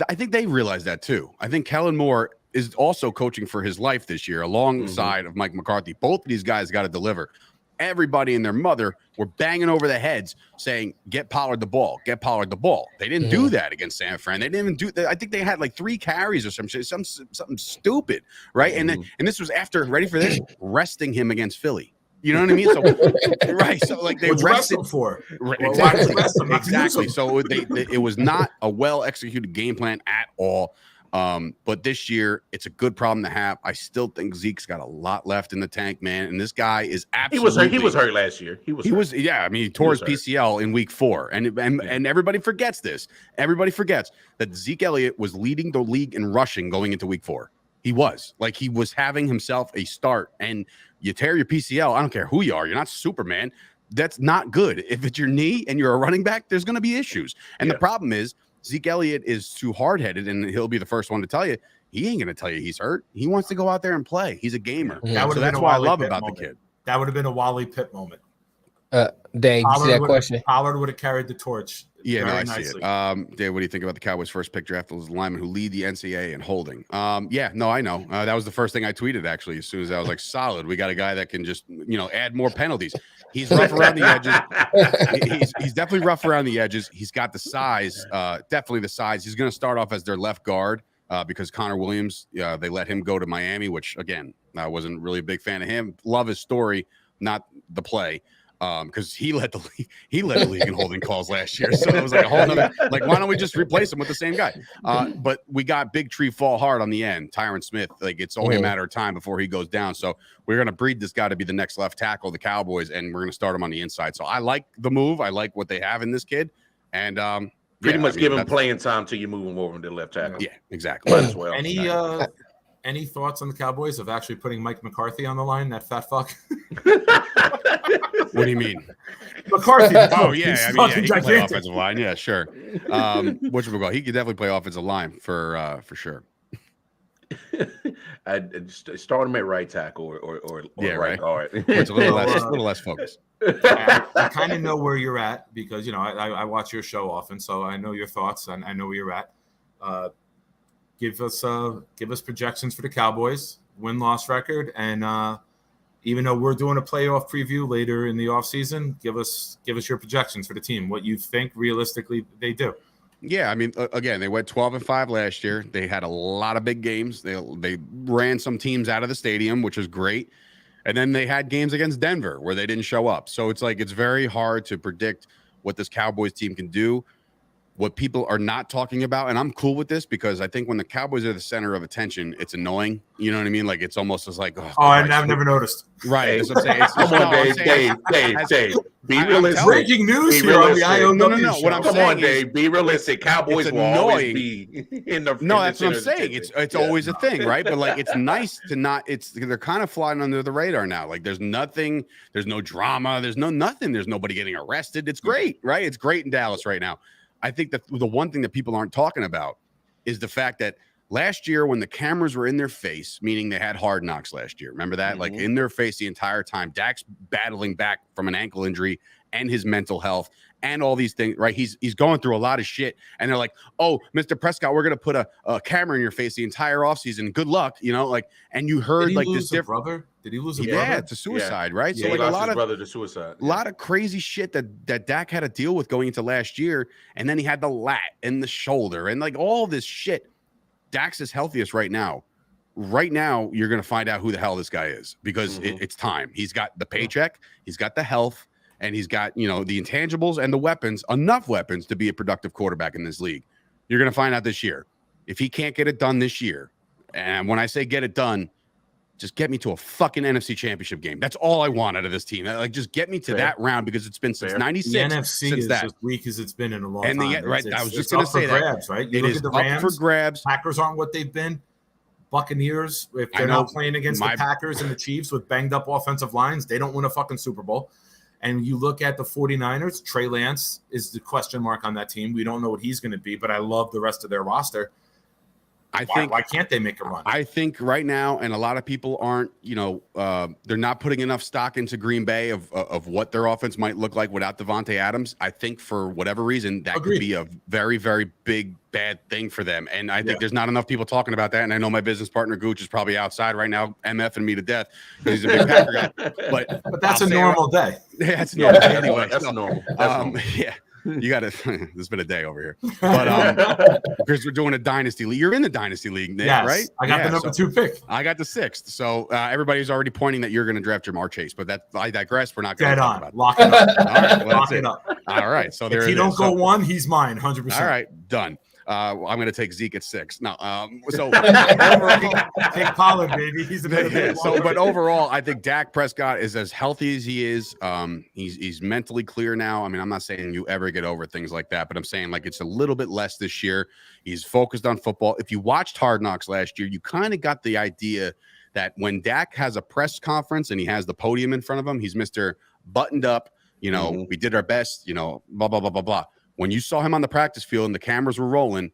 I think they realize that too. I think Kellen Moore is also coaching for his life this year alongside of Mike McCarthy. Both of these guys got to deliver. Everybody and their mother were banging over their heads saying, get Pollard the ball, get Pollard the ball. They didn't do that against San Fran. They didn't even do that. I think they had like 3 carries or something stupid, right? And this was after, ready for this, resting him against Philly. You know what I mean? So right. So like they rested for. Right, exactly. So it was not a well executed game plan at all. But this year, it's a good problem to have. I still think Zeke's got a lot left in the tank, man. And this guy is absolutely. He was hurt last year. He was. Yeah. I mean, he tore his PCL in week 4, and everybody forgets this. Everybody forgets that Zeke Elliott was leading the league in rushing going into week 4. He was having himself a start, and you tear your PCL. I don't care who you are. You're not Superman. That's not good. If it's your knee and you're a running back, there's going to be issues. And the problem is, Zeke Elliott is too hard-headed, and he'll be the first one to tell you. He ain't going to tell you he's hurt. He wants to go out there and play. He's a gamer. So that's what I love about the kid. That would have been a Wally Pitt moment. Dave, you see that question? Pollard would have carried the torch. Yeah, no, I see it. Dave, what do you think about the Cowboys' first pick draft? Those linemen who lead the NCAA in holding. Yeah, no, I know. That was the first thing I tweeted, actually, as soon as I was like, solid. We got a guy that can just, add more penalties. He's rough around the edges. He's definitely rough around the edges. He's got the size, definitely the size. He's going to start off as their left guard because Connor Williams, they let him go to Miami, which, again, I wasn't really a big fan of him. Love his story, not the play. Because he led the league in holding calls last year, so it was like a whole nother. Like, why don't we just replace him with the same guy? But we got big tree fall hard on the end. Tyron Smith, like, it's only a matter of time before he goes down. So we're gonna breed this guy to be the next left tackle of the Cowboys, and we're gonna start him on the inside. So I like the move. I like what they have in this kid, and pretty much give him playing time till you move him over to the left tackle. Yeah, exactly. Might as well. Any thoughts on the Cowboys of actually putting Mike McCarthy on the line? That fat fuck. What do you mean? McCarthy. Oh yeah, he can play offensive line. Yeah, sure. He could definitely play offensive line for sure. I'd start him at right tackle or right guard. It's a little less focused. I kind of know where you're at because I watch your show often, so I know your thoughts and I know where you're at. Give us projections for the Cowboys, win-loss record, and even though we're doing a playoff preview later in the offseason, give us your projections for the team, what you think realistically they do. Yeah, I mean, again, they went 12-5 last year. They had a lot of big games. They ran some teams out of the stadium, which was great. And then they had games against Denver where they didn't show up. So it's like it's very hard to predict what this Cowboys team can do. What people are not talking about, and I'm cool with this because I think when the Cowboys are the center of attention, it's annoying. You know what I mean? Like it's almost as like, I've never noticed. Right. That's what I'm saying. Come on, Dave. Be realistic. Breaking news here on the I.O.W. No. What I'm Come saying on, Dave. Be realistic. Cowboys will always be in the. No, that's what I'm saying. It's always a thing, right? But like, it's nice to not. They're kind of flying under the radar now. Like, there's nothing. There's no drama. There's nothing. There's nobody getting arrested. It's great, right? It's great in Dallas right now. I think that the one thing that people aren't talking about is the fact that last year when the cameras were in their face, meaning they had Hard Knocks last year. Remember that? Like in their face the entire time. Dak's battling back from an ankle injury and his mental health and all these things, right? He's going through a lot of shit. And they're like, oh, Mr. Prescott, we're going to put a camera in your face the entire offseason. Good luck, like, and you heard like this different brother. Did he lose a brother? Yeah, it's a suicide, right? Yeah, so like he lost a lot his of brother to suicide. A lot of crazy shit that Dak had to deal with going into last year, and then he had the lat and the shoulder and like all this shit. Dak's his healthiest right now. Right now, you're gonna find out who the hell this guy is because it's time. He's got the paycheck, he's got the health, and he's got the intangibles and the weapons, enough weapons to be a productive quarterback in this league. You're gonna find out this year. If he can't get it done this year, and when I say get it done, just get me to a fucking NFC Championship game. That's all I want out of this team. Like, just get me to that round because it's been since '96. The NFC is as weak as it's been in a long time. I was just going to say grabs, right? You look at the Rams, up for grabs. Packers aren't what they've been. Buccaneers, if they're not playing against the Packers and the Chiefs with banged up offensive lines, they don't win a fucking Super Bowl. And you look at the 49ers, Trey Lance is the question mark on that team. We don't know what he's going to be, but I love the rest of their roster. Why can't they make a run? I think right now, and a lot of people aren't, they're not putting enough stock into Green Bay of what their offense might look like without Devontae Adams. I think for whatever reason, that could be a very, very big, bad thing for them. And I think there's not enough people talking about that. And I know my business partner, Gooch, is probably outside right now, MFing me to death because he's a big Packer guy. But that's a normal day. Yeah, it's normal anyway. That's normal. That's normal. Yeah. You got to. There's been a day over here, but because we're doing a dynasty league. You're in the dynasty league, Nick, right? I got the number 2 pick. I got the 6th. So everybody's already pointing that you're going to draft Jamar Chase, but I digress. We're not going to talk about it. Lock it up. All right, well, lock it up. All right. So there. If he don't go 1, he's mine. 100%. All right, done. I'm going to take Zeke at 6. No, so take Pollard, baby. He's the better. But overall, I think Dak Prescott is as healthy as he is. He's mentally clear now. I mean, I'm not saying you ever get over things like that, but I'm saying like it's a little bit less this year. He's focused on football. If you watched Hard Knocks last year, you kind of got the idea that when Dak has a press conference and he has the podium in front of him, he's Mr. Buttoned up. We did our best. Blah blah blah blah blah. When you saw him on the practice field and the cameras were rolling,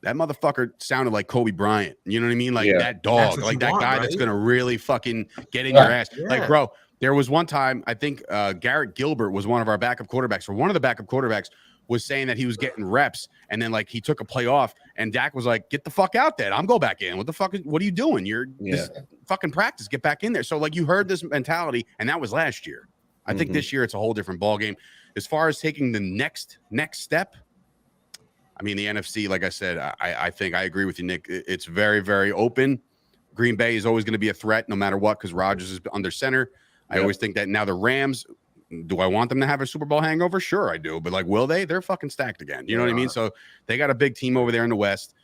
that motherfucker sounded like Kobe Bryant. You know what I mean? Like that dog, like that guy that's going to really fucking get in your ass. Yeah. Like, bro, there was one time, I think Garrett Gilbert was one of our backup quarterbacks, or one of the backup quarterbacks was saying that he was getting reps. And then like he took a play off and Dak was like, get the fuck out there. I'm go back in. What are you doing? This fucking practice, get back in there. So like you heard this mentality, and that was last year. I think this year it's a whole different ballgame. As far as taking the next step, I mean, the NFC, like I said, I think I agree with you, Nick. It's very, very open. Green Bay is always going to be a threat no matter what because Rodgers is under center. I always think that now the Rams, do I want them to have a Super Bowl hangover? Sure, I do. But like, will they? They're fucking stacked again. You know what I mean? So they got a big team over there in the West.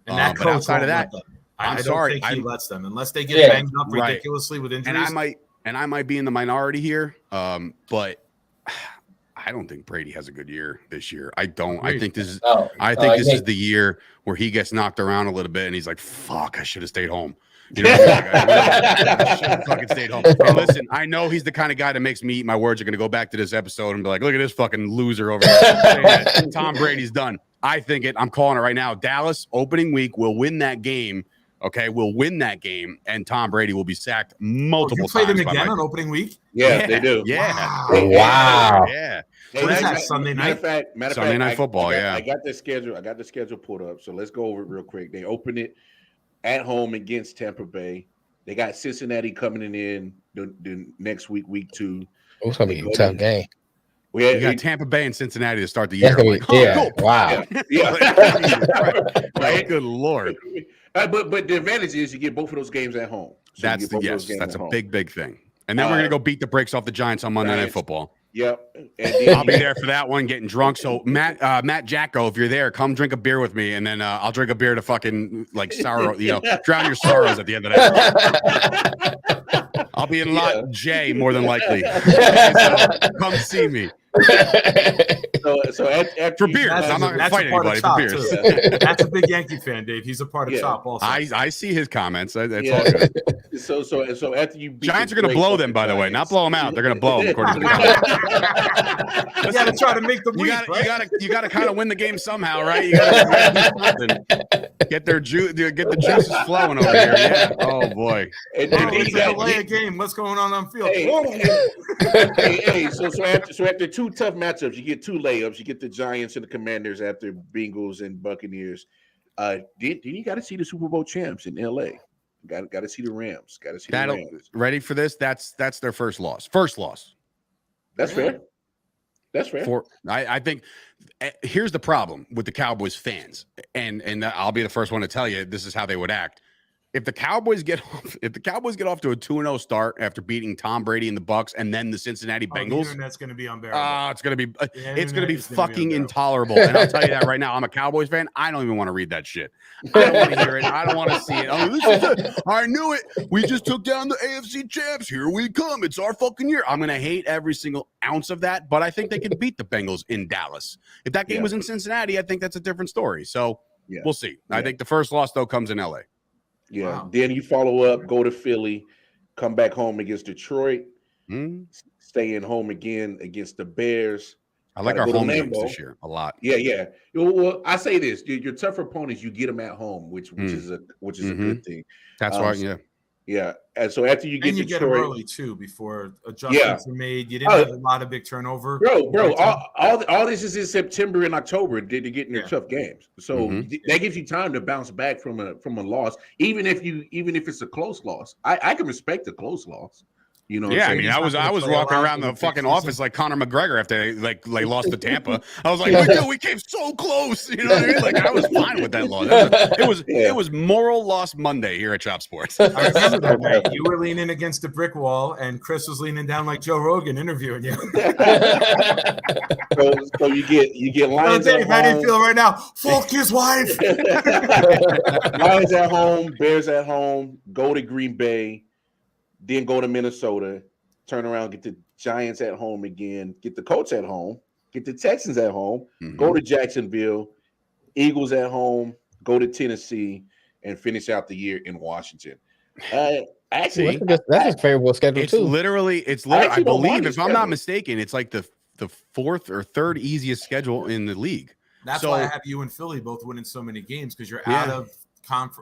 And that but outside of that, I don't think he lets them unless they get banged up ridiculously with injuries. And I might be in the minority here, but I don't think Brady has a good year this year. I don't. I think this is. This is the year where he gets knocked around a little bit, and he's like, "Fuck, I should have stayed home." You know, I should have fucking stayed home. And listen, I know he's the kind of guy that makes me eat my words. Are going to go back to this episode and be like, "Look at this fucking loser over here." Tom Brady's done. I think it. I'm calling it right now. Dallas opening week will win that game. Okay, we'll win that game, and Tom Brady will be sacked multiple times. You played him again on opening week? Yeah, they do. Yeah. Wow. Yeah. What is that, Sunday night? Sunday night football, I got the schedule pulled up, so let's go over it real quick. They open it at home against Tampa Bay. They got Cincinnati coming in the next week, week 2. It's going to be a tough game. You got Tampa Bay and Cincinnati to start the year. Like, cool. Wow. Right. Good Lord. But the advantage is you get both of those games at home. So that's a big thing. And then we're gonna go beat the brakes off the Giants on Monday Night Football. Yep. I'll be there for that one, getting drunk. So Matt Jacko, if you're there, come drink a beer with me, and then I'll drink a beer to fucking sorrow, drown your sorrows at the end of that. I'll be in lot J more than likely. So come see me. So for beers, I'm not gonna fight anybody for beers. That's a big Yankee fan, Dave. He's a part of Chop also. I see his comments. That's all good. So after you Giants are gonna blow them, by the way, not blow them out. They're gonna blow them according to the comments. You gotta try to make the week. You gotta kind of win the game somehow, right? You gotta get the juices flowing over here. Yeah. Oh boy. It's a delay a game. What's going on field? So after two tough matchups, you get two layups. You get the Giants and the Commanders after Bengals and Buccaneers. Then you got to see the Super Bowl champs in LA. Got to see the Rams. Got to see the Rams. Ready for this? That's their first loss. First loss. That's fair. That's fair. I think here's the problem with the Cowboys fans, and I'll be the first one to tell you this is how they would act. If the Cowboys get off to a 2-0 start after beating Tom Brady and the Bucs and then the Cincinnati Bengals, that's going to be unbearable. It's going to be fucking intolerable. And I'll tell you that right now. I'm a Cowboys fan. I don't even want to read that shit. I don't want to hear it. I don't want to see it. I knew it. We just took down the AFC champs. Here we come. It's our fucking year. I'm going to hate every single ounce of that, but I think they can beat the Bengals in Dallas. If that game was in Cincinnati, I think that's a different story. So we'll see. I think the first loss, though, comes in LA. Yeah. Wow. Then you follow up, go to Philly, come back home against Detroit, staying home again against the Bears. I like our home games this year a lot. Yeah. Well, I say this: your tougher opponents, you get them at home, which is a good thing. That's right. Yeah. And so after you get Detroit, get them early too, before adjustments are made. You didn't have a lot of big turnover. Bro, all this is in September and October to get in your tough games. So that gives you time to bounce back from a loss, even if it's a close loss. I can respect a close loss. You know, I mean, I was walking around the fucking office like Conor McGregor after they lost to Tampa. I was like, we came so close. You know what I mean? Like I was fine with that loss. It was moral loss Monday here at Chop Sports. I remember that night. You were leaning against a brick wall, and Chris was leaning down like Joe Rogan interviewing you. so you get Lions Dave, at home. How do you feel right now? Fuck his wife. Lions at home, Bears at home. Go to Green Bay. Then go to Minnesota, turn around, get the Giants at home again, get the Colts at home, get the Texans at home, go to Jacksonville, Eagles at home, go to Tennessee, and finish out the year in Washington. Actually, that's a favorable schedule too. It's literally. I believe, if I'm not mistaken, it's like the fourth or third easiest schedule in the league. That's why I have you and Philly both winning so many games, because you're out of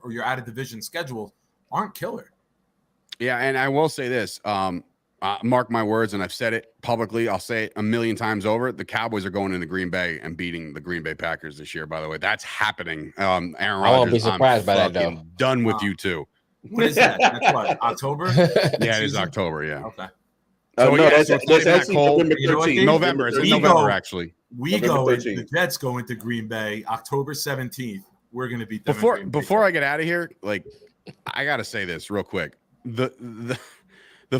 or you're out of division schedule aren't killer. Yeah, and I will say this, mark my words, and I've said it publicly, I'll say it a million times over, the Cowboys are going into Green Bay and beating the Green Bay Packers this year, by the way. That's happening. Aaron Rodgers, I won't be surprised by that, though. Done with you, too. What is that? That's what, October? Yeah, it is October, yeah. Okay. So, that's actually November 13th. November. It's in November, actually. The Jets go into Green Bay October 17th. We're going to beat them. Before I get out of here, I got to say this real quick. The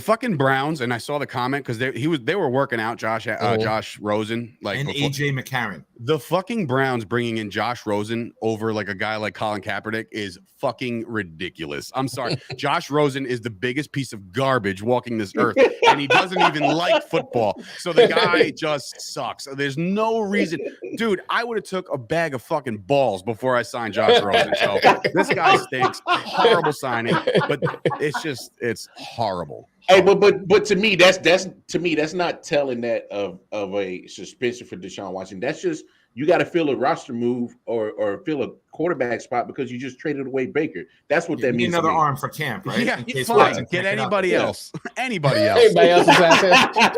fucking Browns, and I saw the comment because they were working out Josh Rosen and AJ McCarron. The fucking Browns bringing in Josh Rosen over like a guy like Colin Kaepernick is fucking ridiculous. I'm sorry. Josh Rosen is the biggest piece of garbage walking this earth, and he doesn't even like football. So the guy just sucks. There's no reason, dude. I would have took a bag of fucking balls before I signed Josh Rosen. So this guy stinks. Horrible signing, but it's horrible. Hey, but to me, that's not telling that of a suspension for Deshawn Watson. That's just you got to fill a roster move or fill a quarterback spot because you just traded away Baker. That's what that means. Another arm for camp, right? Yeah, fine. Get anybody else. Anybody else.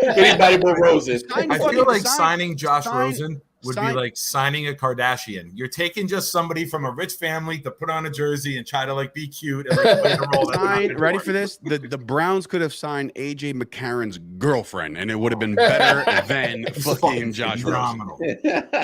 Anybody but Rosen. I feel like signing Josh Rosen would be like signing a Kardashian. You're taking just somebody from a rich family to put on a jersey and try to like be cute and like play the role. Ready for this? The Browns could have signed AJ McCarron's girlfriend, and it would have been better than fucking Josh Rosen.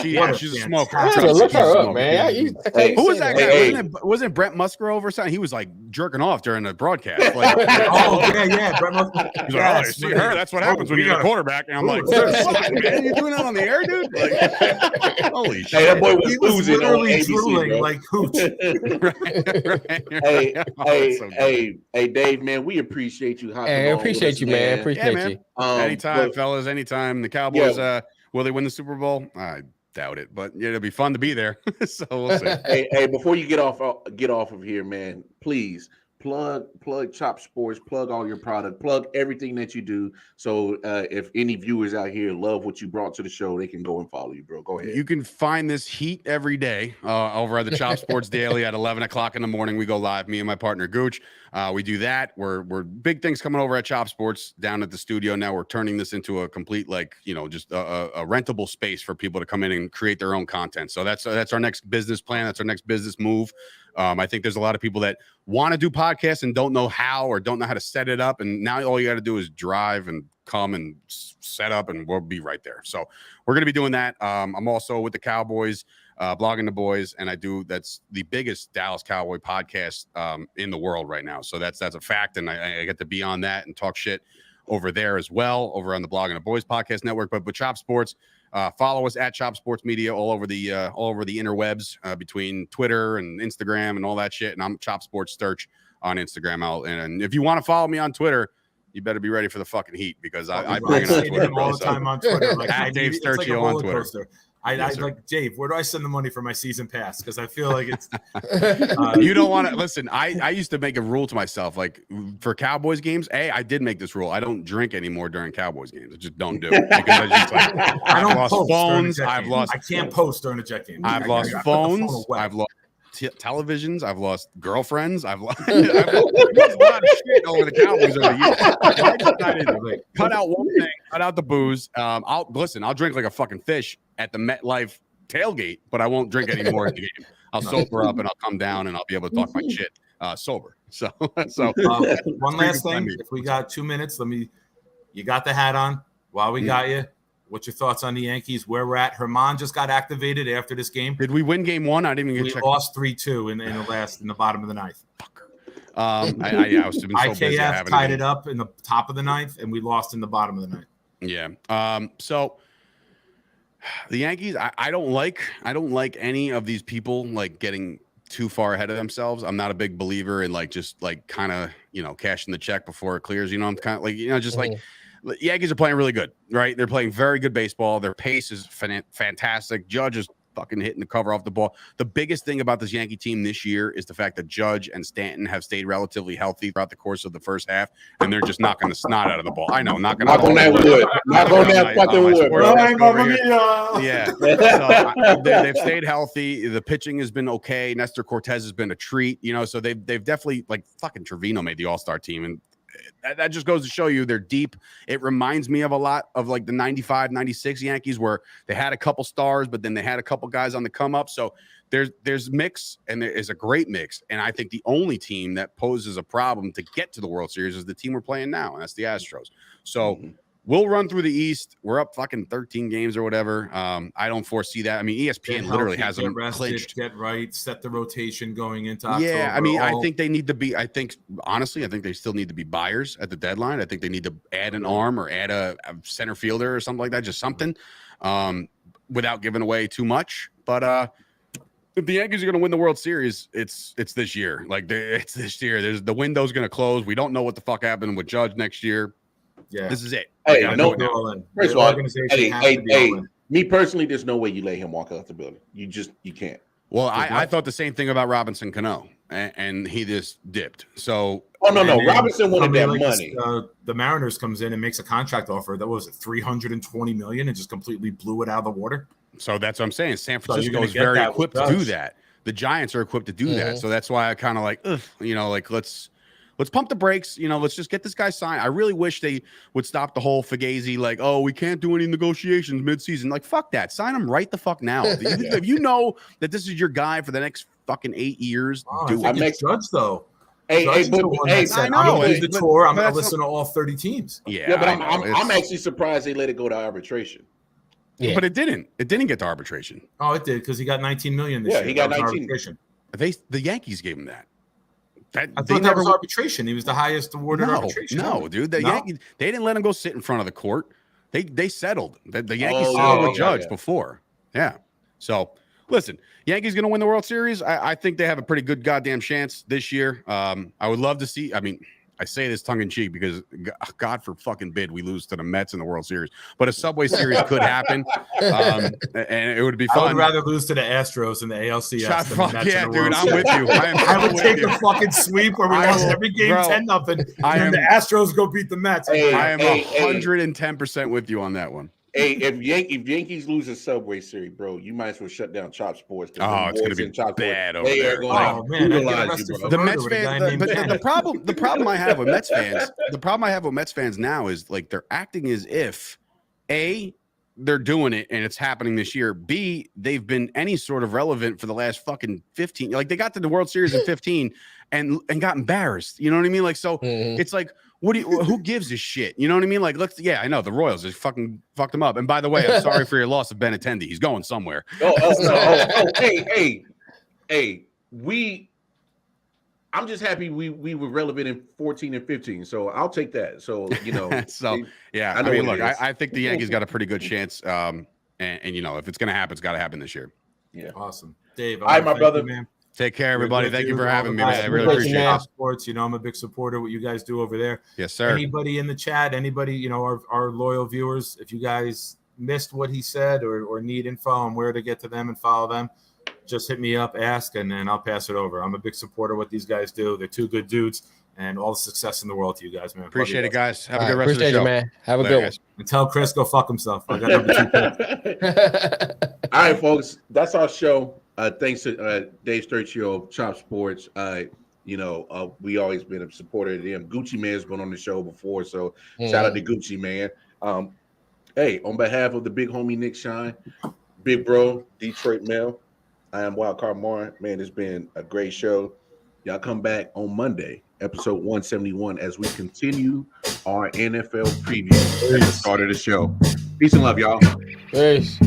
She's a smoker. Look her up, man. Who was that guy? Wasn't Brent Musgrove or something? He was like jerking off during the broadcast. Like, yeah, Brent Musgrove. He's like, oh, see her? That's what happens when you get a quarterback. And I'm like, man, you doing that on the air, dude? Like, holy shit! Hey, that boy was losing literally on ABC, drooling bro. like hooch. Hey, Dave, man, we appreciate you. Hey, appreciate you, man. Appreciate you. Anytime, fellas. Anytime. The Cowboys. Will they win the Super Bowl? I doubt it, but it'll be fun to be there. So we'll see. Hey, before you get off of here, man, please. Plug Chop Sports, plug all your product, plug everything that you do. So if any viewers out here love what you brought to the show, they can go and follow you, bro. Go ahead. You can find this heat every day over at the Chop Sports Daily at 11 o'clock in the morning. We go live, me and my partner Gooch. We do that. We're big things coming over at Chop Sports down at the studio. Now we're turning this into a complete, just a rentable space for people to come in and create their own content. So that's our next business plan. That's our next business move. I think there's a lot of people that want to do podcasts and don't know how or don't know how to set it up. And now all you got to do is drive and come and set up and we'll be right there. So we're going to be doing that. I'm also with the Cowboys, Blogging the Boys, and that's the biggest Dallas Cowboy podcast in the world right now. So that's a fact. And I get to be on that and talk shit over there as well, over on the Blogging the Boys podcast network. But with Chop Sports, follow us at Chop Sports Media all over the interwebs between Twitter and Instagram and all that shit. And I'm Chop Sports Search on Instagram. And if you want to follow me on Twitter, you better be ready for the fucking heat because I bring it on Twitter all the time on Twitter. Like at Dave Sturchio on Twitter. I like Dave. Where do I send the money for my season pass? Because I feel like it's you don't want to listen. I used to make a rule to myself, like for Cowboys games. I did make this rule. I don't drink anymore during Cowboys games. I just don't do it because I've lost phones. I can't post during a Jet game. I've lost phones. I've lost televisions. I've lost girlfriends. I've lost a lot of shit over the Cowboys over the years. I decided to cut out one thing, cut out the booze. I'll drink like a fucking fish at the MetLife tailgate, but I won't drink anymore in the game. I'll sober up and I'll come down and I'll be able to talk my shit sober. So one last thing. If we got 2 minutes, you got the hat on while we got you. What's your thoughts on the Yankees? Where we're at? Herman just got activated after this game. Did we win game one? I didn't even get checked. We lost 3-2 in the bottom of the ninth. I was so busy IKF tied it up in the top of the ninth, and we lost in the bottom of the ninth. Yeah. So the Yankees, I don't like any of these people like getting too far ahead of themselves. I'm not a big believer in kind of cashing the check before it clears. I'm kind of like the Yankees are playing really good, right? They're playing very good baseball. Their pace is fantastic. Judge is fucking hitting the cover off the ball. The biggest thing about this Yankee team this year is the fact that Judge and Stanton have stayed relatively healthy throughout the course of the first half, and they're just knocking the snot out of the ball. I know, knocking on that wood. Knock on that fucking wood, bro. Yeah. So they've stayed healthy. The pitching has been okay. Nestor Cortez has been a treat, so they've definitely, like, fucking Trevino made the All-Star team, and that just goes to show you they're deep. It reminds me of a lot of like the 95, 96 Yankees where they had a couple stars, but then they had a couple guys on the come up. So there's mix, and there is a great mix. And I think the only team that poses a problem to get to the World Series is the team we're playing now, and that's the Astros. So we'll run through the East. We're up fucking 13 games or whatever. I don't foresee that. I mean, ESPN literally has them clinched. Get right, set the rotation going into October. Yeah, I mean, I think they need to be. Honestly, I think they still need to be buyers at the deadline. I think they need to add an arm or add a center fielder or something like that, just something, without giving away too much. But if the Yankees are going to win the World Series, it's this year. It's this year. The window's going to close. We don't know what the fuck happened with Judge next year. Yeah, this is it. Hey, first of all, me personally, there's no way you let him walk out the building. You can't. Well, I thought the same thing about Robinson Cano, and he just dipped. So, no, Robinson wanted that money. The Mariners comes in and makes a contract offer that was $320 million and just completely blew it out of the water. So that's what I'm saying. San Francisco is very equipped to do that. The Giants are equipped to do that. So that's why I kind of let's let's pump the brakes. Let's just get this guy signed. I really wish they would stop the whole Fugazi, like, oh, we can't do any negotiations midseason. Like, fuck that. Sign him right the fuck now. If you know that this is your guy for the next fucking 8 years, do it. It's Judge, though. I know. I'm going to the tour. I'm going to listen to all 30 teams. Yeah, but I'm actually surprised they let it go to arbitration. Yeah. But it didn't. It didn't get to arbitration. Oh, it did because he got $19 million this year. Yeah, he got 19. The Yankees gave him that. I thought that was arbitration. He was the highest awarded arbitration. No, dude. The Yankees, they didn't let him go sit in front of the court. They settled. The Yankees settled with Judge before. Yeah. So listen, Yankees going to win the World Series. I think they have a pretty good goddamn chance this year. I would love to see. I mean, I say this tongue in cheek because God for fucking bid we lose to the Mets in the World Series, but a Subway Series could happen, and it would be fun. I would rather lose to the Astros in the ALCS. Yeah, dude, I'm with you. I would take a fucking sweep where we lost every game 10-0, and the Astros go beat the Mets. I am 110% with you on that one. Hey, if Yankees lose a Subway Series, bro, you might as well shut down Chop Sports. Oh, it's going to be bad over there. The Mets fans, but the problem I have with Mets fans, now is like they're acting as if A, they're doing it and it's happening this year. B, they've been any sort of relevant for the last fucking 15. Like they got to the World Series in 15 and got embarrassed. You know what I mean? Like so, it's like. Who gives a shit? You know what I mean? Like, I know the Royals just fucking fucked him up. And by the way, I'm sorry for your loss of Ben Attendee. He's going somewhere. Hey, I'm just happy we were relevant in 14 and 15. So I'll take that. So, I mean, look, I think the Yankees got a pretty good chance. And if it's going to happen, it's got to happen this year. Yeah. Awesome. Dave. All right, my brother. Man. Take care, everybody. Thank you for having me, man. I really appreciate it. Sports, I'm a big supporter of what you guys do over there. Yes, sir. Anybody in the chat, anybody, our loyal viewers, if you guys missed what he said or need info on where to get to them and follow them, just hit me up, ask, and then I'll pass it over. I'm a big supporter of what these guys do. They're two good dudes, and all the success in the world to you guys, man. Appreciate it, guys. Have a good rest of the show. Appreciate you, man. Have a good one. And tell Chris go fuck himself. I got number 2. All right, folks. That's our show. Thanks to Dave Sturchio, Chop Sports. We always been a supporter of them. Gucci Man's been on the show before, so shout out to Gucci Man. Hey, on behalf of the big homie Nick Shine, Big Bro, Detroit Mel, I am Wildcard Martin. Man, it's been a great show. Y'all come back on Monday, episode 171, as we continue our NFL preview at the start of the show. Peace and love, y'all. Peace.